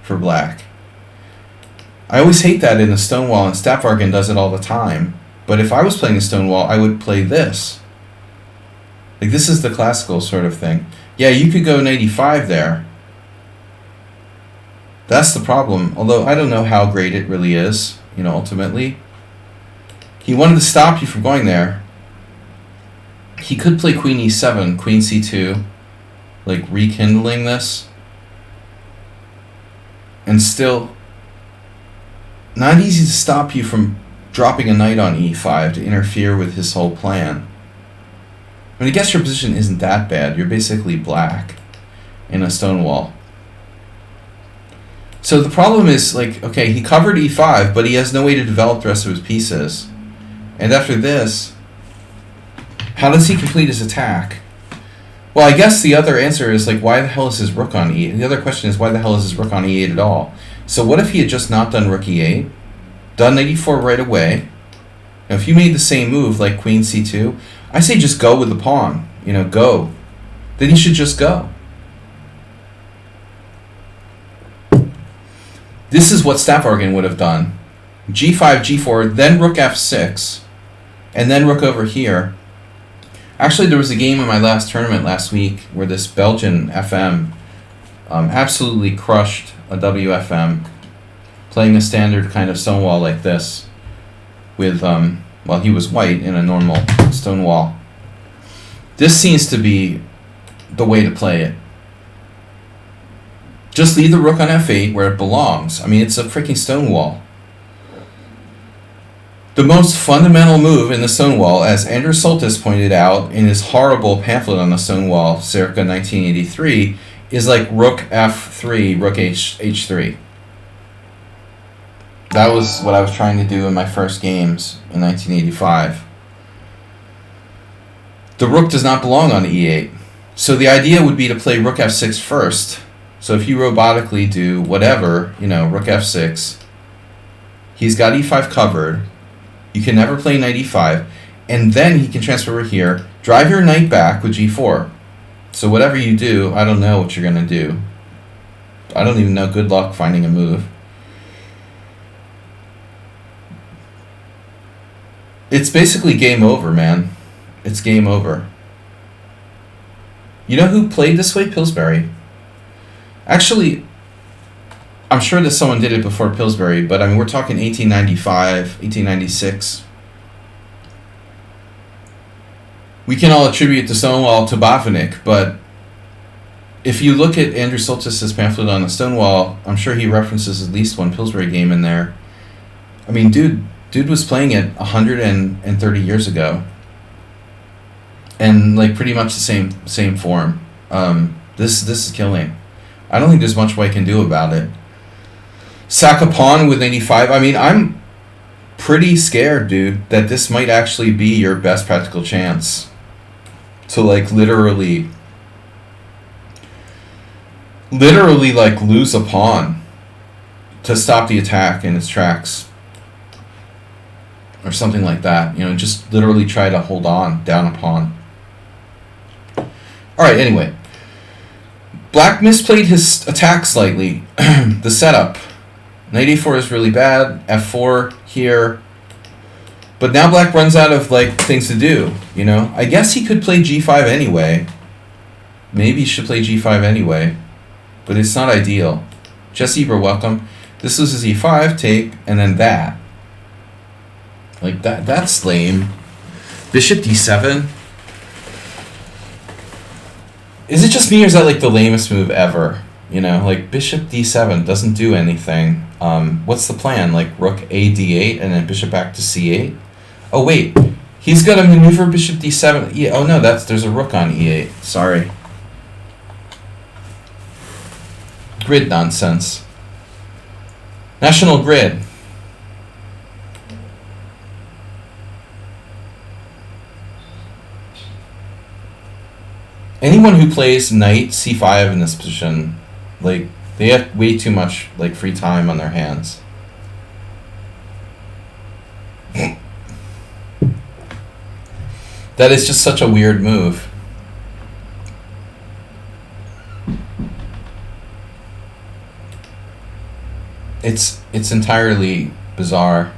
for black? I always hate that in the Stonewall, and Stapvargan does it all the time. But if I was playing a Stonewall, I would play this. Like, this is the classical sort of thing. Yeah, you could go knight e5 there. That's the problem. Although I don't know how great it really is, you know, ultimately. He wanted to stop you from going there. He could play queen e7, queen c2, like rekindling this. And still, not easy to stop you from dropping a knight on e5 to interfere with his whole plan. I mean, I guess your position isn't that bad. You're basically black in a Stonewall. So the problem is, like, okay, he covered e5, but he has no way to develop the rest of his pieces. And after this, how does he complete his attack? Well, I guess the other answer is, like, why the hell is his rook on e8? The other question is, why the hell is his rook on e8 at all? So what if he had just not done rook e8, done knight e4 right away? Now, if you made the same move, like queen c2, I say just go with the pawn. You know, go. Then he should just go. This is what Stapvargan would have done. g5, g4, then rook f6, and then rook over here. Actually, there was a game in my last tournament last week where this Belgian FM absolutely crushed a WFM, playing a standard kind of Stonewall like this with, well, he was white in a normal Stonewall. This seems to be the way to play it. Just leave the rook on f8 where it belongs. I mean, it's a freaking Stonewall. The most fundamental move in the Stonewall, as Andrew Soltis pointed out in his horrible pamphlet on the Stonewall circa 1983, is like rook f3, rook h3. That was what I was trying to do in my first games in 1985. The rook does not belong on e8. So the idea would be to play rook f6 first. So if you robotically do whatever, you know, rook f6, he's got e5 covered. You can never play knight e5, and then he can transfer over here, drive your knight back with g4. So whatever you do, I don't know what you're going to do. I don't even know. Good luck finding a move. It's basically game over, man. It's game over. You know who played this way? Pillsbury. Actually, I'm sure that someone did it before Pillsbury, but I mean, we're talking 1895, 1896. We can all attribute the Stonewall to Botvinnik, but if you look at Andrew Soltis' pamphlet on the Stonewall, I'm sure he references at least one Pillsbury game in there. I mean, dude was playing it 130 years ago, and like pretty much the same form. This is killing. I don't think there's much I can do about it. Sack a pawn with 85. I mean, I'm pretty scared, dude, that this might actually be your best practical chance to like literally like lose a pawn to stop the attack in its tracks or something like that. You know, just literally try to hold on down a pawn. All right, anyway. Black misplayed his attack slightly. The setup. Knight a4 is really bad. f4 here. But now black runs out of like things to do, you know? I guess he could play g5 anyway. Maybe he should play g5 anyway. But it's not ideal. Jesse Eber, welcome. This loses e5, take, and then that. Like that's lame. Bishop d7. Is it just me or is that like the lamest move ever? You know, like bishop d7 doesn't do anything. What's the plan? Like rook a d8 and then bishop back to c8? Oh wait, he's got to maneuver bishop d7. Yeah, oh no, there's a rook on e8. Sorry. Grid nonsense. National Grid. Anyone who plays knight c5 in this position, like, they have way too much like free time on their hands. That is just such a weird move. It's entirely bizarre.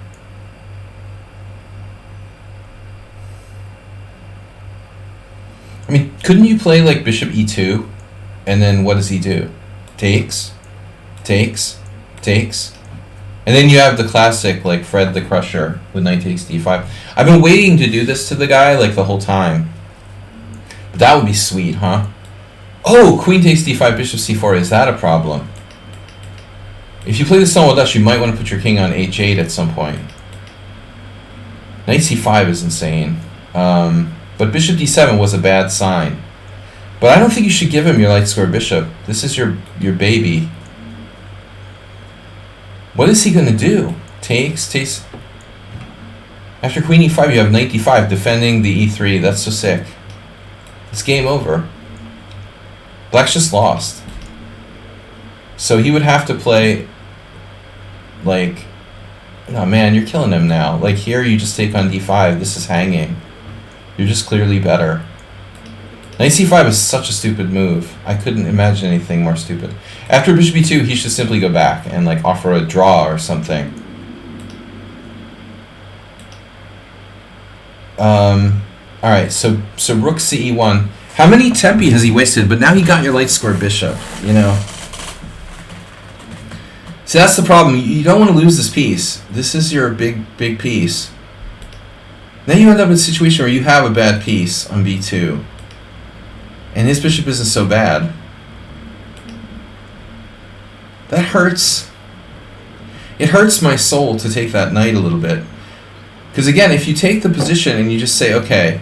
I mean, couldn't you play like bishop e2, and then what does he do? Takes, takes, takes, and then you have the classic like Fred the Crusher with knight takes d5. I've been waiting to do this to the guy like the whole time. But that would be sweet, huh? Oh, queen takes d5, bishop c4. Is that a problem? If you play this style with us, you might want to put your king on h8 at some point. Knight c5 is insane. But bishop d7 was a bad sign. But I don't think you should give him your light square bishop. This is your baby. What is he going to do? Takes. After queen e5, you have knight d5 defending the e3. That's so sick. It's game over. Black's just lost. So he would have to play, like, oh man, you're killing him now. Like here, you just take on d5. This is hanging. You're just clearly better. Knight c5 is such a stupid move. I couldn't imagine anything more stupid. After bishop e2, he should simply go back and like offer a draw or something. All right, so rook ce1. How many tempi has he wasted? But now he got your light square bishop, you know. See, that's the problem. You don't want to lose this piece. This is your big piece. Then you end up in a situation where you have a bad piece on b2. And his bishop isn't so bad. That hurts. It hurts my soul to take that knight a little bit. Because again, if you take the position and you just say, okay,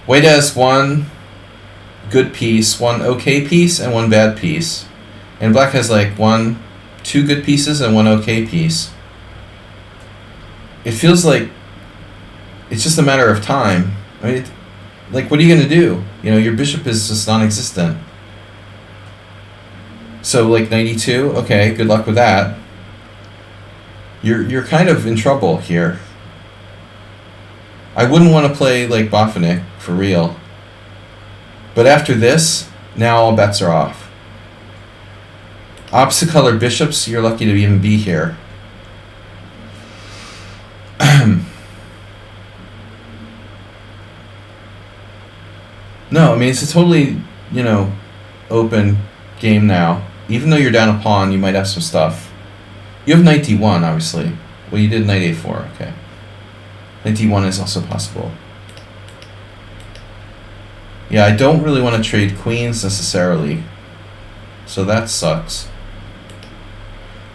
White has one good piece, one okay piece, and one bad piece. And black has like two good pieces and one okay piece. It feels like it's just a matter of time. I mean, like, what are you going to do? You know, your bishop is just non-existent. So, like, knight e2, okay, good luck with that. You're kind of in trouble here. I wouldn't want to play, like, Botanik for real. But after this, now all bets are off. Opposite color bishops, you're lucky to even be here. No, I mean, it's a totally, you know, open game now. Even though you're down a pawn, you might have some stuff. You have knight d1, obviously. Well, you did knight a4, okay. Knight d1 is also possible. Yeah, I don't really want to trade queens necessarily. So that sucks.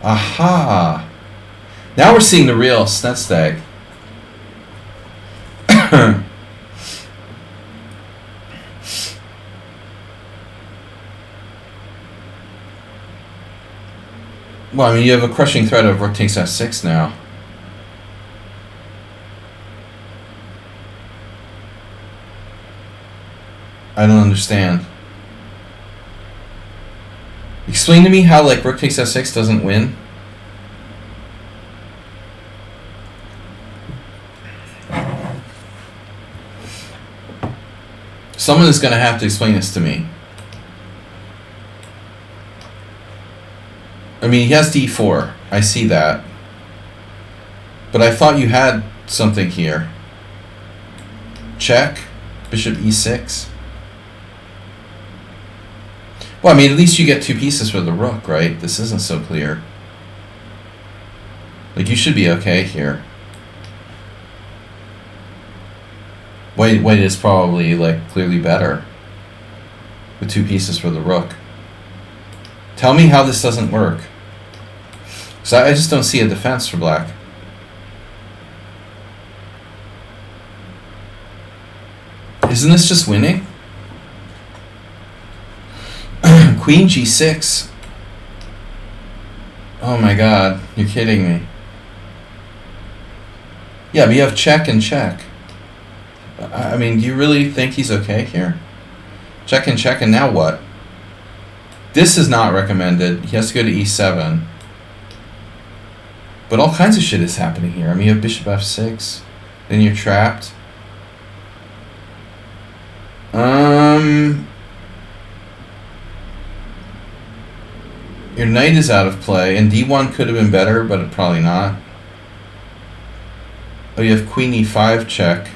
Aha! Now we're seeing the real Snedstag. Well, I mean, you have a crushing threat of rook takes f6 now. I don't understand. Explain to me how, like, rook takes f6 doesn't win. Someone is going to have to explain this to me. I mean, he has d4. I see that. But I thought you had something here. Check. Bishop e6. Well, I mean, at least you get 2 pieces for the rook, right? This isn't so clear. Like, you should be okay here. White is probably, like, clearly better. With 2 pieces for the rook. Tell me how this doesn't work. So I just don't see a defense for black. Isn't this just winning? Queen g6. Oh my god, you're kidding me. Yeah, but you have check and check. I mean, do you really think he's okay here? Check and now what? This is not recommended. He has to go to e7. But all kinds of shit is happening here. I mean, you have bishop f6. Then you're trapped. Your knight is out of play, and d1 could have been better, but probably not. Oh, you have queen e5 check.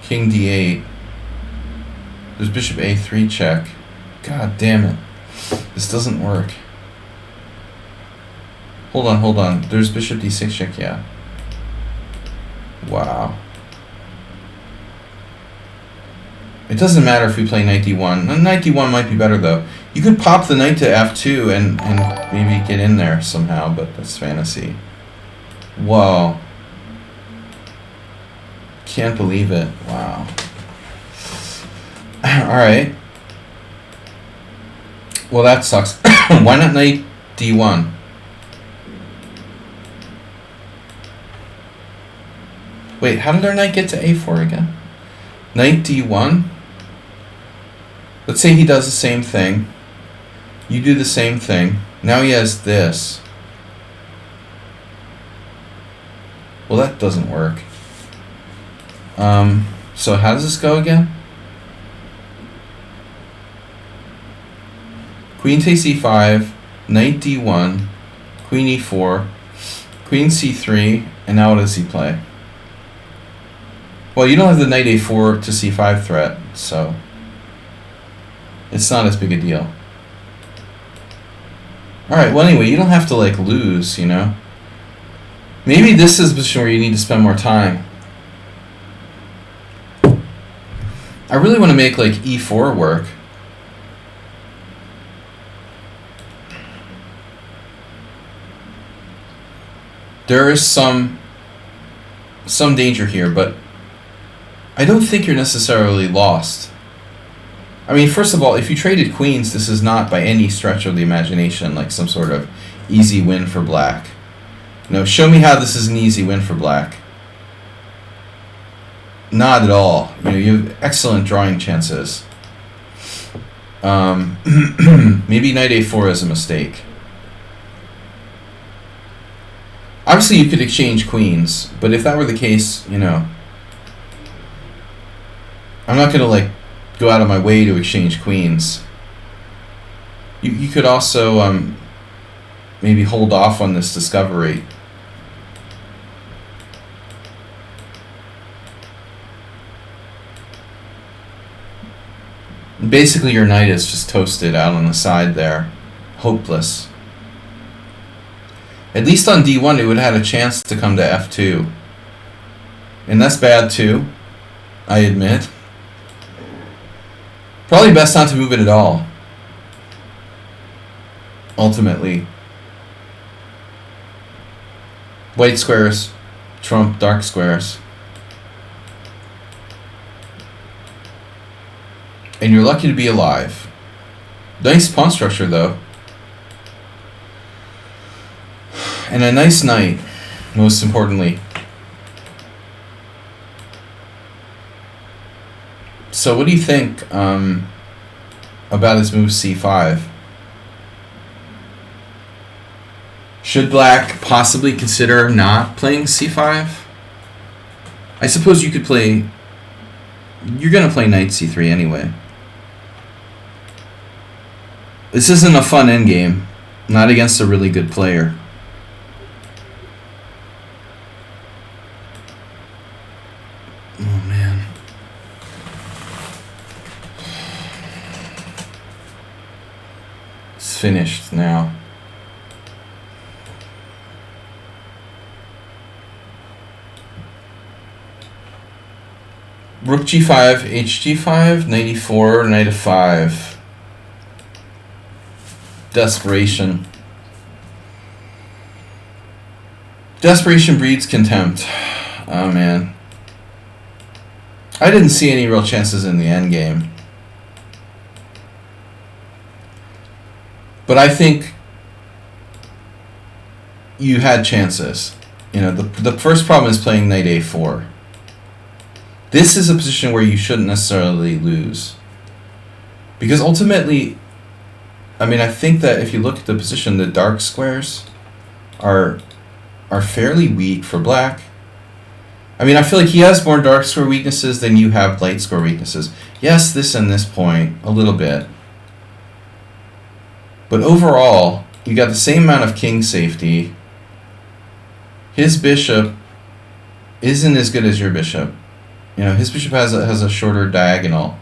King d8. There's bishop a3 check. God damn it. This doesn't work. Hold on. There's bishop d6 check, yeah. Wow. It doesn't matter if we play knight d1. Knight d1 might be better, though. You could pop the knight to f2 and maybe get in there somehow, but that's fantasy. Whoa. Can't believe it. Wow. Alright. Well, that sucks. Why not knight d1? Wait, how did our knight get to a4 again? Knight d1? Let's say he does the same thing. You do the same thing. Now he has this. Well, that doesn't work. So how does this go again? Queen takes e5, knight d1, queen e4, queen c3, and now what does he play? Well, you don't have the knight a4 to c5 threat, so it's not as big a deal. Alright, well anyway, you don't have to like lose, you know? Maybe this is a position where you need to spend more time. I really want to make like e4 work. There is some danger here, but I don't think you're necessarily lost. I mean, first of all, if you traded queens, this is not by any stretch of the imagination like some sort of easy win for black. No, show me how this is an easy win for black. Not at all. You know, you have excellent drawing chances. Maybe knight a4 is a mistake. Obviously, you could exchange queens, but if that were the case, you know, I'm not going to like go out of my way to exchange queens. You could also maybe hold off on this discovery. Basically, your knight is just toasted out on the side there. Hopeless. At least on d1, it would have had a chance to come to f2. And that's bad too, I admit. Probably best not to move it at all. Ultimately. White squares trump dark squares. And you're lucky to be alive. Nice pawn structure, though. And a nice knight, most importantly. So what do you think about his move c5? Should black possibly consider not playing c5? I suppose you could play... You're going to play knight c3 anyway. This isn't a fun endgame. Not against a really good player. Oh, man. It's finished now. Rook g5, hg5, knight e4, knight f5. Desperation. Desperation breeds contempt. Oh, man. I didn't see any real chances in the endgame. But I think you had chances. You know, the first problem is playing knight a4. This is a position where you shouldn't necessarily lose. Because ultimately, I mean, I think that if you look at the position, the dark squares are fairly weak for black. I mean, I feel like he has more dark square weaknesses than you have light square weaknesses. Yes, this and this point, a little bit. But overall, you got the same amount of king safety. His bishop isn't as good as your bishop. You know, his bishop has a shorter diagonal.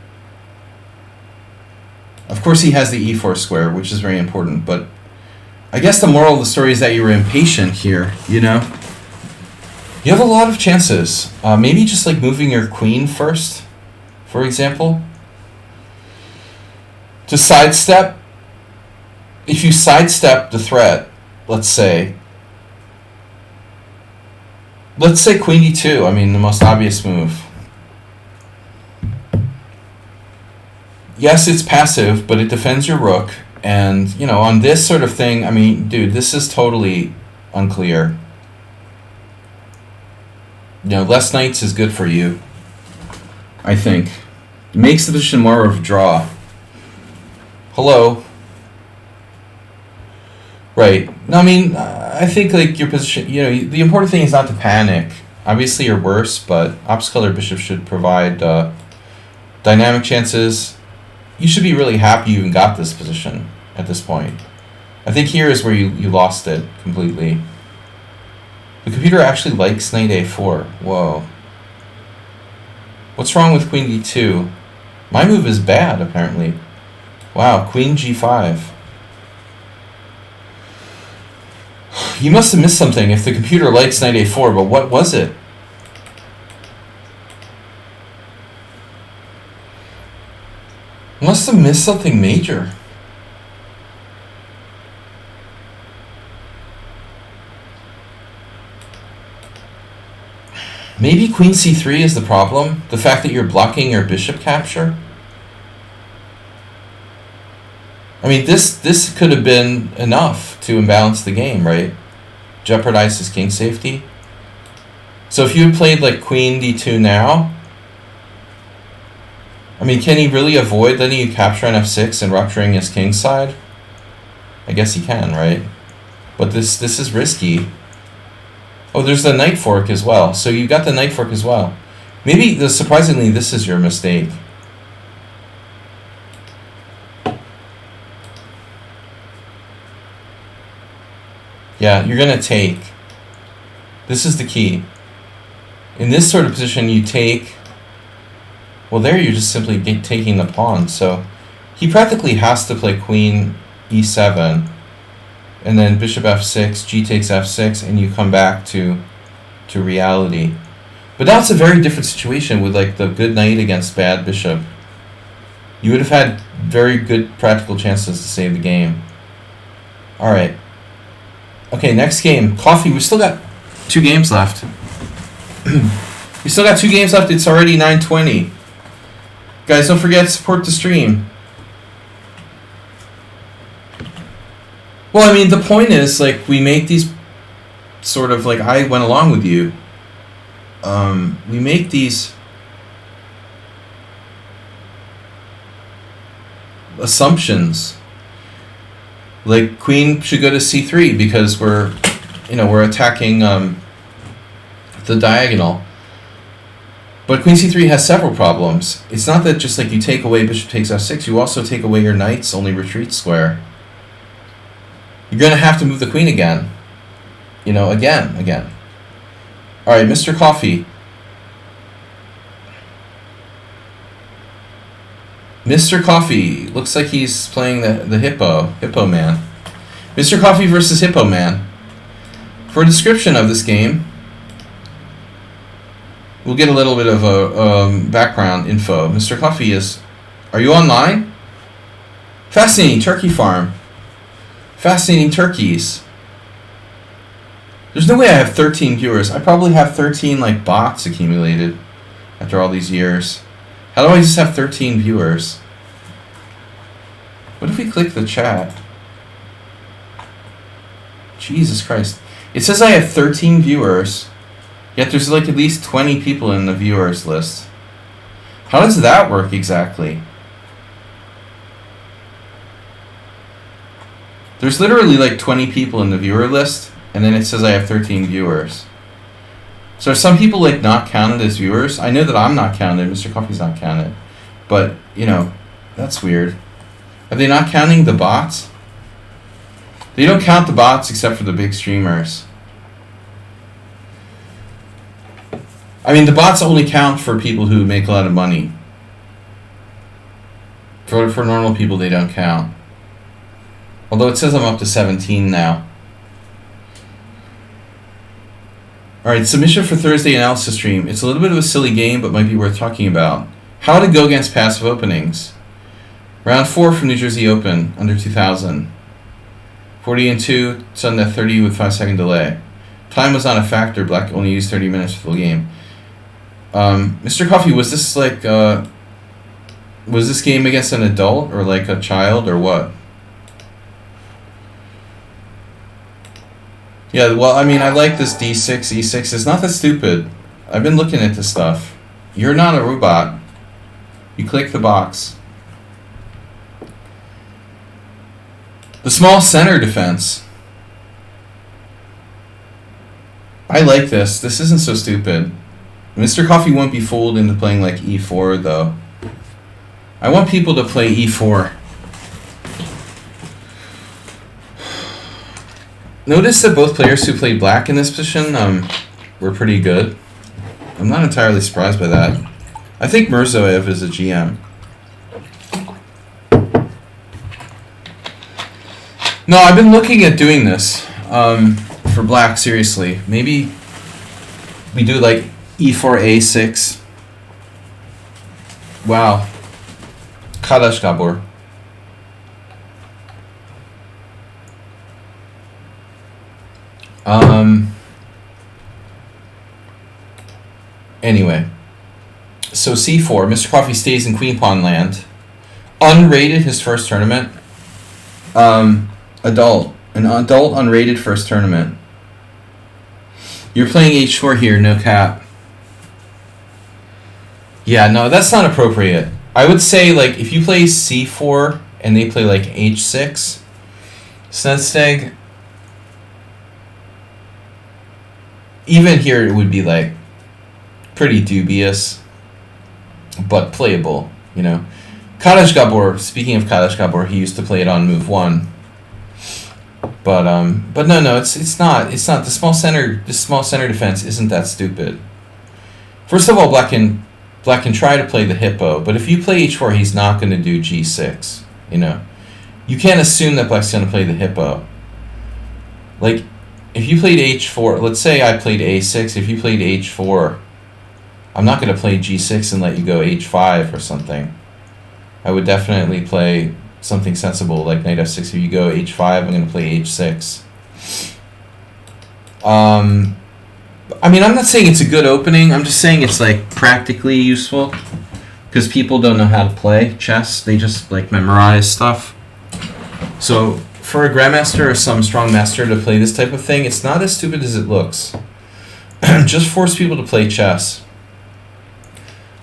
Of course, he has the e4 square, which is very important, but I guess the moral of the story is that you were impatient here, you know? You have a lot of chances. Maybe just like moving your queen first, for example. To sidestep. If you sidestep the threat, let's say queen d2, I mean, the most obvious move. Yes, it's passive, but it defends your rook. And, you know, on this sort of thing, I mean, dude, this is totally unclear. You know, less knights is good for you, I think. It makes the position more of a draw. Hello. Right. No, I mean, I think, like, your position, you know, the important thing is not to panic. Obviously, you're worse, but opposite-colored bishop should provide dynamic chances. You should be really happy you even got this position at this point. I think here is where you lost it completely. The computer actually likes knight a4. Whoa. What's wrong with queen d2? My move is bad, apparently. Wow, queen g5. You must have missed something if the computer likes knight a4, but what was it? Must have missed something major. Maybe queen c3 is the problem? The fact that you're blocking your bishop capture? I mean, this could have been enough to imbalance the game, right? Jeopardize his king safety. So if you had played like queen d2 now, I mean, can he really avoid letting you capture on f6 and rupturing his king side? I guess he can, right? But this is risky. Oh, there's the knight fork as well. So you got the knight fork as well. Maybe, surprisingly, this is your mistake. Yeah, you're going to take. This is the key. In this sort of position, you take. Well, there you're just simply taking the pawn. So he practically has to play queen e7. And then bishop f6, g takes f6, and you come back to reality. But now it's a very different situation with like the good knight against bad bishop. You would have had very good practical chances to save the game. Alright. Okay, next game. Coffee, we still got 2 games left. We still got 2 games left. It's already 9:20. Guys, don't forget to support the stream. Well, I mean, the point is, like, we make these sort of, like, I went along with you. We make these assumptions. Like, queen should go to c3 because we're attacking the diagonal. But queen c3 has several problems. It's not that just, like, you take away bishop takes f6. You also take away your knight's only retreat square. You're going to have to move the queen again. You know, again. All right, Mr. Coffee. Mr. Coffee. Looks like he's playing the Hippo Man. Mr. Coffee versus Hippo Man. For a description of this game, we'll get a little bit of a background info. Mr. Coffee is... Are you online? Fascinating turkey farm. Fascinating turkeys. There's no way I have 13 viewers. I probably have 13 like bots accumulated after all these years. How do I just have 13 viewers? What if we click the chat? Jesus Christ. It says I have 13 viewers, yet there's like at least 20 people in the viewers list. How does that work exactly? There's literally like 20 people in the viewer list, and then it says I have 13 viewers. So are some people like not counted as viewers? I know that I'm not counted, Mr. Coffee's not counted. But, you know, that's weird. Are they not counting the bots? They don't count the bots except for the big streamers. I mean, the bots only count for people who make a lot of money. For normal people, they don't count. Although it says I'm up to 17 now. Alright, submission for Thursday analysis stream. It's a little bit of a silly game, but might be worth talking about. How to go against passive openings. Round 4 from New Jersey Open, under 2,000. 40-2, sudden death 30 with 5-second delay. Time was not a factor. Black only used 30 minutes for the game. Mr. Coffee, was this like, was this game against an adult or like a child or what? Yeah, well, I mean, I like this D6, E6. It's not that stupid. I've been looking at this stuff. You're not a robot. You click the box. The small center defense. I like this. This isn't so stupid. Mr. Coffee won't be fooled into playing like E4, though. I want people to play E4. Notice that both players who played black in this position were pretty good. I'm not entirely surprised by that. I think Mirzoev is a GM. No, I've been looking at doing this for black, seriously. Maybe we do like E4, A6. Wow. Kadash Gabor. Anyway, so C4, Mr. Coffee stays in Queen Pawn land. Unrated his first tournament. An adult unrated first tournament. You're playing H4 here, no cap. Yeah, no, that's not appropriate. I would say, like, if you play C4 and they play, like, H6, Snedsteg, even here it would be, like, pretty dubious, but playable, you know. Kadash Gabor, speaking of Kadash Gabor, he used to play it on move 1. But no, it's not. The small center defense isn't that stupid. First of all, Black can try to play the hippo, but if you play H4, he's not going to do G6, you know. You can't assume that Black's going to play the hippo. Like, if you played H4, let's say I played A6, if you played H4, I'm not going to play G6 and let you go H5 or something. I would definitely play something sensible like Knight F6. If you go H5, I'm going to play H6. I mean, I'm not saying it's a good opening. I'm just saying it's like practically useful because people don't know how to play chess. They just like memorize stuff. So for a grandmaster or some strong master to play this type of thing, it's not as stupid as it looks. Just force people to play chess.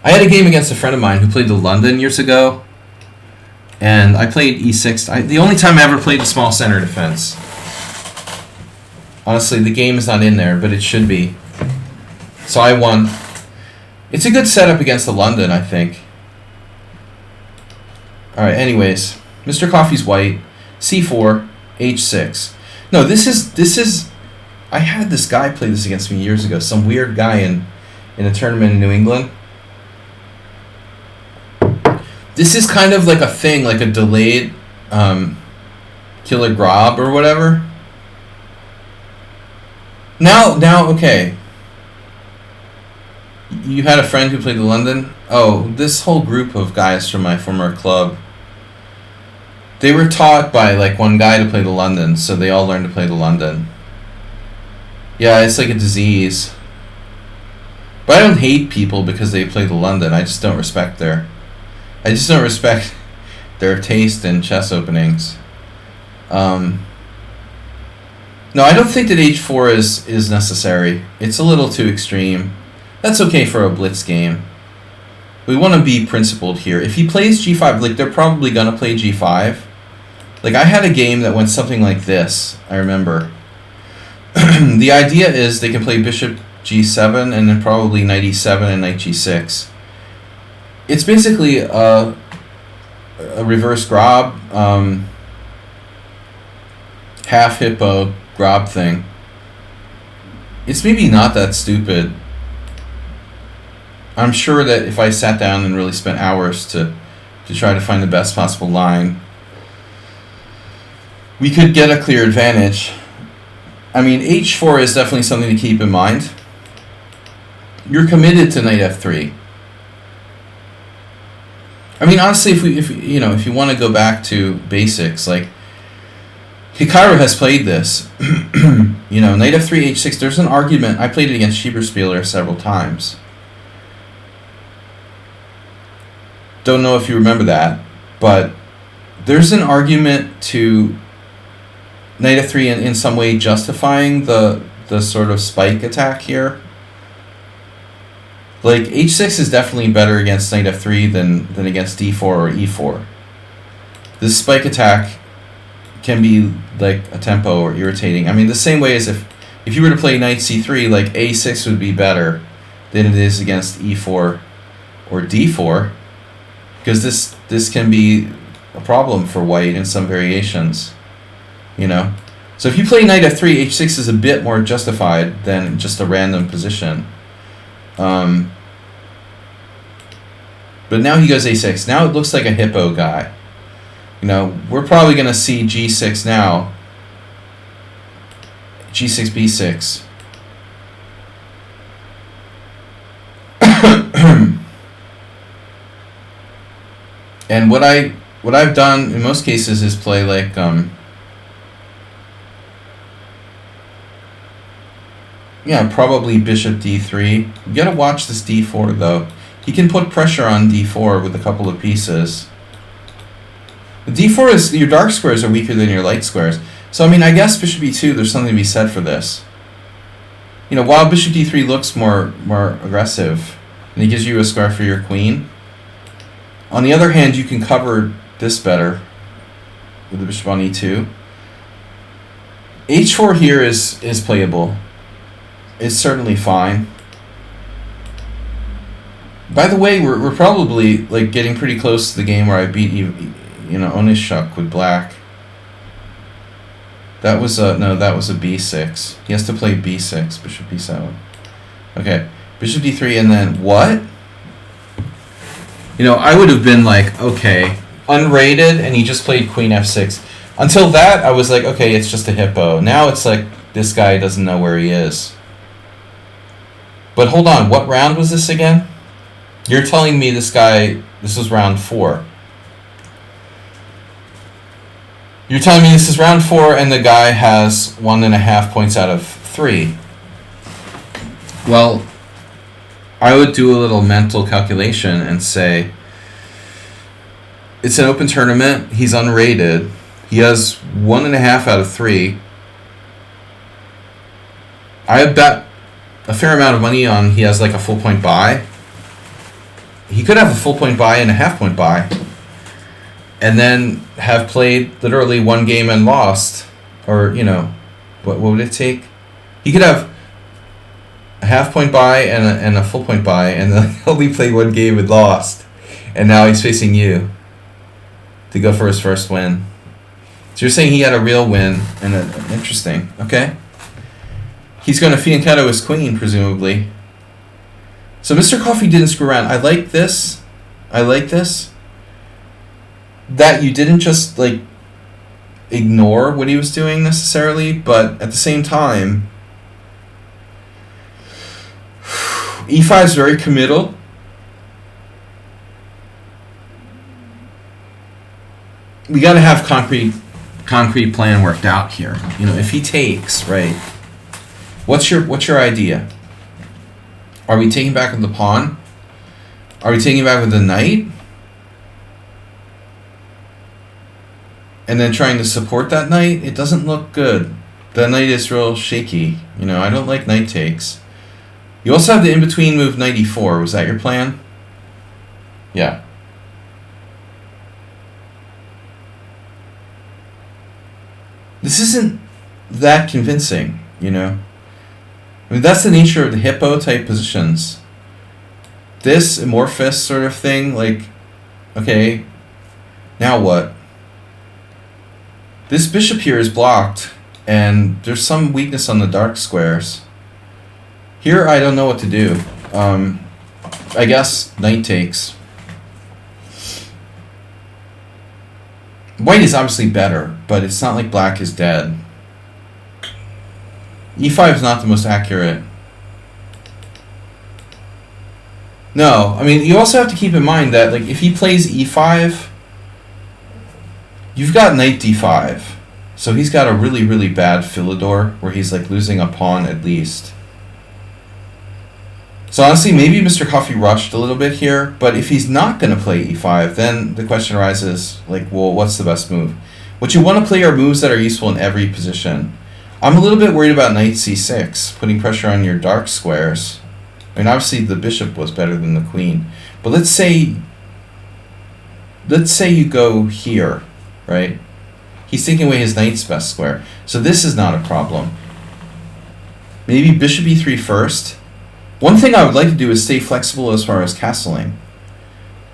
I had a game against a friend of mine who played the London years ago, and I played E6. The only time I ever played the small center defense. Honestly, the game is not in there, but it should be. So I won. It's a good setup against the London, I think. Alright, anyways. Mr. Coffee's white. C4, H6. No, this is. I had this guy play this against me years ago. Some weird guy in a tournament in New England. This is kind of like a thing, like a delayed killer grob or whatever. Now, okay. You had a friend who played the London? Oh, this whole group of guys from my former club, they were taught by like one guy to play the London, so they all learned to play the London. Yeah, it's like a disease. But I don't hate people because they play the London. I just don't respect their taste in chess openings. No, I don't think that h4 is necessary. It's a little too extreme. That's okay for a blitz game. We want to be principled here. If he plays g5, like they're probably going to play g5. Like I had a game that went something like this, I remember. The idea is they can play bishop g7 and then probably knight e7 and knight g6. It's basically a reverse grob, half hippo grob thing. It's maybe not that stupid. I'm sure that if I sat down and really spent hours to try to find the best possible line, we could get a clear advantage. I mean, h4 is definitely something to keep in mind. You're committed to knight f3. I mean, honestly, if you want to go back to basics, like Hikaru has played this. Knight f3, h6. There's an argument. I played it against Schieberspieler several times. Don't know if you remember that, but there's an argument to knight f3 in some way justifying the sort of spike attack here. Like h6 is definitely better against knight f3 than against d4 or e4. This spike attack can be like a tempo or irritating. I mean, the same way as if you were to play knight c3, like a6 would be better than it is against e4 or d4, because this can be a problem for white in some variations. So if you play knight f3, h6 is a bit more justified than just a random position. But now he goes a6. Now it looks like a hippo guy. We're probably going to see g6 now. g6, b6. And what I've done in most cases is play like probably bishop d3. You gotta watch this d4 though. He can put pressure on d4 with a couple of pieces. The d4 is, your dark squares are weaker than your light squares. So I mean, I guess bishop e2, there's something to be said for this. While bishop d3 looks more aggressive, and it gives you a square for your queen, on the other hand, you can cover this better with the bishop on e2. h4 here is playable. It's certainly fine. By the way, we're probably like getting pretty close to the game where I beat Onishuk with black. That was a b6. He has to play b6, bishop b7. Okay, bishop d3, and then what? I would have been like, okay, unrated, and he just played queen f6. Until that, I was like, okay, it's just a hippo. Now it's like, this guy doesn't know where he is. But hold on, what round was this again? You're telling me this was round 4. You're telling me this is round 4 and the guy has 1.5 points out of 3. Well, I would do a little mental calculation and say, it's an open tournament, he's unrated, he has 1.5 out of 3. I bet a fair amount of money on he has like a full point buy. He could have a full point buy and a half point buy, and then have played literally one game and lost. Or, what would it take? He could have a half point buy and a full point buy, and then only played one game and lost. And now he's facing you to go for his first win. So you're saying he had a real win, and interesting. Okay. He's going to fianchetto his queen, presumably. So Mr. Coffee didn't screw around. I like this. That you didn't just, like, ignore what he was doing necessarily, but at the same time, e5 is very committal. We got to have concrete plan worked out here. You know, if he takes, right? What's your idea? Are we taking back with the pawn? Are we taking back with the knight? And then trying to support that knight? It doesn't look good. That knight is real shaky. You know, I don't like knight takes. You also have the in-between move knight e4. Was that your plan? Yeah. This isn't that convincing, you know? I mean, that's the nature of the hippo type positions. This amorphous sort of thing, like, okay, now what? This bishop here is blocked, and there's some weakness on the dark squares. Here, I don't know what to do. I guess knight takes. White is obviously better, but it's not like black is dead. e5 is not the most accurate. No, I mean, you also have to keep in mind that, like, if he plays e5, you've got knight d5. So he's got a really, really bad Philidor where he's, like, losing a pawn at least. So honestly, maybe Mr. Coffee rushed a little bit here, but if he's not going to play e5, then the question arises, like, well, what's the best move? What you want to play are moves that are useful in every position. I'm a little bit worried about knight c6, putting pressure on your dark squares. I mean, obviously the bishop was better than the queen, but let's say you go here, right? He's taking away his knight's best square, so this is not a problem. Maybe bishop e3 first. One thing I would like to do is stay flexible as far as castling.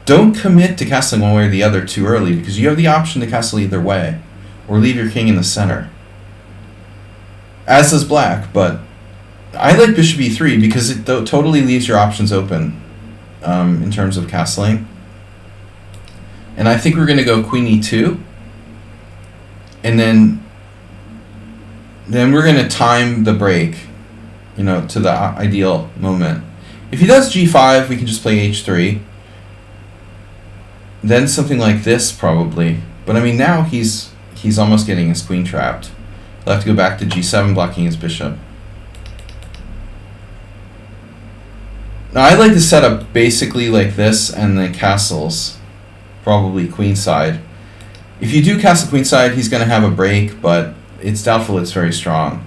Don't commit to castling one way or the other too early, because you have the option to castle either way, or leave your king in the center. As does black, but I like bishop e3 because it totally leaves your options open in terms of castling. And I think we're going to go queen e2, and then we're going to time the break, you know, to the ideal moment. If he does g5, we can just play h3. Then something like this probably. But I mean, now he's almost getting his queen trapped. He'll have to go back to g7, blocking his bishop. Now I like to set up basically like this, and then castles, probably queenside. If you do castle queenside, he's going to have a break, but it's doubtful it's very strong.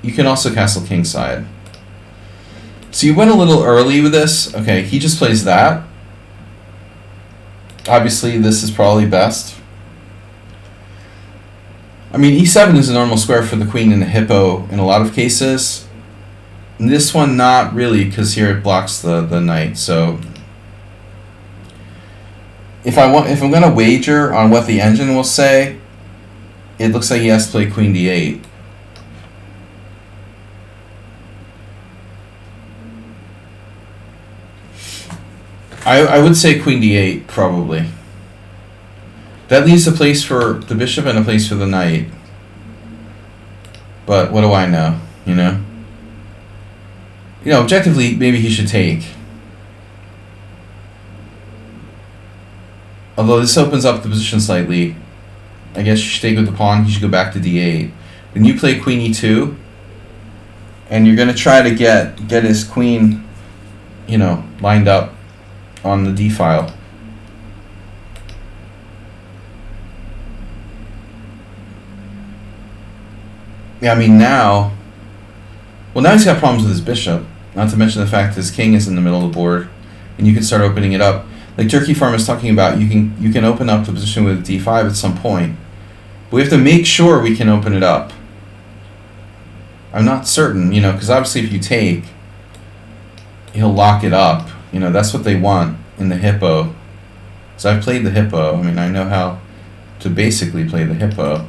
You can also castle kingside. So you went a little early with this. Okay, he just plays that. Obviously, this is probably best. I mean, e7 is a normal square for the queen and the hippo in a lot of cases. In this one, not really, because here it blocks the knight. So if I'm going to wager on what the engine will say, it looks like he has to play queen d8. I would say queen d8, probably. That leaves a place for the bishop and a place for the knight. But what do I know, you know? You know, objectively, maybe he should take. Although this opens up the position slightly. I guess you should take with the pawn, he should go back to d8. Then you play queen e2, and you're going to try to get his queen, you know, lined up on the d file. Yeah, I mean now he's got problems with his bishop, not to mention the fact that his king is in the middle of the board, and you can start opening it up. Like Turkey Farm is talking about, you can open up the position with d5 at some point, but we have to make sure we can open it up. I'm not certain, you know, because obviously if you take, he'll lock it up. You know, that's what they want in the hippo. So I've played the hippo. I mean, I know how to basically play the hippo.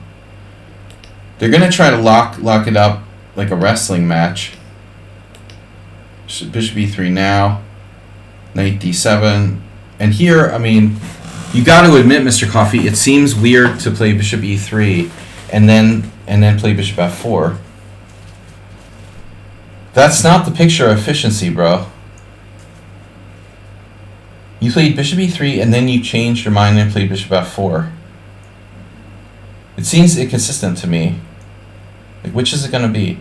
They're going to try to lock it up like a wrestling match. Bishop e3 now. Knight d7. And here, I mean, you got to admit, Mr. Coffee, it seems weird to play bishop e3 and then play bishop f4. That's not the picture of efficiency, bro. You played bishop e3 and then you changed your mind and played bishop f4. It seems inconsistent to me. Like, which is it going to be?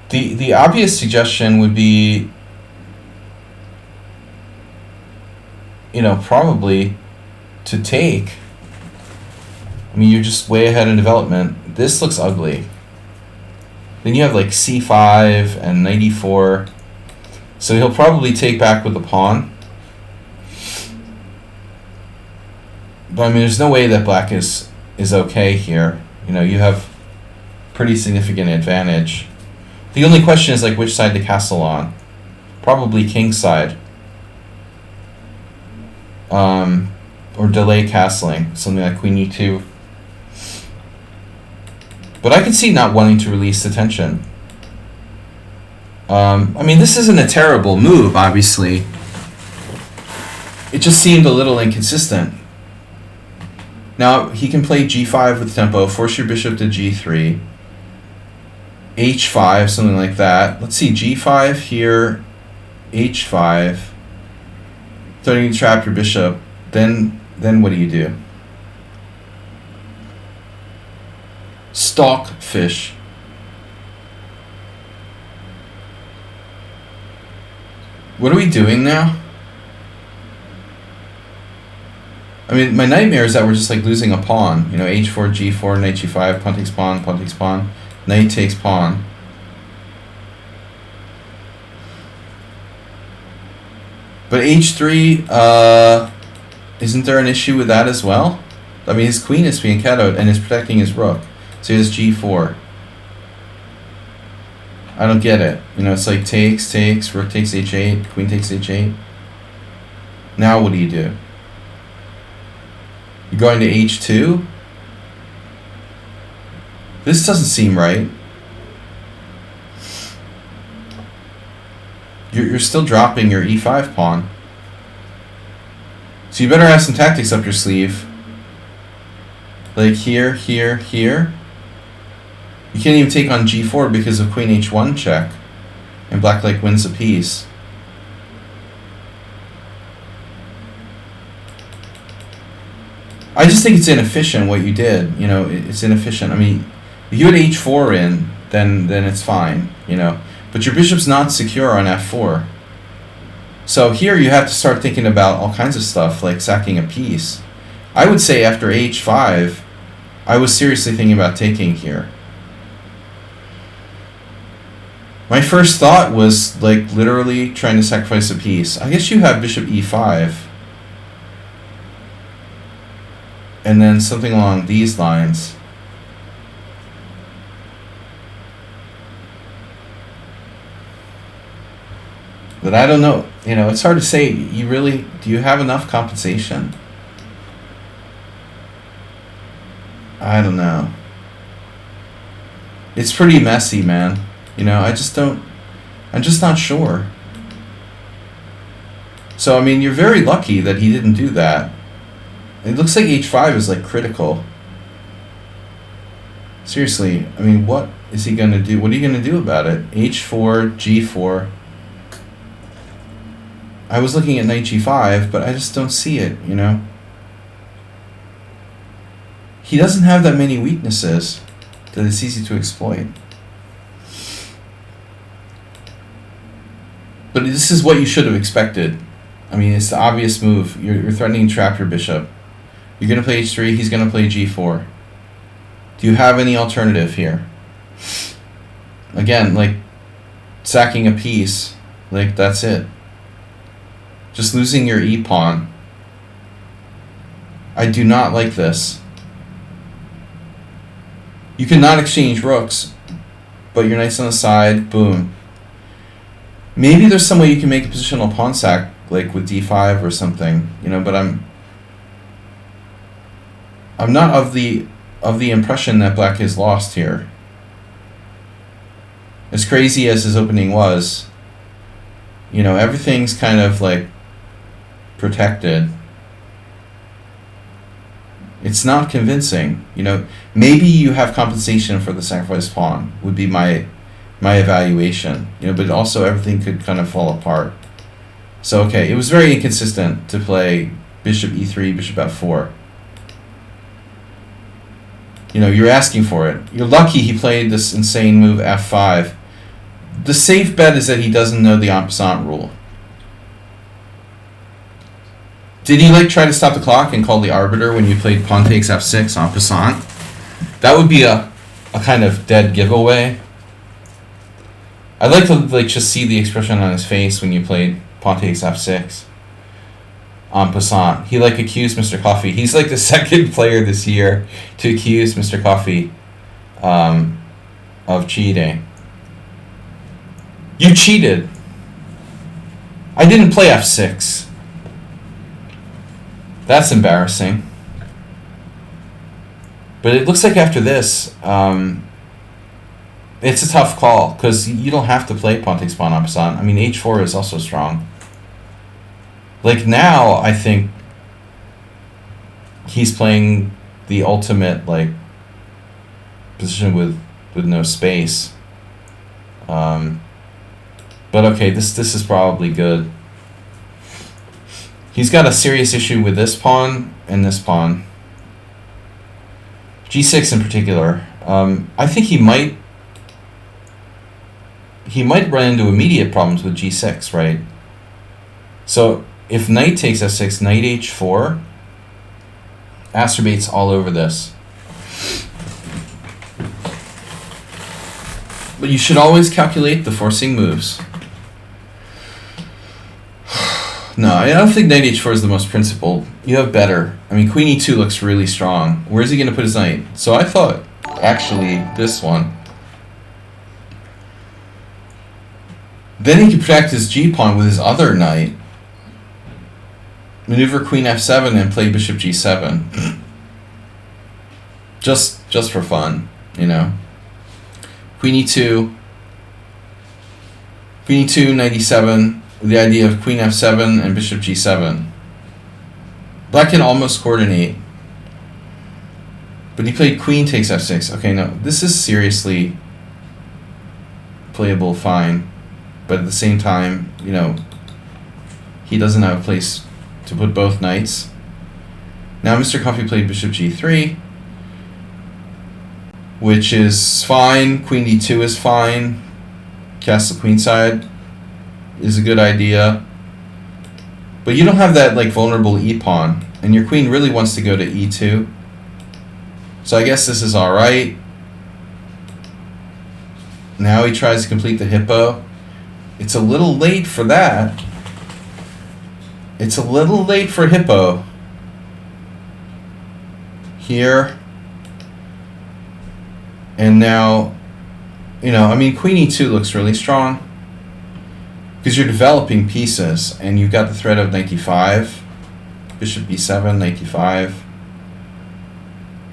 The obvious suggestion would be, you know, probably to take. I mean, you're just way ahead in development. This looks ugly. Then you have like c5 and knight e4. So he'll probably take back with the pawn. But I mean, there's no way that black is okay here. You know, you have pretty significant advantage. The only question is like which side to castle on. Probably king side. Or delay castling, something like queen e2. But I can see not wanting to release the tension. I mean, this isn't a terrible move, obviously. It just seemed a little inconsistent. Now, he can play g5 with tempo, force your bishop to g3, h5, something like that. Let's see, g5 here, h5, starting to trap your bishop. Then what do you do? Stalk fish. What are we doing now? I mean, my nightmare is that we're just like losing a pawn. You know, h4, g4, knight g5, pawn takes pawn, knight takes pawn. But h3, isn't there an issue with that as well? I mean, his queen is being cat out and is protecting his rook. So he has g4. I don't get it. You know, it's like takes, rook takes h8, queen takes h8. Now what do? You're going to h2? This doesn't seem right. You're still dropping your e5 pawn. So you better have some tactics up your sleeve. Like here, here, here. You can't even take on g4 because of queen h1 check. And black like wins a piece. I just think it's inefficient what you did. You know, it's inefficient. I mean, if you had h4 in, then it's fine, you know. But your bishop's not secure on f4. So here you have to start thinking about all kinds of stuff, like sacking a piece. I would say after h5, I was seriously thinking about taking here. My first thought was like literally trying to sacrifice a piece. I guess you have bishop e5. And then something along these lines. But I don't know. You know, it's hard to say. Do you have enough compensation? I don't know. It's pretty messy, man. You know, I'm just not sure. So, I mean, you're very lucky that he didn't do that. It looks like h5 is like critical. Seriously, I mean, what is he going to do? What are you going to do about it? h4, g4. I was looking at knight g5, but I just don't see it, you know? He doesn't have that many weaknesses that it's easy to exploit. But this is what you should have expected. I mean, it's the obvious move. You're threatening to trap your bishop. You're going to play h3, he's going to play g4. Do you have any alternative here? Again, like, sacking a piece, like, that's it. Just losing your e-pawn. I do not like this. You cannot exchange rooks, but your knight's on the side, boom. Maybe there's some way you can make a positional pawn sack, like with d5 or something, you know, but I'm not of the impression that black is lost here. As crazy as his opening was, everything's kind of like protected. It's not convincing. Maybe you have compensation for the sacrificed pawn would be my evaluation. But also everything could kind of fall apart. So okay, it was very inconsistent to play bishop e3, bishop f4. You're asking for it. You're lucky he played this insane move f5. The safe bet is that he doesn't know the en passant rule. Did he try to stop the clock and call the arbiter when you played pawn takes f6 en passant? That would be a kind of dead giveaway. I'd like to just see the expression on his face when you played pawn takes f6 en passant. He accused Mr. Coffee. He's the second player this year to accuse Mr. Coffee of cheating. You cheated. I didn't play f6. That's embarrassing. But it looks like after this, it's a tough call because you don't have to play pawn takes pawn en passant. I mean, h4 is also strong. Now, I think he's playing the ultimate position with no space. But okay, this is probably good. He's got a serious issue with this pawn and this pawn. g6 in particular. I think he might run into immediate problems with g6, right? So if knight takes f6, knight h4 acerbates all over this. But you should always calculate the forcing moves. No, I don't think knight h4 is the most principled. You have better. I mean, queen e2 looks really strong. Where's he going to put his knight? So I thought, actually, this one. Then he could protect his g-pawn with his other knight. Maneuver queen f7 and play bishop g7. Just for fun, Queen e2. Queen e2, knight e7. The idea of queen f7 and bishop g7. Black can almost coordinate. But he played queen takes f6. Okay, no, this is seriously playable fine. But at the same time, he doesn't have a place to put both knights. Now Mr. Coffee played bishop g3, which is fine. Queen d2 is fine. Castle queenside is a good idea. But you don't have that vulnerable e-pawn, and your queen really wants to go to e2. So I guess this is alright. Now he tries to complete the hippo. It's a little late for that. It's a little late for hippo. Here. And now, queen e2 looks really strong. Because you're developing pieces, and you've got the threat of knight d5, bishop b7, knight d5.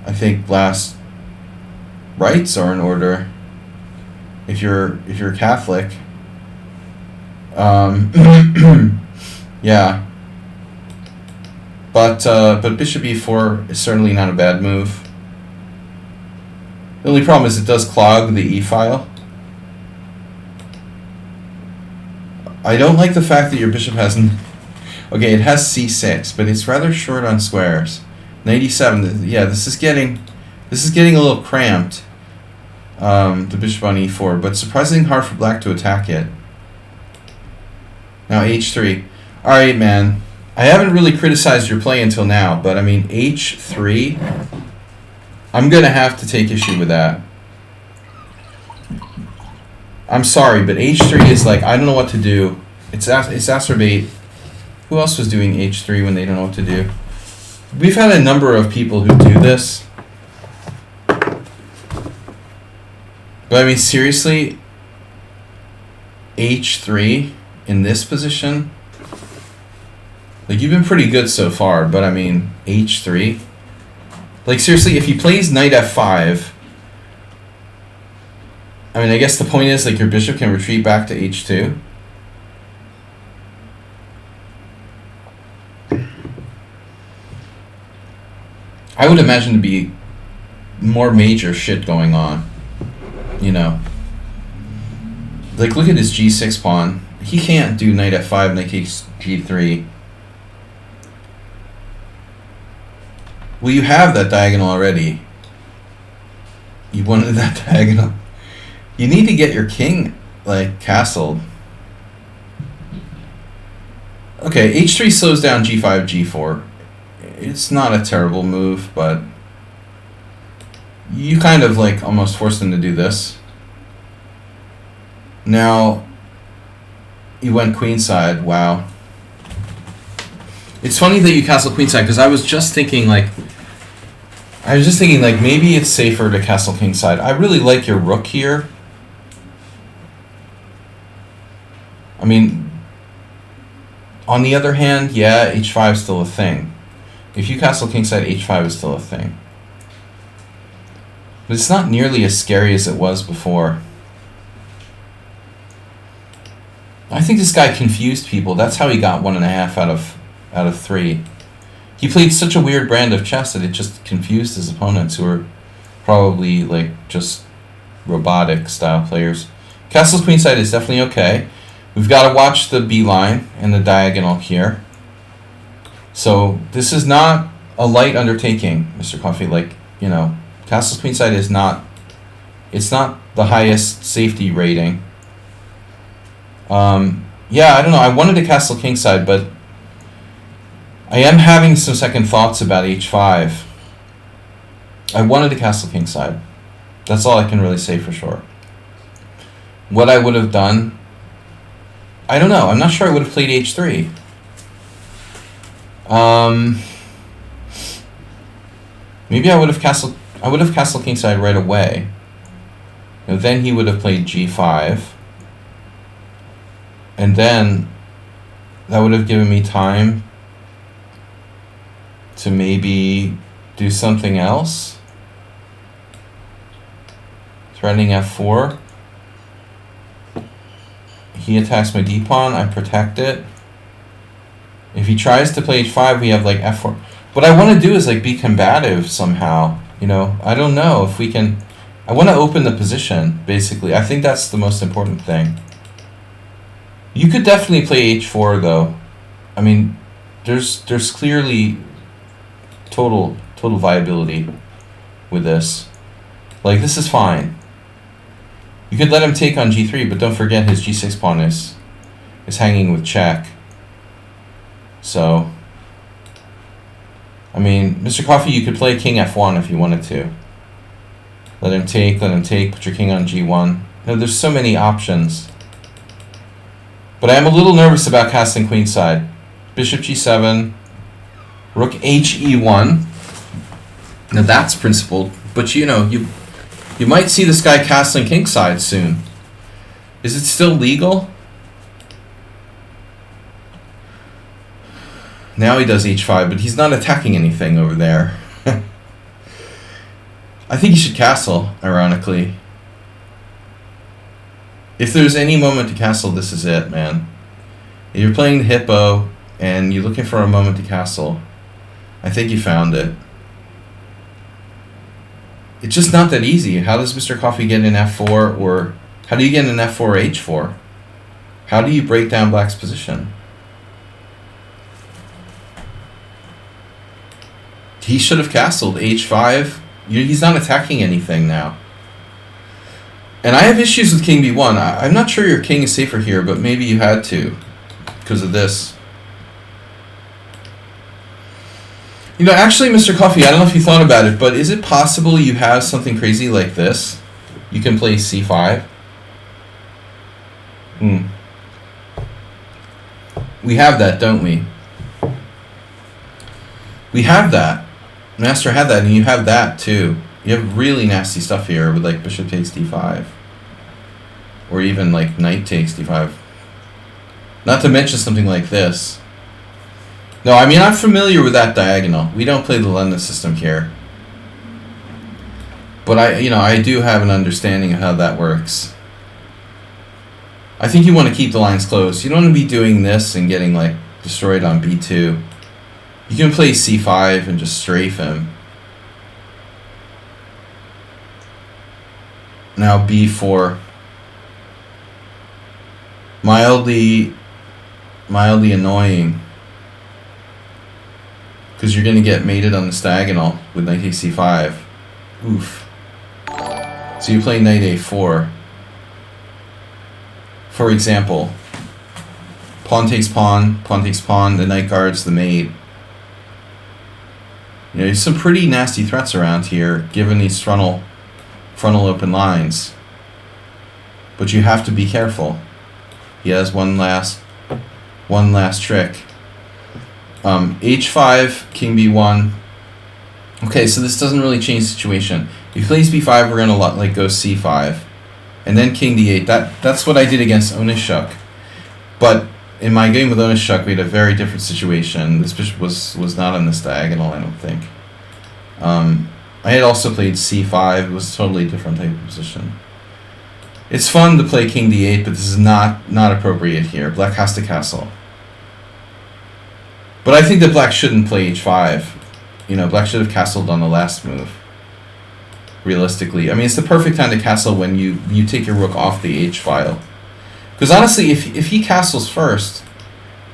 I think last rights are in order. If you're Catholic, yeah. But bishop e4 is certainly not a bad move. The only problem is it does clog the e-file. I don't like the fact that your bishop hasn't... Okay, it has c6, but it's rather short on squares. Knight e7, yeah, this is getting a little cramped, the bishop on e4, but surprisingly hard for black to attack it. Now h3. Alright, man. I haven't really criticized your play until now, but I mean, h3, I'm going to have to take issue with that. I'm sorry, but h3 is I don't know what to do. It's exacerbate. Who else was doing h3 when they don't know what to do? We've had a number of people who do this. But I mean, seriously, h3 in this position? You've been pretty good so far, but I mean, h3? Like, seriously, if he plays knight f5, I mean, I guess the point is, like, your bishop can retreat back to h2. I would imagine to be more major shit going on, you know. Like, look at his g6 pawn. He can't do knight f5, knight takes g3. Well, you have that diagonal already. You wanted that diagonal. You need to get your king, like, castled. Okay, h3 slows down g5, g4. It's not a terrible move, but you kind of, like, almost forced him to do this. Now, you went queenside. Wow. It's funny that you castle queenside, because I was just thinking, like, maybe it's safer to castle kingside. I really like your rook here. I mean, on the other hand, yeah, h5 is still a thing. If you castle kingside, h5 is still a thing. But it's not nearly as scary as it was before. I think this guy confused people. That's how he got 1.5 out of 3. He played such a weird brand of chess that it just confused his opponents, who were probably, like, just robotic style players. Castles queenside is definitely okay. We've got to watch the b line and the diagonal here. So this is not a light undertaking, Mr. Coffee. Like, you know, castles queenside is not, it's not the highest safety rating. Yeah, I don't know. I wanted to castle kingside, but I am having some second thoughts about h5. I wanted to castle kingside. That's all I can really say for sure. What I would have done, I don't know. I'm not sure I would have played h3. Maybe I would have castled kingside right away. And then he would have played g5. And then that would have given me time to maybe do something else. Threatening f4. He attacks my d-pawn, I protect it. If he tries to play h5, we have like f4. What I want to do is like be combative somehow. You know, I don't know if we can. I want to open the position, basically. I think that's the most important thing. You could definitely play h4 though. I mean, there's clearly total viability with this. Like, this is fine. You could let him take on g3, but don't forget his g6 pawn is hanging with check. So, I mean, Mr. Coffee, you could play king f1 if you wanted to. Let him take, put your king on g1. No, there's so many options. But I am a little nervous about casting queenside. Bishop g7, rook he1. Now that's principled, but you know, you might see this guy castling kingside soon. Is it still legal? Now he does h5, but he's not attacking anything over there. I think he should castle, ironically. If there's any moment to castle, this is it, man. If you're playing the hippo and you're looking for a moment to castle, I think you found it. It's just not that easy. How does Mr. Coffee get an f4, or how do you get an f4 or h4? How do you break down black's position? He should have castled h5. He's not attacking anything now. And I have issues with king b1. I'm not sure your king is safer here, but maybe you had to because of this. You know, actually, Mr. Coffee, I don't know if you thought about it, but is it possible you have something crazy like this? You can play c5. We have that, don't we? We have that. Master had that, and you have that too. You have really nasty stuff here with like bishop takes d5. Or even like knight takes d5. Not to mention something like this. No, I mean, I'm familiar with that diagonal. We don't play the London system here. But I do have an understanding of how that works. I think you want to keep the lines closed. You don't want to be doing this and getting like destroyed on b2. You can play c5 and just strafe him. Now b4. Mildly annoying. Because you're going to get mated on this diagonal with knight takes c5. Oof. So you play knight a4. For example, pawn takes pawn, the knight guards the mate. There's some pretty nasty threats around here, given these frontal open lines. But you have to be careful. He has one last trick. H5, king b1. Okay, so this doesn't really change the situation. If he plays b5, we're gonna like go c5, and then king d8. That's what I did against Onishuk. But in my game with Onishuk, we had a very different situation. This bishop was not on this diagonal, I don't think. I had also played c5. It was a totally different type of position. It's fun to play king d8, but this is not appropriate here. Black has to castle. But I think that black shouldn't play h5. Black should have castled on the last move. Realistically. I mean, it's the perfect time to castle when you take your rook off the h file. Because honestly, if he castles first,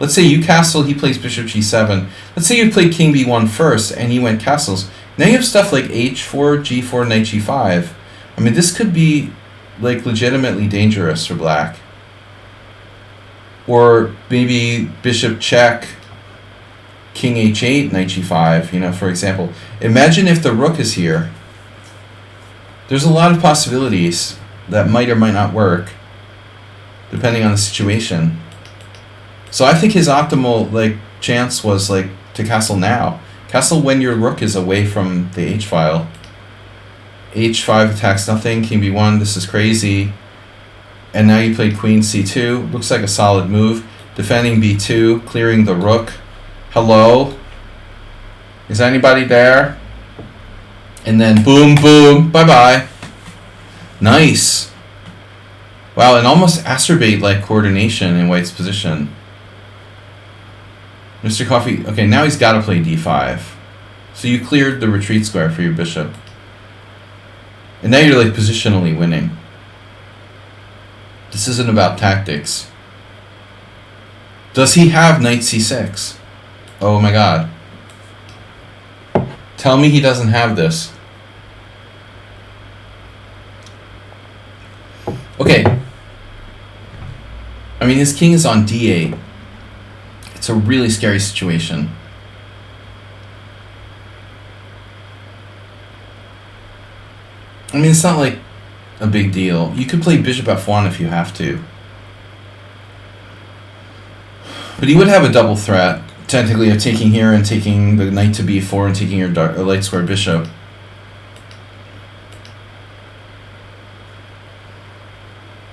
let's say you castle, he plays bishop g7. Let's say you played king b1 first, and he went castles. Now you have stuff like h4, g4, knight g5. I mean, this could be like legitimately dangerous for black. Or maybe bishop check, king h8, knight g5, for example. Imagine if the rook is here. There's a lot of possibilities that might or might not work, depending on the situation. So I think his optimal chance was to castle now. Castle when your rook is away from the h file. h5 attacks nothing, king b1, this is crazy. And now you played queen c2, looks like a solid move. Defending b2, clearing the rook. Hello? Is anybody there? And then boom, boom, bye-bye. Nice. Wow, and almost acerbate coordination in white's position. Mr. Coffee, okay, now he's got to play d5. So you cleared the retreat square for your bishop. And now you're positionally winning. This isn't about tactics. Does he have knight c6? Oh my god. Tell me he doesn't have this. Okay. I mean, his king is on d8. It's a really scary situation. I mean, it's not a big deal. You could play bishop f1 if you have to. But he would have a double threat, technically, of taking here and taking the knight to b4 and taking your light square bishop.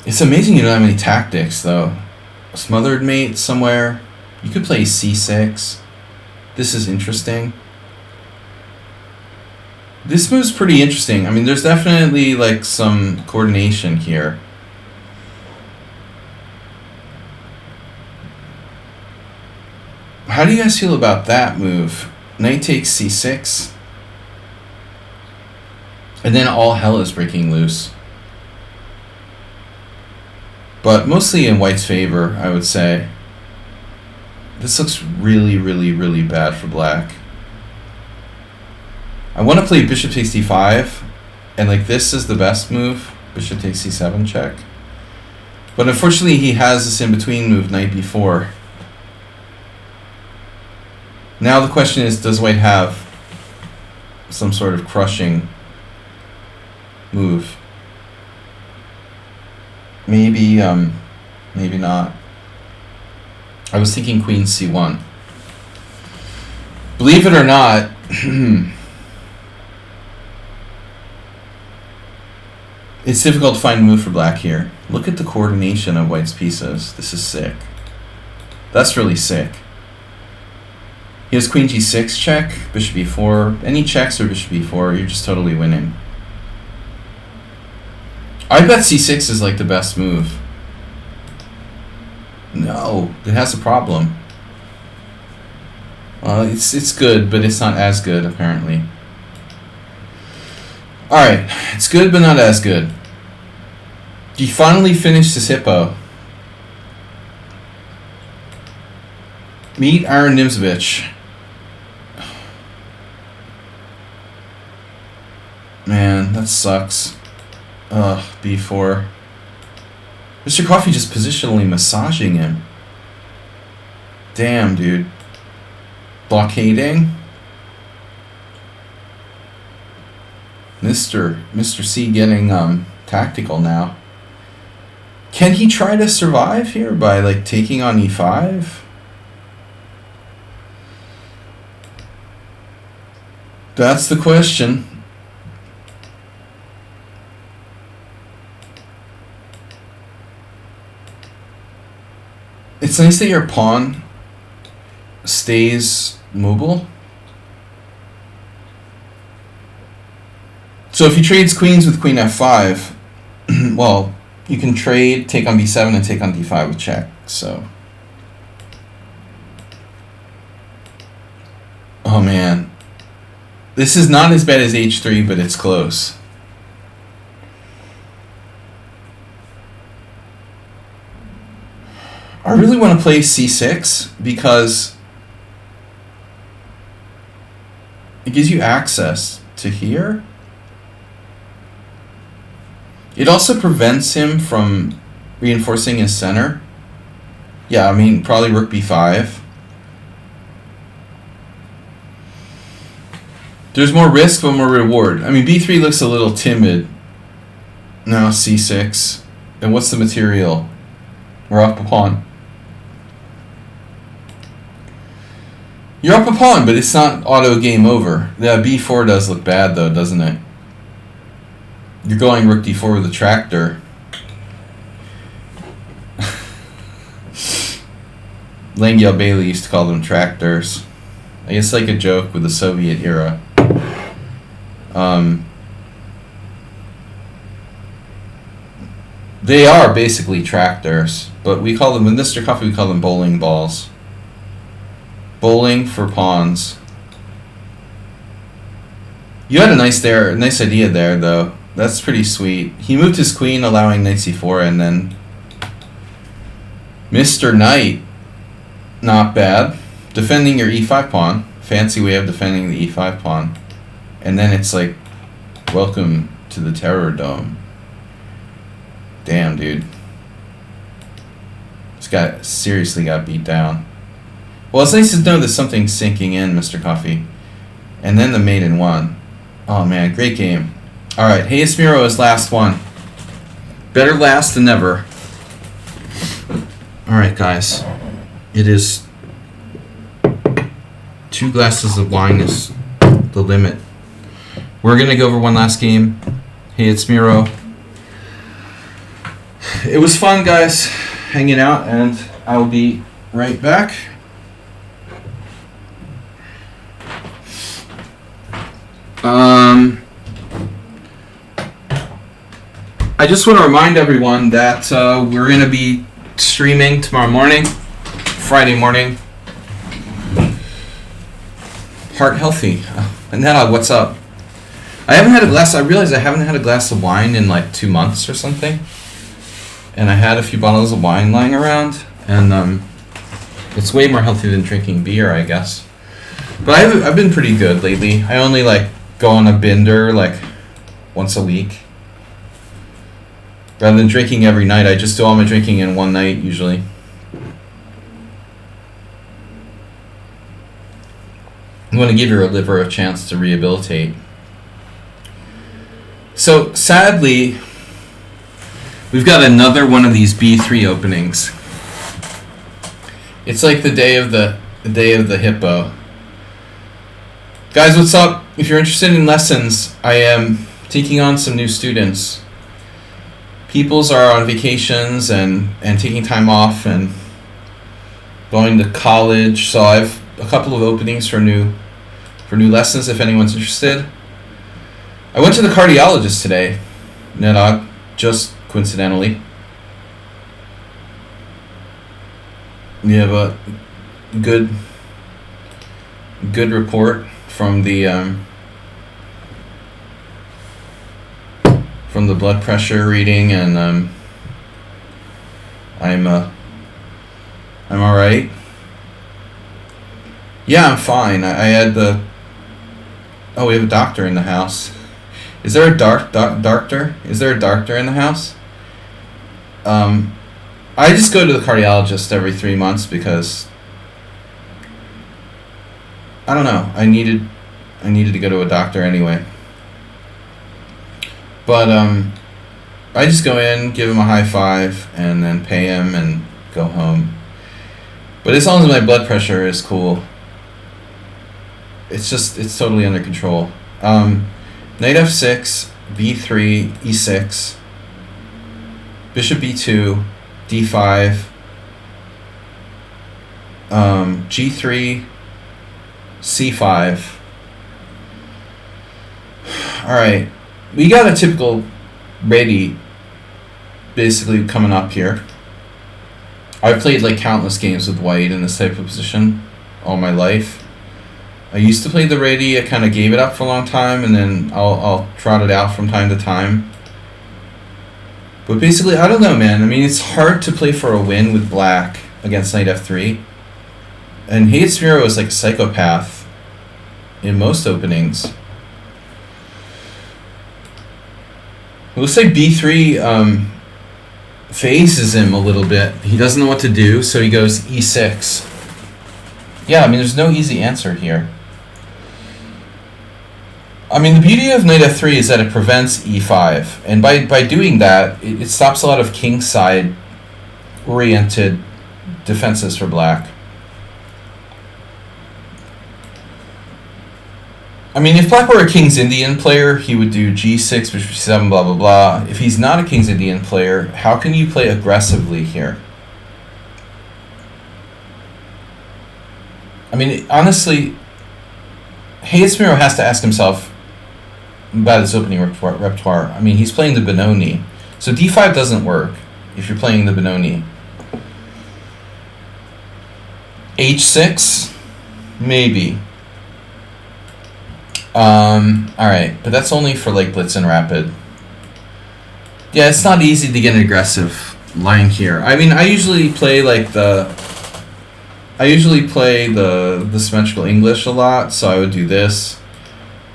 It's amazing you don't have any tactics, though. A smothered mate somewhere. You could play c6. This is interesting. This move's pretty interesting. I mean, there's definitely some coordination here. How do you guys feel about that move? Knight takes c6. And then all hell is breaking loose. But mostly in white's favor, I would say. This looks really, really, really bad for black. I want to play bishop takes d5, and this is the best move. Bishop takes c7 check. But unfortunately, he has this in-between move, knight b4. Now the question is, does white have some sort of crushing move? Maybe, maybe not. I was thinking queen c1. Believe it or not, it's difficult to find a move for black here. Look at the coordination of white's pieces. This is sick. That's really sick. He has queen g6 check, bishop e4. Any checks or bishop e4, you're just totally winning. I bet c6 is like the best move. No, it has a problem. It's good, but it's not as good apparently. Alright, it's good but not as good. He finally finished his hippo. Meet Aaron Nimzovich. Man, that sucks. Ugh, b4. Mr. Coffee just positionally massaging him. Damn, dude. Blockading. Mr. C getting tactical now. Can he try to survive here by like taking on e5? That's the question. It's nice that your pawn stays mobile. So if he trades queens with queen f5, well, you can trade, take on b7 and take on d5 with check, so. Oh man. This is not as bad as h3, but it's close. I really want to play c6 because it gives you access to here. It also prevents him from reinforcing his center. Yeah, I mean, probably rook b5. There's more risk but more reward. I mean, b3 looks a little timid. Now c6. And what's the material? We're up a pawn. You're up a pawn, but it's not auto game over. Yeah, b4 does look bad though, doesn't it? You're going rook d4 with a tractor. Langell Bailey used to call them tractors. I guess like a joke with the Soviet era. They are basically tractors, but we call them, in Mr. Coffee, we call them bowling balls. Bowling for pawns. You had a nice idea there, though. That's pretty sweet. He moved his queen, allowing knight c4, and then Mr. Knight, not bad. Defending your e5 pawn. Fancy way of defending the e5 pawn. And then it's like, welcome to the Terror Dome. Damn, dude. This seriously got beat down. Well, it's nice to know there's something sinking in, Mr. Coffee. And then the maiden won. Oh man, great game. Alright, Hey Esmiro is last one. Better last than never. Alright, guys. It is 2 glasses of wine is the limit. We're going to go over one last game. Hey, it's Miro. It was fun, guys, hanging out, and I'll be right back. I just want to remind everyone that we're going to be streaming tomorrow morning, Friday morning. Heart healthy. And then what's up? I realized I haven't had a glass of wine in like 2 months or something. And I had a few bottles of wine lying around, and it's way more healthy than drinking beer, I guess. But I've been pretty good lately. I only like go on a bender like once a week. Rather than drinking every night, I just do all my drinking in one night usually. I'm going to give your liver a chance to rehabilitate. So sadly, we've got another one of these B3 openings. It's like the day of the hippo. Guys, what's up? If you're interested in lessons, I am taking on some new students. Peoples are on vacations and taking time off and going to college, so I've a couple of openings for new lessons if anyone's interested. I went to the cardiologist today, Nedog. just coincidentally. We have a good report from the blood pressure reading, and I'm all right. Yeah, I'm fine. I had the. Oh, we have a doctor in the house. Is there a doctor? Is there a doctor in the house? I just go to the cardiologist every 3 months because I don't know. I needed to go to a doctor anyway. But I just go in, give him a high five, and then pay him and go home. But as long as my blood pressure is cool, it's totally under control. Knight f6, b3, e6, bishop b2, d5, g3, c5. Alright, we got a typical ready basically coming up here. I've played like countless games with white in this type of position all my life. I used to play the ready, I kind of gave it up for a long time, and then I'll trot it out from time to time. But basically, I don't know, man. I mean, it's hard to play for a win with black against knight f3. And Hayes-Miro is like a psychopath in most openings. It looks like b3 phases him a little bit. He doesn't know what to do, so he goes e6. Yeah, I mean, there's no easy answer here. I mean, the beauty of knight f3 is that it prevents e5, and by doing that, it stops a lot of kingside oriented defenses for black. I mean, if black were a King's Indian player, he would do g6, bishop c7, blah, blah, blah. If he's not a King's Indian player, how can you play aggressively here? I mean, honestly, Hayes-Miro has to ask himself about his opening repertoire. I mean, he's playing the Benoni. So d5 doesn't work if you're playing the Benoni. h6? Maybe. Alright, but that's only for like blitz and rapid. Yeah, it's not easy to get an aggressive line here. I mean, I usually play the symmetrical English a lot, so I would do this.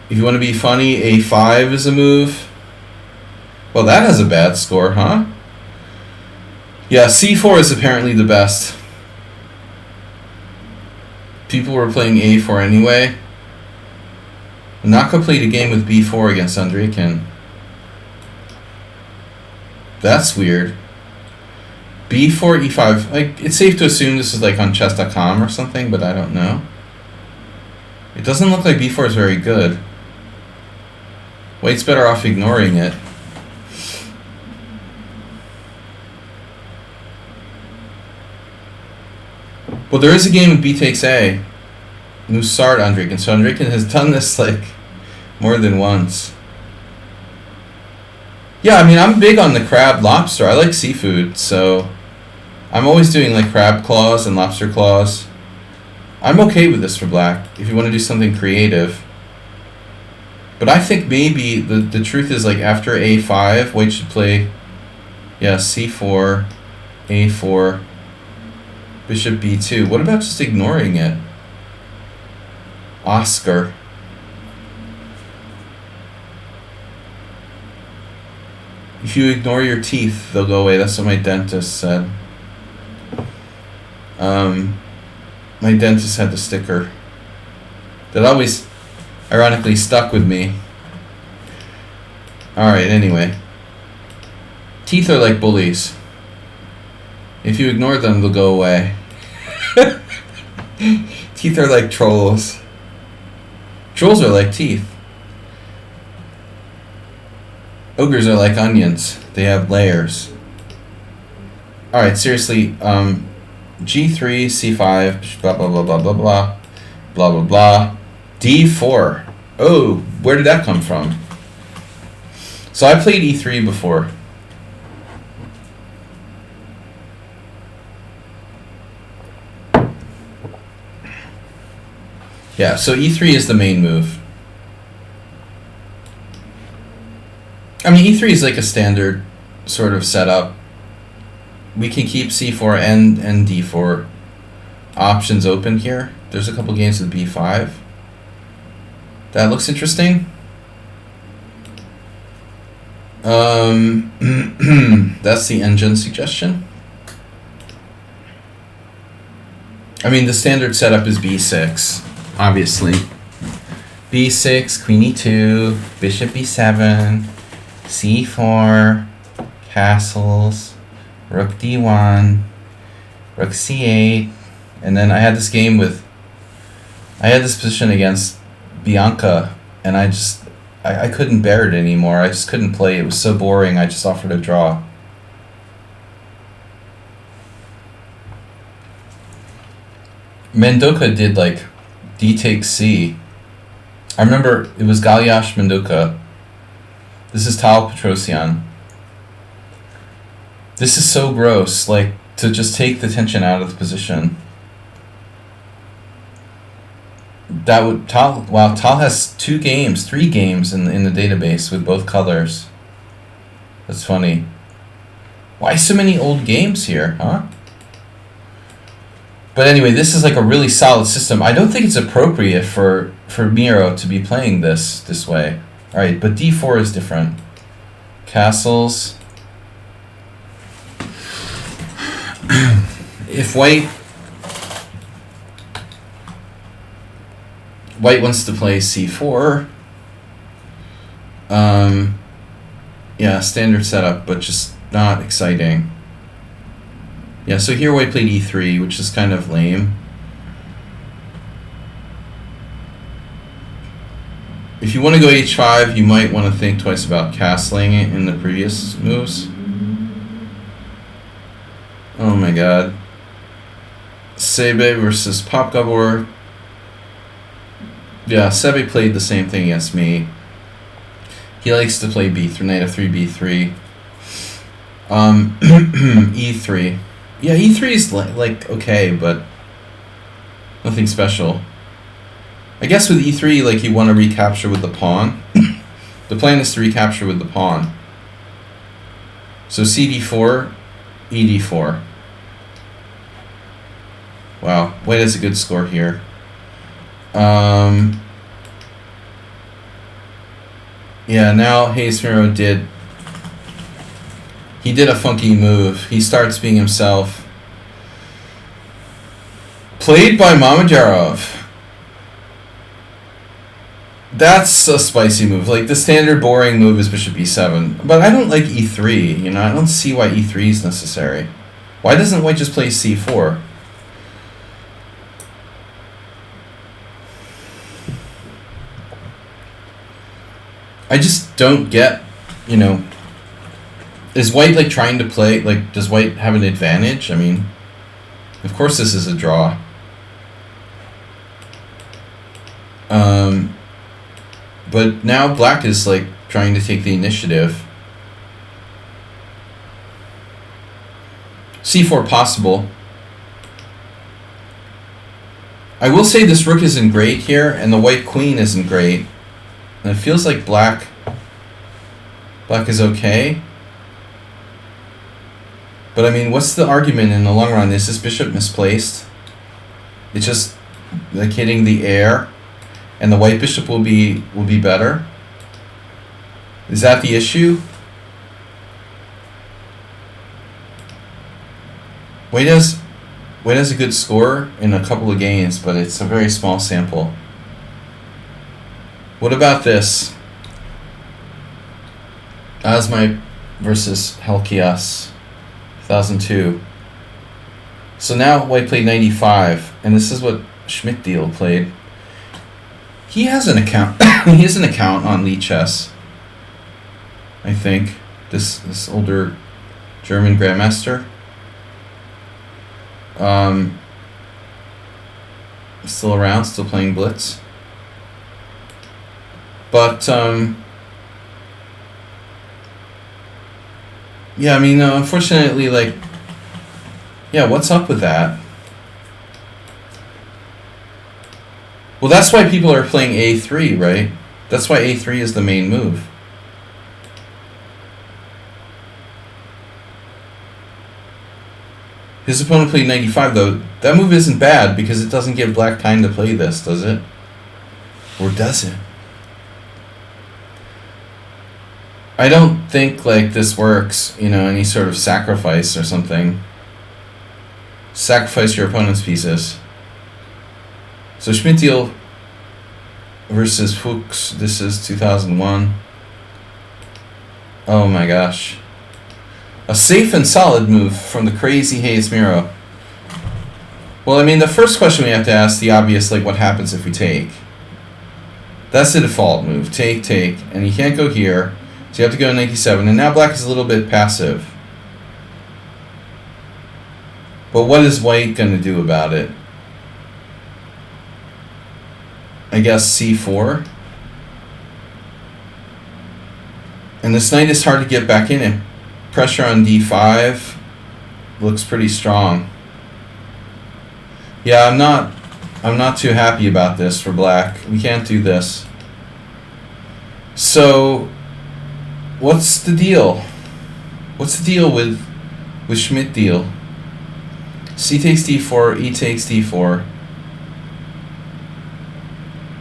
If you want to be funny, a5 is a move. Well, that has a bad score, huh? Yeah, c4 is apparently the best. People were playing a4 anyway. Naka played a game with b4 against Andreikin. That's weird. b4, e5. Like, it's safe to assume this is like on chess.com or something, but I don't know. It doesn't look like b4 is very good. White's better off ignoring it. Well, there is a game with b takes a. Nussard Andreikin. So Andreikin has done this like more than once. Yeah, I mean, I'm big on the crab lobster. I like seafood, so I'm always doing like crab claws and lobster claws. I'm okay with this for black if you want to do something creative. But I think maybe the truth is like after a5, white should play, yeah, c4, a4, bishop b2. What about just ignoring it? Oscar. If you ignore your teeth, they'll go away. That's what my dentist said. My dentist had the sticker that always ironically stuck with me. Alright, anyway. Teeth are like bullies. If you ignore them, they'll go away. Teeth are like trolls. Trolls are like teeth. Ogres are like onions. They have layers. Alright, seriously, g3, c5, blah, blah, blah, blah, blah, blah, blah, blah, blah, d4. Oh, where did that come from? So I played e3 before. Yeah, so e3 is the main move. I mean, e3 is like a standard sort of setup. We can keep c4 and d4 options open here. There's a couple games with b5. That looks interesting. That's the engine suggestion. I mean, the standard setup is b6, obviously. b6, queen e2, bishop b7, c4, castles, rook d1, rook c8, and then I had this position against Bianca, and I couldn't bear it anymore. I just couldn't play. It was so boring. I just offered a draw. Mendoka did like d takes c. I remember it was Galyash Mendoka. This is Tal Petrosian. This is so gross, like, to just take the tension out of the position. Tal has 3 games in the database with both colors. That's funny. Why so many old games here, huh? But anyway, this is like a really solid system. I don't think it's appropriate for Miro to be playing this way. All right, but d4 is different. Castles. If White wants to play c4, yeah, standard setup, but just not exciting. Yeah, so here White played e3, which is kind of lame. If you want to go h5, you might want to think twice about castling it in the previous moves. Oh my god. Sebe versus Popgabor. Yeah, Sebe played the same thing against me. He likes to play b3, knight f3, b3. e3. Yeah, e3 is like okay, but nothing special. I guess with e3, like, you want to recapture with the pawn. The plan is to recapture with the pawn. So cd4, ed4. Wow, White has a good score here. Yeah, now Hayes Miro did a funky move. He starts being himself. Played by Mamedyarov. That's a spicy move. Like, the standard boring move is bishop e7. But I don't like e3, you know? I don't see why e3 is necessary. Why doesn't White just play c4? I just don't get, you know... Is White, like, trying to play... Like, does White have an advantage? I mean, of course this is a draw. But now Black is, like, trying to take the initiative. c4 possible. I will say this rook isn't great here, and the White queen isn't great. And it feels like Black is okay. But I mean, what's the argument in the long run? Is this bishop misplaced? It's just like hitting the air, and the White bishop will be better. Is that the issue? White has a good score in a couple of games, but it's a very small sample. What about this? Asmai versus Helkias, 2002. So now White played 95, and this is what Schmidt-Deal played. He has an account. He has an account on lichess, I think. This older German grandmaster. Still around, still playing Blitz. But yeah, I mean, unfortunately, like, yeah, what's up with that? Well, that's why people are playing a3, right? That's why a3 is the main move. His opponent played knight e5, though. That move isn't bad because it doesn't give black time to play this, does it? Or does it? I don't think like this works, you know, any sort of sacrifice or something. Sacrifice your opponent's pieces. So Schmidt-Deal versus Fuchs. This is 2001. Oh my gosh. A safe and solid move from the crazy Hayes Miro. Well, I mean, the first question we have to ask, the obvious, like, what happens if we take? That's the default move. Take, take. And you can't go here. So you have to go to 97. And now black is a little bit passive. But what is white going to do about it? I guess c4. And this knight is hard to get back in it. Pressure on d5 looks pretty strong. Yeah, I'm not too happy about this for black. We can't do this. So what's the deal? What's the deal with Schmidt-Deal? C takes d4, E takes d4.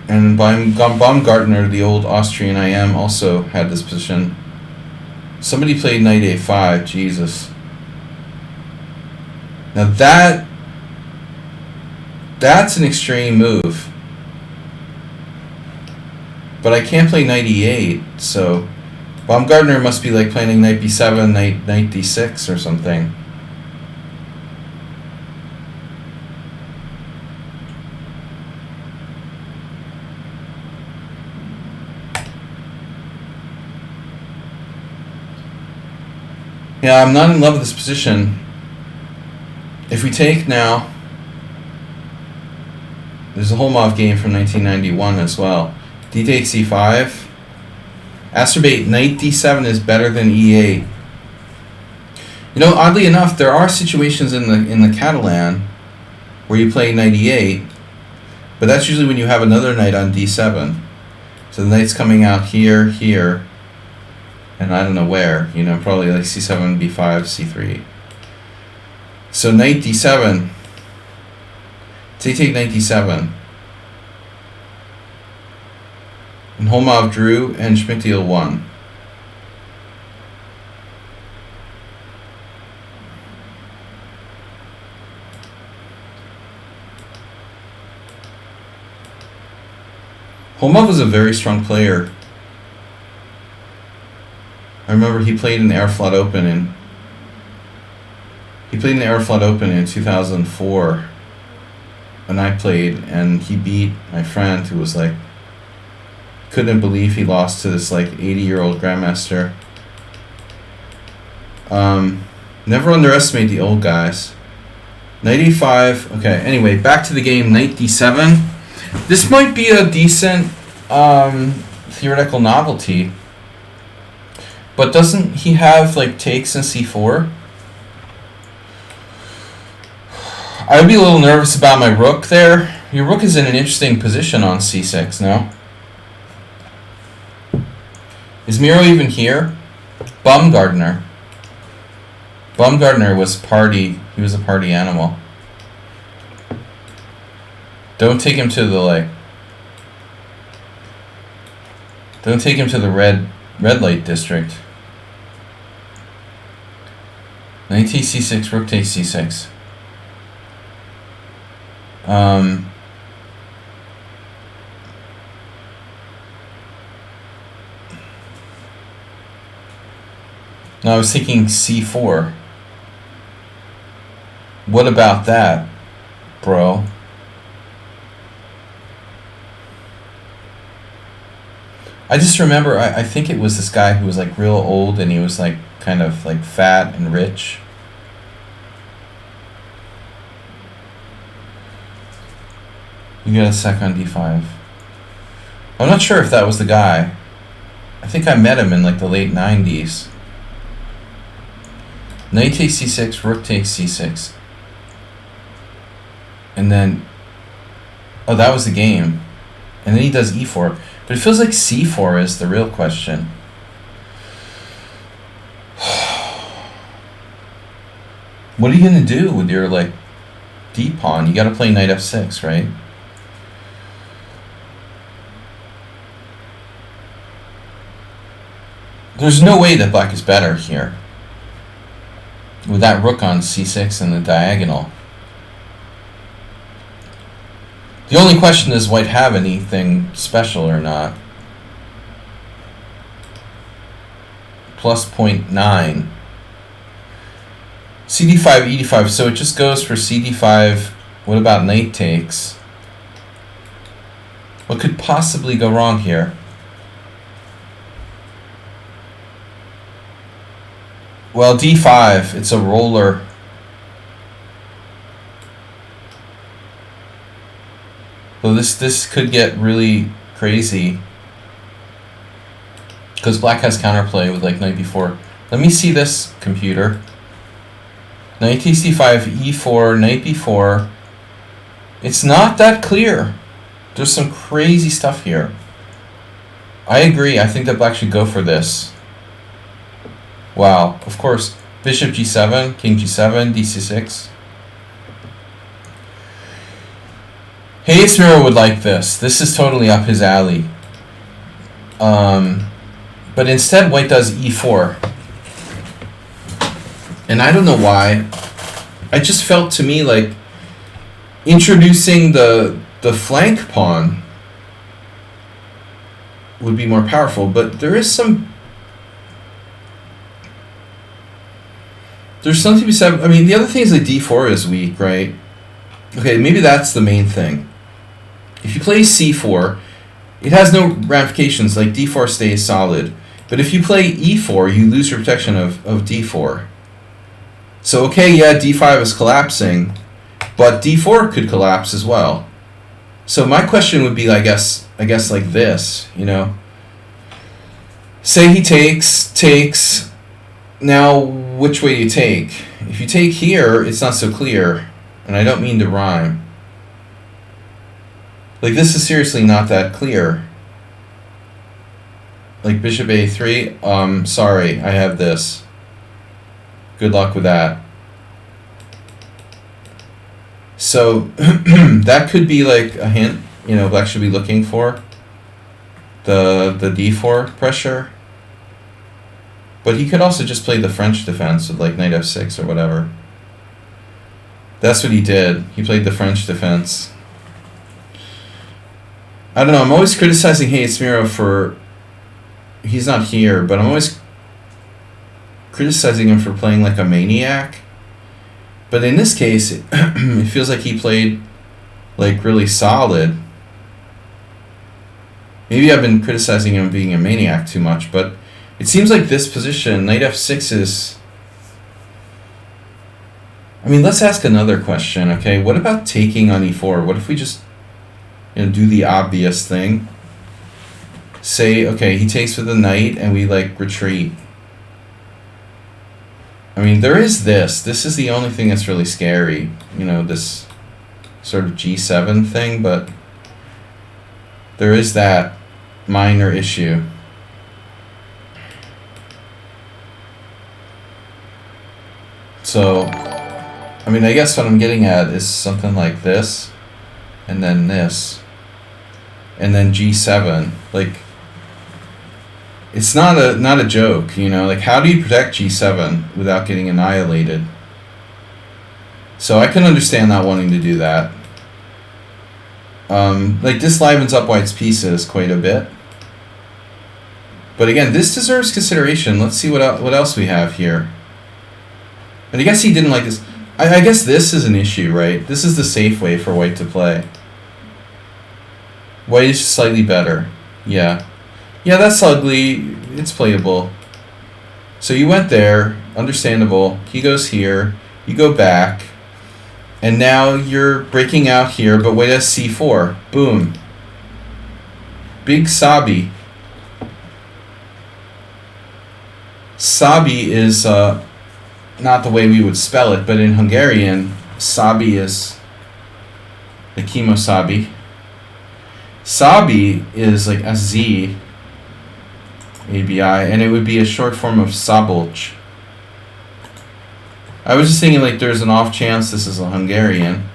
And Baumgartner, the old Austrian IM, also had this position. Somebody played knight a5. Jesus. Now that's an extreme move. But I can't play knight e8, so Baumgartner must be like planning knight b7, knight d6 or something. Yeah, I'm not in love with this position. If we take now, there's a Holmov game from 1991 as well. D takes e5. Acerbate knight d7 is better than e8. You know, oddly enough, there are situations in the Catalan where you play knight e8, but that's usually when you have another knight on d7. So the knight's coming out here, here, and I don't know where, you know, probably like c7, b5, c3. So knight d7. Take knight d7. And Holmov drew, and Schmidt-Deal won. Holmov was a very strong player. I remember he played in the Aeroflot Open in 2004, and I played, and he beat my friend who was like, couldn't believe he lost to this like 80-year-old grandmaster. Never underestimate the old guys. Knight e5. Okay, anyway, back to the game. Knight d7. This might be a decent theoretical novelty. But doesn't he have like takes in c4? I would be a little nervous about my rook there. Your rook is in an interesting position on c6 now. Is Miro even here? Baumgartner. Baumgartner was party. He was a party animal. Don't take him to the like. Don't take him to the red light district. Knight takes c6, rook takes c6. No, I was thinking c4. What about that, bro? I just remember, I think it was this guy who was like real old and he was like kind of like fat and rich. You got a sec on d5. I'm not sure if that was the guy. I think I met him in like the late 90s. Knight takes c6, rook takes c6. And then, oh, that was the game. And then he does e4. But it feels like c4 is the real question. What are you going to do with your, like, d-pawn? You got to play knight f6, right? There's no way that black is better here. With that rook on c6 and the diagonal. The only question is, white have anything special or not? Plus 0.9. cd5, ed5, so it just goes for cd5. What about knight takes? What could possibly go wrong here? Well, d5, it's a roller. So this could get really crazy. Because black has counterplay with like knight b4. Let me see this, computer. Knight takes d5, e4, knight b4. It's not that clear. There's some crazy stuff here. I agree. I think that black should go for this. Wow. Of course, bishop g7, king g7, dc6. Hayes Miro would like this. This is totally up his alley. But instead, white does e4. And I don't know why. I just felt to me like introducing the flank pawn would be more powerful. But there is some... There's something to be said. I mean, the other thing is that d4 is weak, right? Okay, maybe that's the main thing. If you play c4, it has no ramifications, like d4 stays solid. But if you play e4, you lose your protection of d4. So okay, yeah, d5 is collapsing, but d4 could collapse as well. So my question would be, I guess like this, you know. Say he takes. Now, which way do you take? If you take here, it's not so clear, and I don't mean to rhyme. Like, this is seriously not that clear. Like, bishop a3, sorry, I have this. Good luck with that. So, that could be like a hint, you know, black should be looking for. The d4 pressure. But he could also just play the French defense with like knight f6 or whatever. That's what he did. He played the French defense. I don't know, I'm always criticizing Hayes Miro for... He's not here, but I'm always criticizing him for playing like a maniac. But in this case, it feels like he played like really solid. Maybe I've been criticizing him being a maniac too much, but it seems like this position, knight f6 is... I mean, let's ask another question, okay? What about taking on e4? What if we just, you know, do the obvious thing? Say, okay, he takes with the knight and we like retreat. I mean, there is this. This is the only thing that's really scary. You know, this sort of g7 thing, but there is that minor issue. So, I mean, I guess what I'm getting at is something like this, and then this, and then g7. Like, it's not a joke, you know. Like, how do you protect g7 without getting annihilated? So I can understand not wanting to do that. Like, this livens up white's pieces quite a bit. But again, this deserves consideration. Let's see what else we have here. But I guess he didn't like this. I guess this is an issue, right? This is the safe way for white to play. White is slightly better. Yeah. Yeah, that's ugly. It's playable. So you went there. Understandable. He goes here. You go back. And now you're breaking out here, but white has c4. Boom. Big Sabi. Sabi is... not the way we would spell it, but in Hungarian, Sabi is the Kimosabi. Sabi is like SZ ABI, and it would be a short form of Szabolcs. I was just thinking like there's an off chance this is a Hungarian.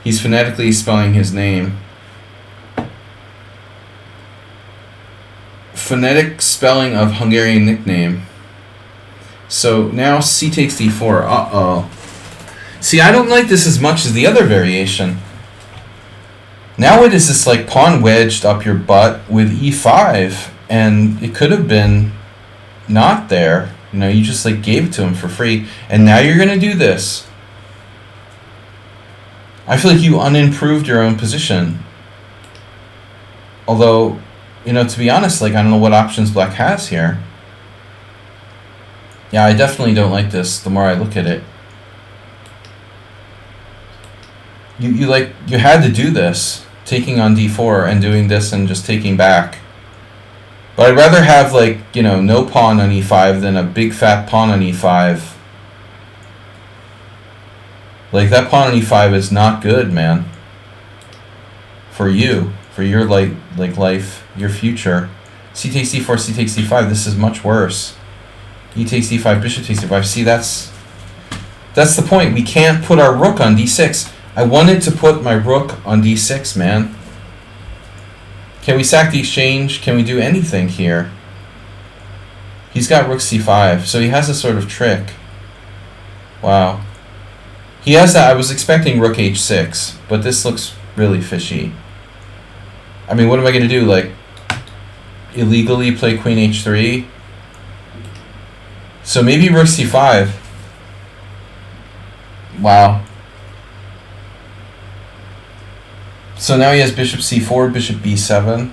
He's phonetically spelling his name. Phonetic spelling of Hungarian nickname. So now C takes D4. Uh-oh. See, I don't like this as much as the other variation. Now it is this like pawn wedged up your butt with E5, and it could have been not there. You know, you just like gave it to him for free, and now you're gonna do this. I feel like you unimproved your own position. Although, you know, to be honest, like I don't know what options black has here. Yeah, I definitely don't like this the more I look at it. You had to do this, taking on D4 and doing this and just taking back. But I'd rather have like, you know, no pawn on E5 than a big fat pawn on E5. Like that pawn on E5 is not good, man. For you, for your like life, your future. C takes D4, C takes D5. This is much worse. E takes D5, bishop takes D5. See, that's the point. We can't put our rook on D6. I wanted to put my rook on D6, man. Can we sack the exchange? Can we do anything here? He's got rook C5, so he has a sort of trick. Wow. He has that. I was expecting rook H6, but this looks really fishy. I mean, what am I going to do? Like, illegally play queen H3? So maybe rook C5. Wow. So now he has bishop C4, bishop B7.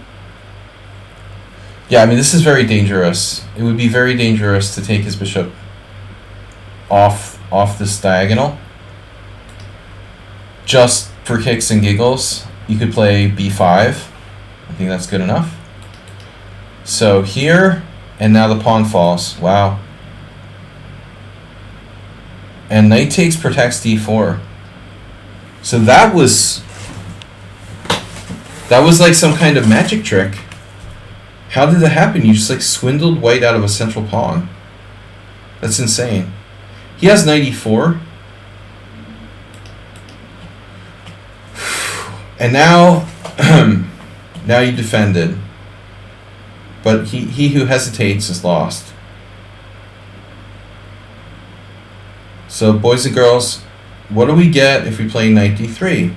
Yeah, I mean, this is very dangerous. It would be very dangerous to take his bishop off this diagonal. Just for kicks and giggles, you could play B5. I think that's good enough. So here, and now the pawn falls. Wow. And knight takes protects D4. So that was like some kind of magic trick. How did that happen? You just like swindled white out of a central pawn. That's insane. He has knight E4. And now, now you defended. But he who hesitates is lost. So boys and girls, what do we get if we play knight D3?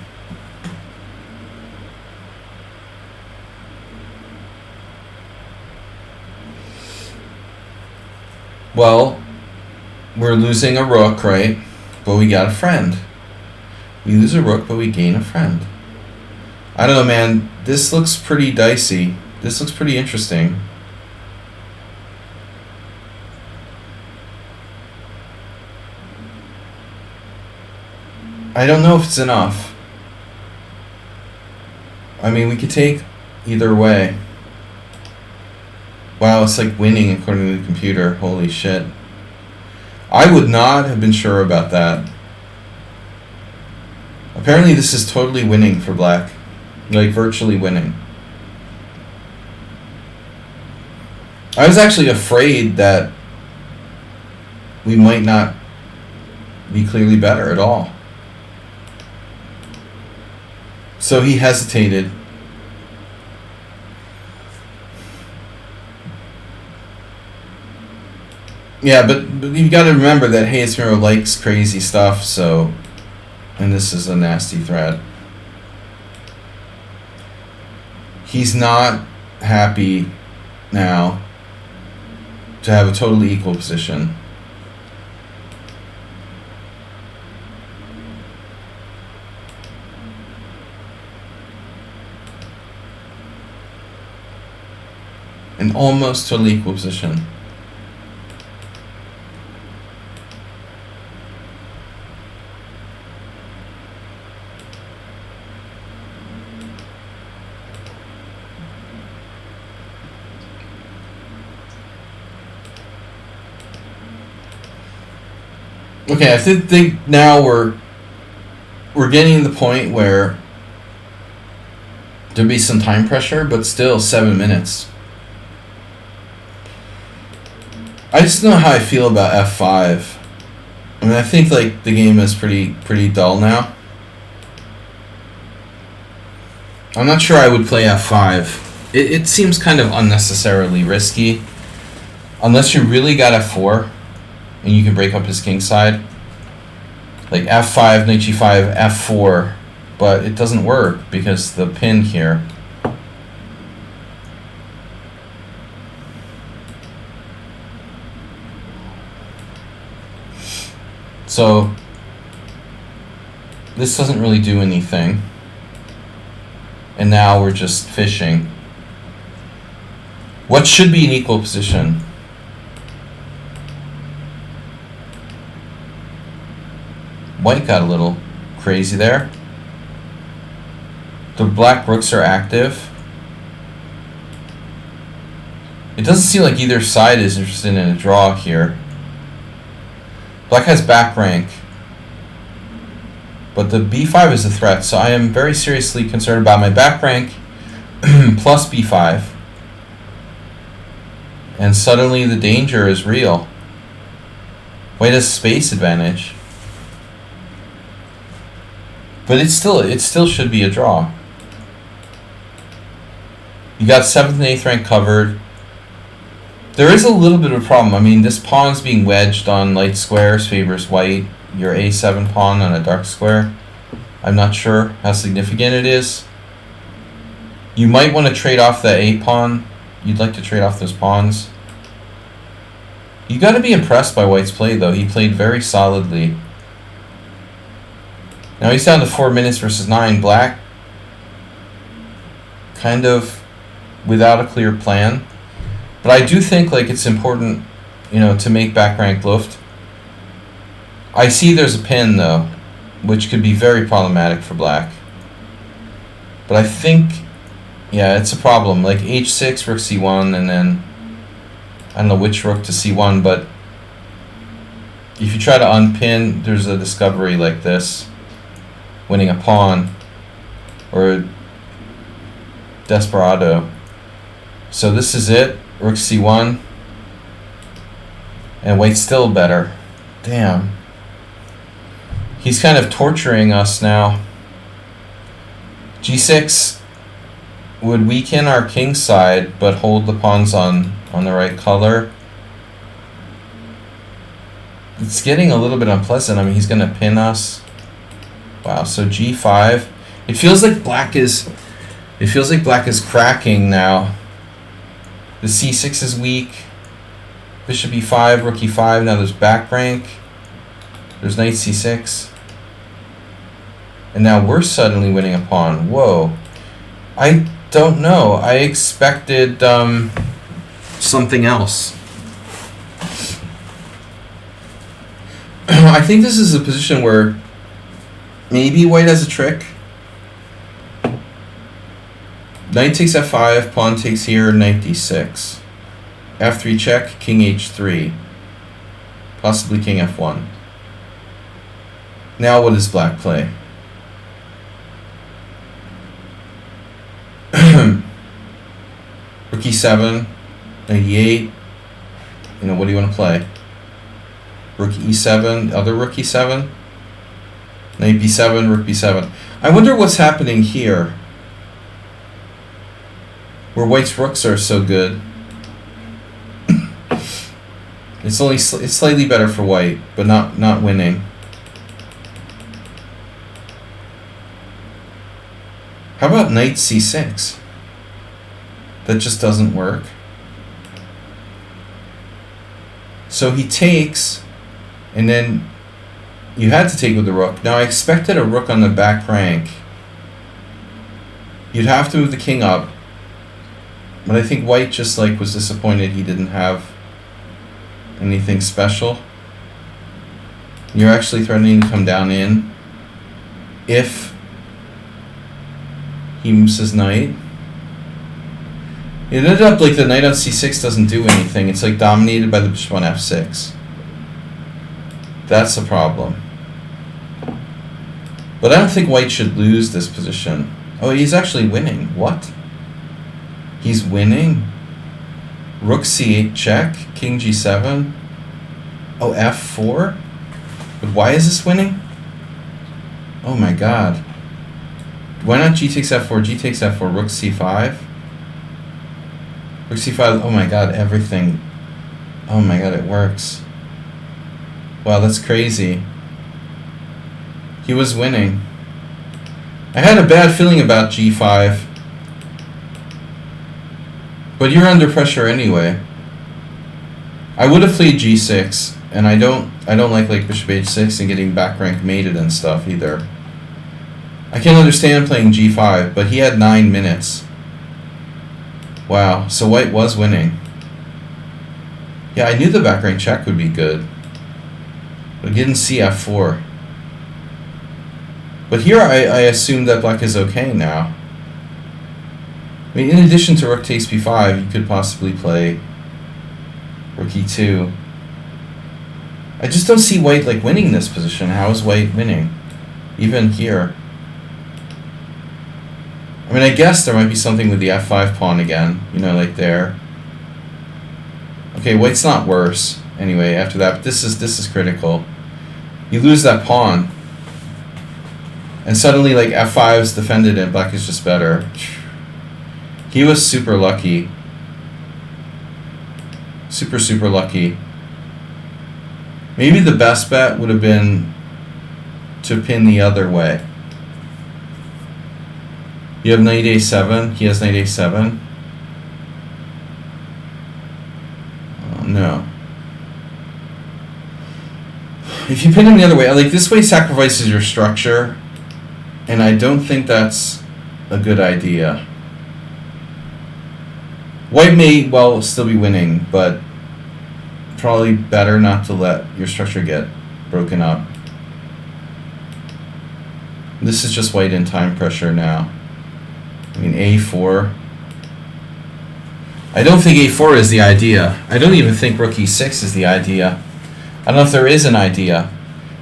Well, we're losing a rook, right? But we got a friend. We lose a rook, but we gain a friend. I don't know, man. This looks pretty dicey. This looks pretty interesting. I don't know if it's enough. I mean, we could take either way. Wow, it's like winning according to the computer. Holy shit. I would not have been sure about that. Apparently this is totally winning for black. Like, virtually winning. I was actually afraid that we might not be clearly better at all. So he hesitated. Yeah, but you got to remember that Hayes Miro likes crazy stuff, so... And this is a nasty threat. He's not happy now to have a totally equal position. An almost totally equal position. Okay, I think now we're getting to the point where There'd be some time pressure, but still 7 minutes. I just know how I feel about f5. I mean, I think like the game is pretty dull now. I'm not sure I would play f5. It seems kind of unnecessarily risky. Unless you really got f4 and you can break up his king side. Like f5, knight g5, f4. But it doesn't work because the pin here. So this doesn't really do anything. And now we're just fishing. What should be an equal position? White got a little crazy there. The black rooks are active. It doesn't seem like either side is interested in a draw here. Black has back rank. But the b5 is a threat, so I am very seriously concerned about my back rank plus b5. And suddenly the danger is real. White has space advantage. But it still should be a draw. You got 7th and 8th rank covered. There is a little bit of a problem. I mean, this pawn's being wedged on light squares favors white. Your a7 pawn on a dark square. I'm not sure how significant it is. You might want to trade off the a pawn. You'd like to trade off those pawns. You got to be impressed by white's play, though. He played very solidly. Now he's down to 4 minutes versus 9. Black kind of without a clear plan. But I do think like it's important, to make back rank luft. I see there's a pin though, which could be very problematic for black. But I think, yeah, it's a problem. Like h6, rook c1, and then I don't know which rook to c1, but if you try to unpin, there's a discovery like this, winning a pawn, or desperado. So this is it, rook c1, and white's still better. Damn. He's kind of torturing us now. g6 would weaken our king side, but hold the pawns on the right color. It's getting a little bit unpleasant. I mean, he's going to pin us. Wow, so g5. It feels like black is cracking now. The c6 is weak. Bishop e5, rook e5. Now there's back rank. There's knight c6. And now we're suddenly winning a pawn. Whoa. I don't know. I expected something else. I think this is a position where maybe white has a trick. Knight takes f5, pawn takes here, knight d6. f3 check, king h3. Possibly king f1. Now what does black play? Rook e7, knight e8. What do you want to play? Rook e7, other rook e7. Knight b7, rook b7. I wonder what's happening here, where white's rooks are so good. It's slightly better for white, but not winning. How about knight c6? That just doesn't work. So he takes, and then you had to take with the rook. Now I expected a rook on the back rank. You'd have to move the king up, but I think white just was disappointed he didn't have anything special. You're actually threatening to come down in if he moves his knight. It ended up the knight on c6 doesn't do anything. It's dominated by the bishop on f6. That's a problem. But I don't think white should lose this position. Oh, he's actually winning. What? He's winning? Rook c8 check. King g7. Oh, f4? But why is this winning? Oh my god. Why not g takes f4, g takes f4, rook c5? Rook c5, oh my god, everything. Oh my god, it works. Wow, that's crazy. He was winning. I had a bad feeling about g5. But you're under pressure anyway. I would have played g6, and I don't like bishop h6 and getting back rank mated and stuff either. I can understand playing g5, but he had 9 minutes. Wow, so white was winning. Yeah, I knew the back rank check would be good. But I didn't see f4. But here I assume that black is okay now. I mean, in addition to rook takes b5, you could possibly play rook e2. I just don't see white like winning this position. How is white winning? Even here. I mean, I guess there might be something with the f5 pawn again, you know, like there. Okay, white's not worse anyway after that, but this is critical. You lose that pawn, and suddenly like f5's defended and black is just better. He was super lucky. Super lucky. Maybe the best bet would have been to pin the other way. You have knight a7. He has knight a7. Oh, no. If you pin him the other way, like this way sacrifices your structure, and I don't think that's a good idea. White may well still be winning, but probably better not to let your structure get broken up. This is just white in time pressure now. I mean, a4. I don't think a4 is the idea. I don't even think rook e6 is the idea. I don't know if there is an idea.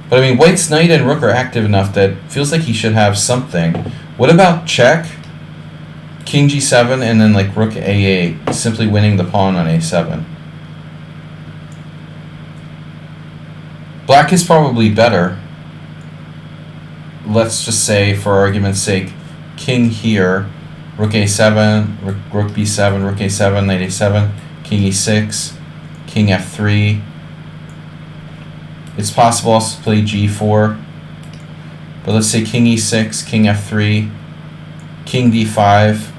But I mean, white's knight and rook are active enough that it feels like he should have something. What about check? King g7 and then like rook a8, simply winning the pawn on a7. Black is probably better. Let's just say, for argument's sake, king here, rook a7, rook b7, rook a7, knight a7, king e6, king f3. It's possible also to play g4, but let's say king e6, king f3, king d5,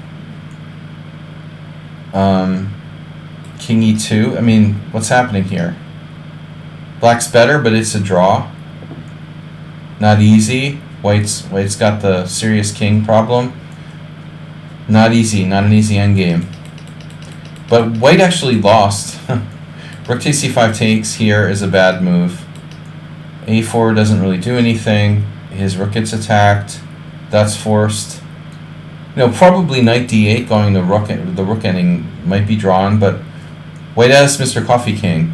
king e2. I mean, what's happening here? Black's better, but it's a draw. Not easy. White's got the serious king problem. Not easy, not an easy endgame. But white actually lost. Rook takes c5 takes here is a bad move. a4 doesn't really do anything. His rook gets attacked. That's forced. You know, probably knight d8 going the rook ending might be drawn, but white has Mr. Coffee King.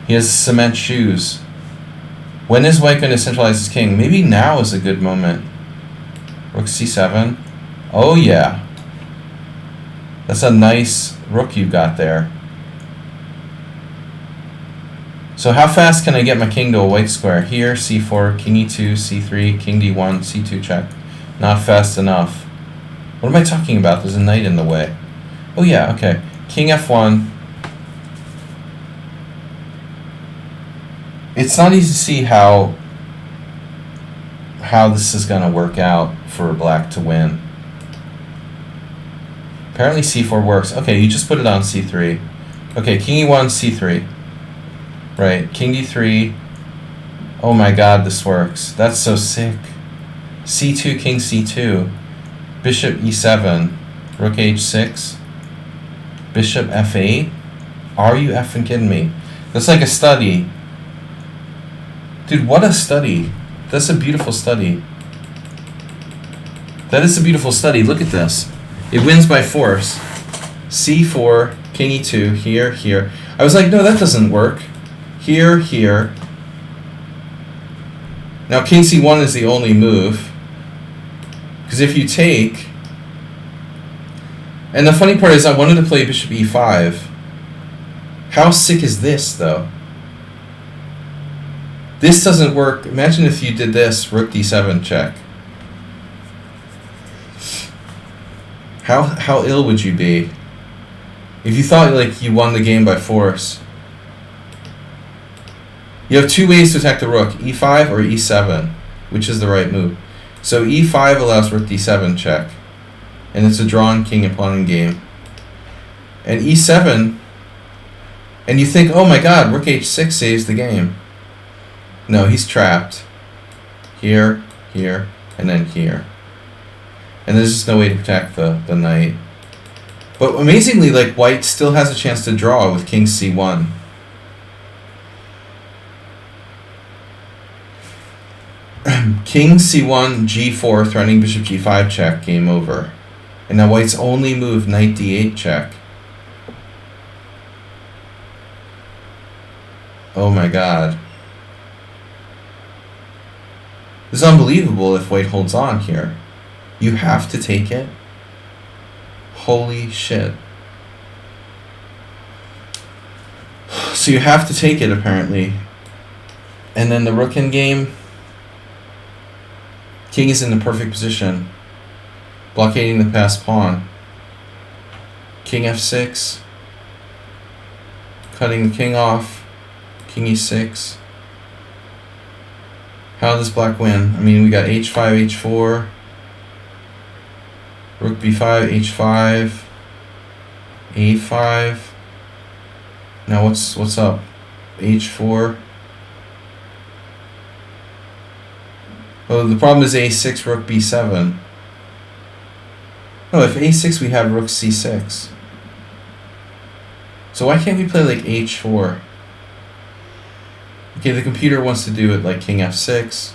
He has cement shoes. When is white going to centralize his king? Maybe now is a good moment. Rook c7. Oh yeah. That's a nice rook you got there. So how fast can I get my king to a white square? Here, c4, king e2, c3, king d1, c2 check. Not fast enough. What am I talking about? There's a knight in the way. Oh yeah, okay. King f1. It's not easy to see how this is going to work out for black to win. Apparently c4 works. Okay, you just put it on c3. Okay, king e1, c3. Right, king d3. Oh my god, this works. That's so sick. c2, king c2. Bishop e7. Rook h6. Bishop f8. Are you effing kidding me? That's like a study. Dude, what a study. That's a beautiful study. That is a beautiful study. Look at this. It wins by force. c4, king e2, here, here. I was like, no, that doesn't work. Here, here. Now king c1 is the only move. Because if you take... And the funny part is I wanted to play bishop e5. How sick is this, though? This doesn't work. Imagine if you did this, rook d7 check. How ill would you be? If you thought like you won the game by force. You have two ways to attack the rook, e5 or e7, which is the right move. So e5 allows rook d7 check, and it's a drawn king and pawn game. And e7, and you think, oh my god, rook h6 saves the game. No, he's trapped. Here, here, and then here. And there's just no way to protect the knight. But amazingly, like, white still has a chance to draw with king c1. King c1, g4, threatening bishop g5 check, game over. And now white's only move, knight d8 check. Oh my god. This is unbelievable if white holds on here. You have to take it? Holy shit. So you have to take it, apparently. And then the rook in game. King is in the perfect position. Blockading the passed pawn. King f6. Cutting the king off. King e6. How does black win? I mean, we got h5, h4. Rook b5, h5. a5. Now what's up? h4. Oh, the problem is a6, rook b7. Oh, if a6 we have rook c6. So why can't we play like h4? Okay, the computer wants to do it like king f6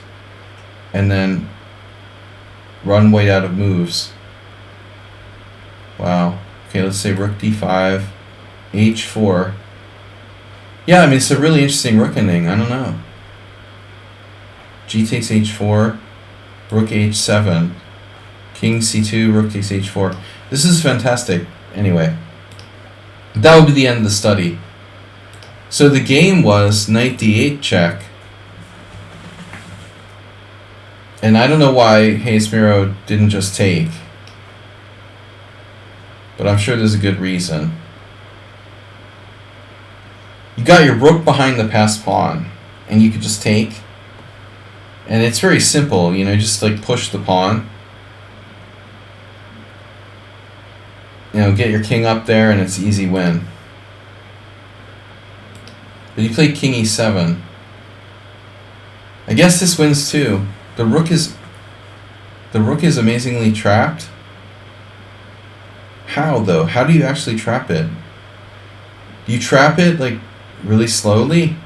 and then run white out of moves. Wow. Okay, let's say rook d5, h4. Yeah, I mean, it's a really interesting rook ending. I don't know. G takes h4, rook h7, king c2, rook takes h4. This is fantastic. Anyway, that would be the end of the study. So the game was knight d8 check. And I don't know why Hayes Miro didn't just take. But I'm sure there's a good reason. You got your rook behind the passed pawn. And you could just take. And it's very simple, you know, just like push the pawn. You know, get your king up there and it's easy win. But you play king e7. I guess this wins too. The rook is amazingly trapped. How though? How do you actually trap it? Do you trap it like really slowly?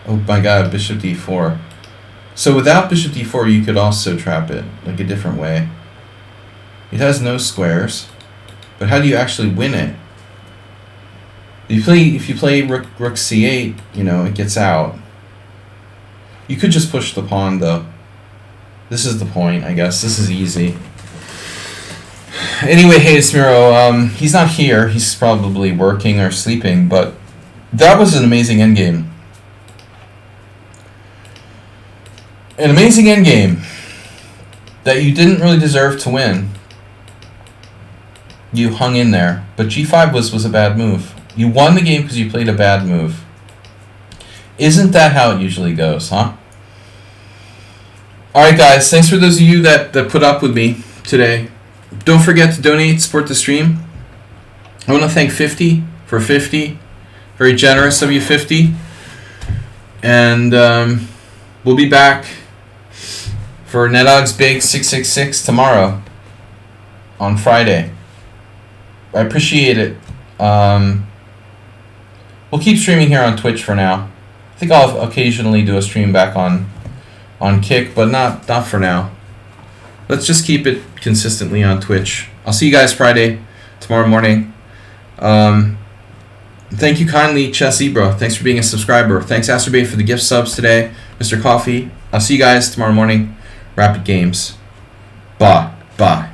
Oh my god, bishop d4. So without bishop d4 you could also trap it like a different way. It has no squares. But how do you actually win it? If you play rook c8, you know, it gets out. You could just push the pawn though. This is the point, I guess. This is easy. Anyway, Hayes Miro, he's not here. He's probably working or sleeping, but that was an amazing endgame. An amazing endgame that you didn't really deserve to win. You hung in there, but g5 was a bad move. You won the game because you played a bad move. Isn't that how it usually goes, huh? Alright guys, thanks for those of you that put up with me today. Don't forget to donate, support the stream. I want to thank 50 for 50. Very generous of you, 50. And we'll be back for NetOgg's Big 666 tomorrow on Friday. I appreciate it. We'll keep streaming here on Twitch for now. I think I'll occasionally do a stream back on Kick, but not for now. Let's just keep it consistently on Twitch. I'll see you guys Friday, tomorrow morning. Thank you kindly, Chess Zebra. Thanks for being a subscriber. Thanks, Asterbay, for the gift subs today. Mr. Coffee. I'll see you guys tomorrow morning. Rapid Games. Bye.